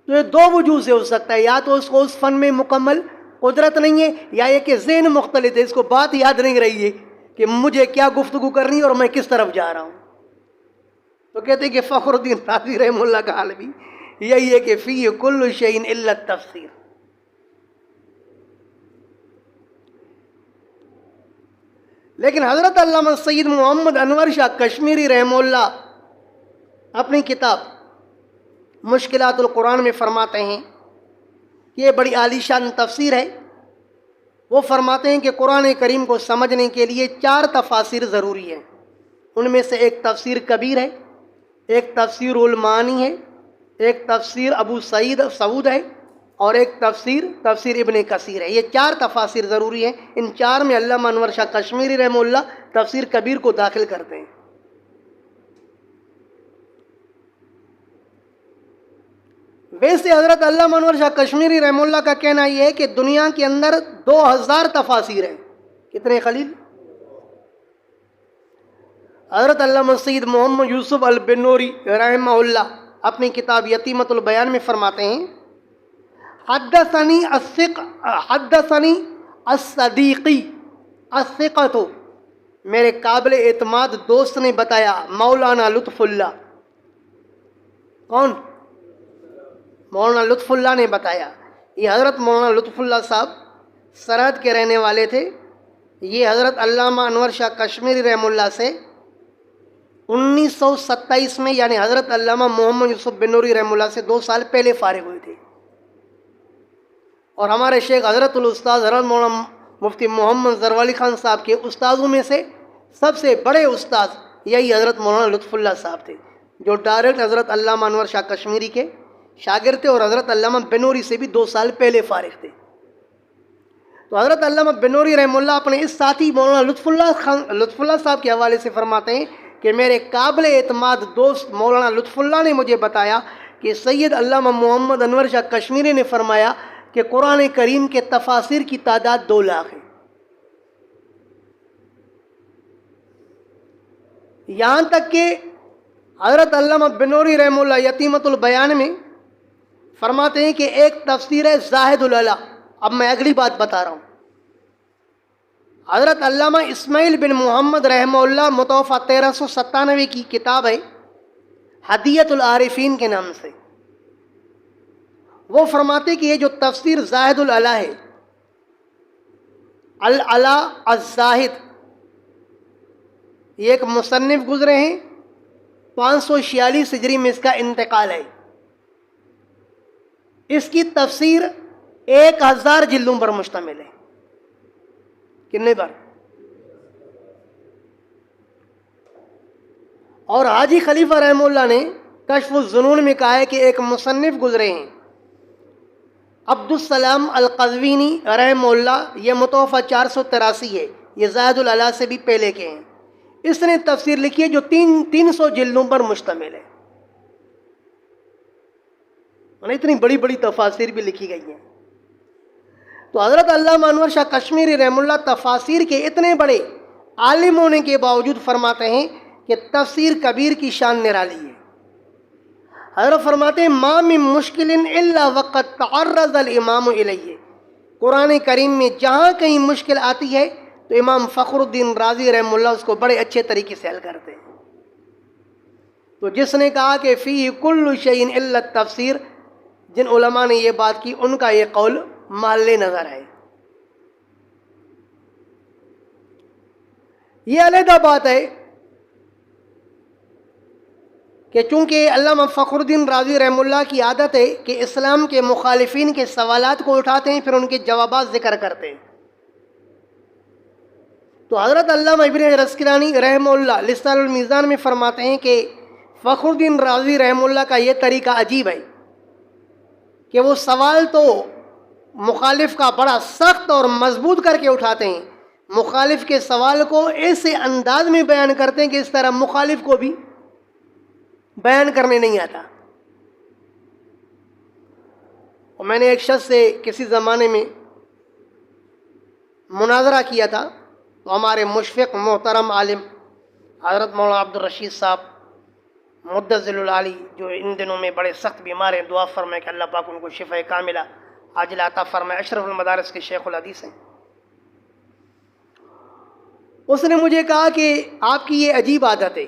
تو یہ دو وجوہ سے ہو سکتا ہے، یا تو اس کو اس فن میں مکمل قدرت نہیں ہے، یا یہ کہ ذہن مختلف ہے، اس کو بات یاد نہیں رہی ہے کہ مجھے کیا گفتگو کرنی ہے اور میں کس طرف جا رہا ہوں۔ تو کہتے ہیں کہ فخر الدین رازی رحمہ اللہ کا حال بھی یہی ہے کہ فی کل شیء الا التفسیر۔ لیکن حضرت علامہ سید محمد انور شاہ کشمیری رحمہ اللہ اپنی کتاب مشکلات القرآن میں فرماتے ہیں کہ یہ بڑی عالیشان تفسیر ہے۔ وہ فرماتے ہیں کہ قرآن کریم کو سمجھنے کے لیے 4 تفاسیر ضروری ہیں، ان میں سے ایک تفسیر کبیر ہے، ایک تفسیر المعانی ہے، ایک تفسیر ابو سعود ہے، اور ایک تفسیر ابن کثیر ہے۔ یہ 4 تفاسیر ضروری ہیں، ان 4 میں علامہ انور شاہ کشمیری رحمہ اللہ تفسیر کبیر کو داخل کرتے ہیں۔ ویسے حضرت علامہ انور شاہ کشمیری رحمہ اللہ کا کہنا یہ ہے کہ دنیا کے اندر 2000 تفاسیر ہیں۔ کتنے خلیل؟ حضرت علامہ سید محمد یوسف البنوری رحمہ اللہ اپنی کتاب یتیمۃ البیان میں فرماتے ہیں حدثنی الصدیقی الثقۃ، میرے قابل اعتماد دوست نے بتایا، مولانا لطف اللہ۔ کون؟ مولانا لطف اللہ نے بتایا۔ یہ حضرت مولانا لطف اللہ صاحب سرحد کے رہنے والے تھے۔ یہ حضرت علامہ انور شاہ کشمیری رحمہ اللہ سے 1927 میں، یعنی حضرت علامہ محمد یوسف بنوری رحمہ اللہ سے 2 سال پہلے فارغ ہوئے تھے، اور ہمارے شیخ حضرت الاستاذ حضرت مولانا مفتی محمد زروالی خان صاحب کے استاذوں میں سے سب سے بڑے استاذ یہی حضرت مولانا لطف اللہ صاحب تھے، جو ڈائریکٹ حضرت علامہ انور شاہ کشمیری کے شاگرد تھے، اور حضرت علامہ بنوری سے بھی 2 سال پہلے فارغ تھے۔ تو حضرت علامہ بنوری رحمہ اللہ اپنے اس ساتھی مولانا لطف اللہ صاحب کے حوالے سے فرماتے ہیں کہ میرے قابل اعتماد دوست مولانا لطف اللہ نے مجھے بتایا کہ سید علامہ محمد انور شاہ کشمیری نے فرمایا کہ قرآن کریم کے تفاسیر کی تعداد 2 لاکھ ہے۔ یہاں تک کہ حضرت علامہ بنوری رحمہ اللہ یتیمۃ البیان میں فرماتے ہیں کہ ایک تفسیر ہے زاہد العلا۔ اب میں اگلی بات بتا رہا ہوں۔ حضرت علامہ اسماعیل بن محمد رحمہ اللہ متوفی 1397 کی کتاب ہے ہدیۃ العارفین کے نام سے۔ وہ فرماتے کہ یہ جو تفسیر زاہد العلا ہے، العلا الزاہد، یہ ایک مصنف گزرے ہیں 546 ہجری میں اس کا انتقال ہے۔ اس کی تفسیر 1000 جلدوں پر مشتمل ہے۔ کتنے پر؟ اور حاجی خلیفہ رحمہ اللہ نے کشف الظنون میں کہا ہے کہ ایک مصنف گزرے ہیں عبدالسلام القزوینی رحمہ اللہ، یہ متوفی 483 ہے، یہ زاہد العلا سے بھی پہلے کے ہیں۔ اس نے تفسیر لکھی ہے جو 300 جلدوں پر مشتمل ہے، اتنی بڑی بڑی تفاسیر بھی لکھی گئی ہیں۔ تو حضرت علامہ انور شاہ کشمیری رحمہ اللہ تفاسیر کے اتنے بڑے عالم ہونے کے باوجود فرماتے ہیں کہ تفسیر کبیر کی شان نرالی ہے۔ حضرت فرماتے ہیں ما من مشکل الا وقد تعرض الامام الیہ، قرآن کریم میں جہاں کہیں مشکل آتی ہے تو امام فخر الدین رازی رحمہ اللہ اس کو بڑے اچھے طریقے سے حل کرتے ہیں۔ تو جس نے کہا کہ فی کل شیء الا التفسیر، جن علماء نے یہ بات کی ان کا یہ قول محل نظر ہے۔ یہ علیحدہ بات ہے کہ چونکہ علامہ فخر الدین رازی رحمہ اللہ کی عادت ہے کہ اسلام کے مخالفین کے سوالات کو اٹھاتے ہیں، پھر ان کے جوابات ذکر کرتے ہیں۔ تو حضرت علامہ ابن حجر عسقلانی رحمہ اللہ لسان المیزان میں فرماتے ہیں کہ فخر الدین رازی رحمہ اللہ کا یہ طریقہ عجیب ہے کہ وہ سوال تو مخالف کا بڑا سخت اور مضبوط کر کے اٹھاتے ہیں، مخالف کے سوال کو ایسے انداز میں بیان کرتے ہیں کہ اس طرح مخالف کو بھی بیان کرنے نہیں آتا۔ اور میں نے ایک شخص سے کسی زمانے میں مناظرہ کیا تھا، تو ہمارے مشفق محترم عالم حضرت مولانا عبد الرشید صاحب مدثر العالی، جو ان دنوں میں بڑے سخت بیمار ہیں، دعا فرمائے کہ اللہ پاک ان کو شفا کاملہ عاجلہ عطا فرمائے، اشرف المدارس کے شیخ الحدیث ہیں۔ اس نے مجھے کہا کہ آپ کی یہ عجیب عادت ہے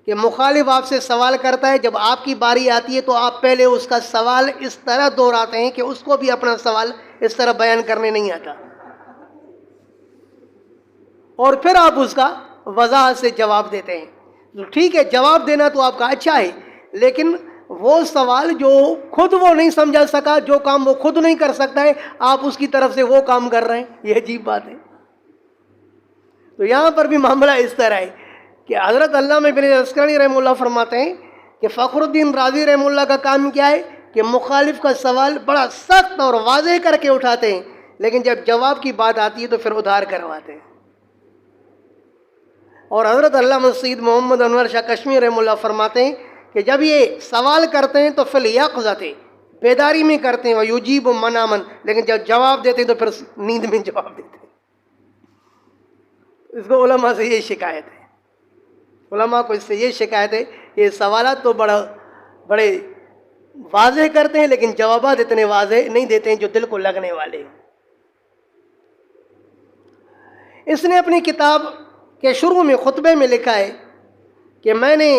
کہ مخالف آپ سے سوال کرتا ہے، جب آپ کی باری آتی ہے تو آپ پہلے اس کا سوال اس طرح دہراتے ہیں کہ اس کو بھی اپنا سوال اس طرح بیان کرنے نہیں آتا، اور پھر آپ اس کا وضاحت سے جواب دیتے ہیں۔ تو ٹھیک ہے، جواب دینا تو آپ کا اچھا ہے، لیکن وہ سوال جو خود وہ نہیں سمجھا سکا، جو کام وہ خود نہیں کر سکتا ہے، آپ اس کی طرف سے وہ کام کر رہے ہیں، یہ عجیب بات ہے۔ تو یہاں پر بھی معاملہ اس طرح ہے کہ حضرت علامہ ابن حجر عسقلانی رحمہ اللہ فرماتے ہیں کہ فخر الدین رازی رحمہ اللہ کا کام کیا ہے کہ مخالف کا سوال بڑا سخت اور واضح کر کے اٹھاتے ہیں، لیکن جب جواب کی بات آتی ہے تو پھر ادھار کرواتے ہیں۔ اور حضرت علامہ سید محمد انور شاہ کشمیر رحمہ اللہ فرماتے ہیں کہ جب یہ سوال کرتے ہیں تو فی الیقظۃ، بیداری میں کرتے ہیں، ویجیب منامن، لیکن جب جواب دیتے ہیں تو پھر نیند میں جواب دیتے ہیں۔ اس کو علماء سے یہ شکایت ہے، علماء کو اس سے یہ شکایت ہے کہ یہ سوالات تو بڑے واضح کرتے ہیں، لیکن جوابات اتنے واضح نہیں دیتے ہیں جو دل کو لگنے والے ہیں۔ اس نے اپنی کتاب کے شروع میں خطبے میں لکھا ہے کہ میں نے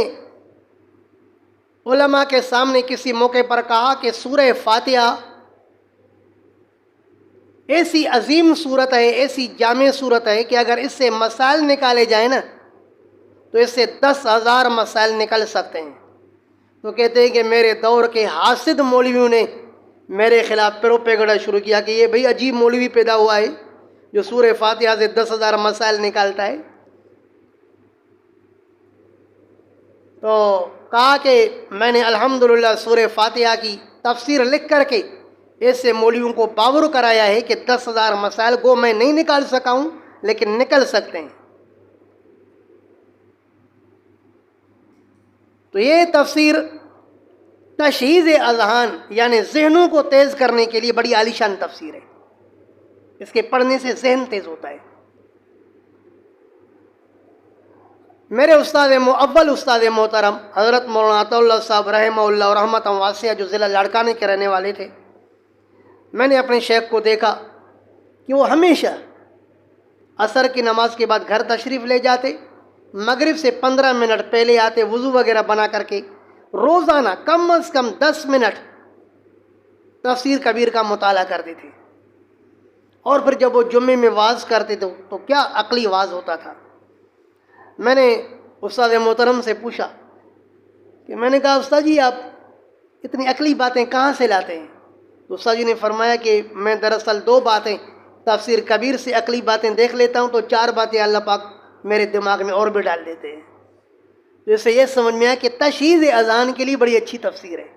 علماء کے سامنے کسی موقع پر کہا کہ سورہ فاتحہ ایسی عظیم صورت ہے، ایسی جامع صورت ہے کہ اگر اس سے مسائل نکالے جائیں نا تو اس سے 10,000 مسائل نکل سکتے ہیں۔ تو کہتے ہیں کہ میرے دور کے حاسد مولویوں نے میرے خلاف پروپیگنڈا شروع کیا کہ یہ بھئی عجیب مولوی پیدا ہوا ہے جو سورہ فاتحہ سے 10,000 مسائل نکالتا ہے۔ تو کہا کہ میں نے الحمدللہ سورہ فاتحہ کی تفسیر لکھ کر کے ایسے مولویوں کو باور کرایا ہے کہ 10,000 مسائل کو میں نہیں نکال سکا ہوں، لیکن نکل سکتے ہیں۔ تو یہ تفسیر تشہیز اذہان یعنی ذہنوں کو تیز کرنے کے لیے بڑی عالیشان تفسیر ہے، اس کے پڑھنے سے ذہن تیز ہوتا ہے۔ میرے اول استاد محترم حضرت مولانا عطا اللہ صاحب رحمہ اللہ رحمۃ واسعہ، جو ضلع لاڑکانہ کے رہنے والے تھے، میں نے اپنے شیخ کو دیکھا کہ وہ ہمیشہ عصر کی نماز کے بعد گھر تشریف لے جاتے، مغرب سے 15 منٹ پہلے آتے، وضو وغیرہ بنا کر کے روزانہ کم از کم 10 منٹ تفسیر کبیر کا مطالعہ کرتے تھے۔ اور پھر جب وہ جمعے میں واعظ کرتے تھے تو کیا عقلی واعظ ہوتا تھا۔ میں نے استاد محترم سے پوچھا کہ میں نے کہا استاد جی آپ اتنی عقلی باتیں کہاں سے لاتے ہیں؟ تو استاد جی نے فرمایا کہ میں دراصل 2 باتیں تفسیر کبیر سے عقلی باتیں دیکھ لیتا ہوں، تو 4 باتیں اللہ پاک میرے دماغ میں اور بھی ڈال دیتے ہیں۔ تو اس سے یہ سمجھ میں آیا کہ تشہیز اذان کے لیے بڑی اچھی تفسیر ہے۔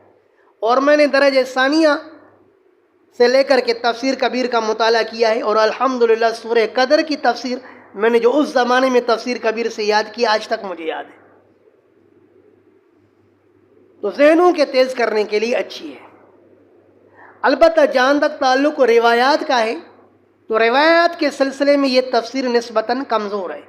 اور میں نے درجہ ثانیہ سے لے کر کے تفسیر کبیر کا مطالعہ کیا ہے، اور الحمدللہ سورہ قدر کی تفسیر میں نے جو اس زمانے میں تفسیر کبیر سے یاد کی آج تک مجھے یاد ہے۔ تو ذہنوں کے تیز کرنے کے لیے اچھی ہے۔ البتہ جہاں تک تعلق روایات کا ہے تو روایات کے سلسلے میں یہ تفسیر نسبتاً کمزور ہے۔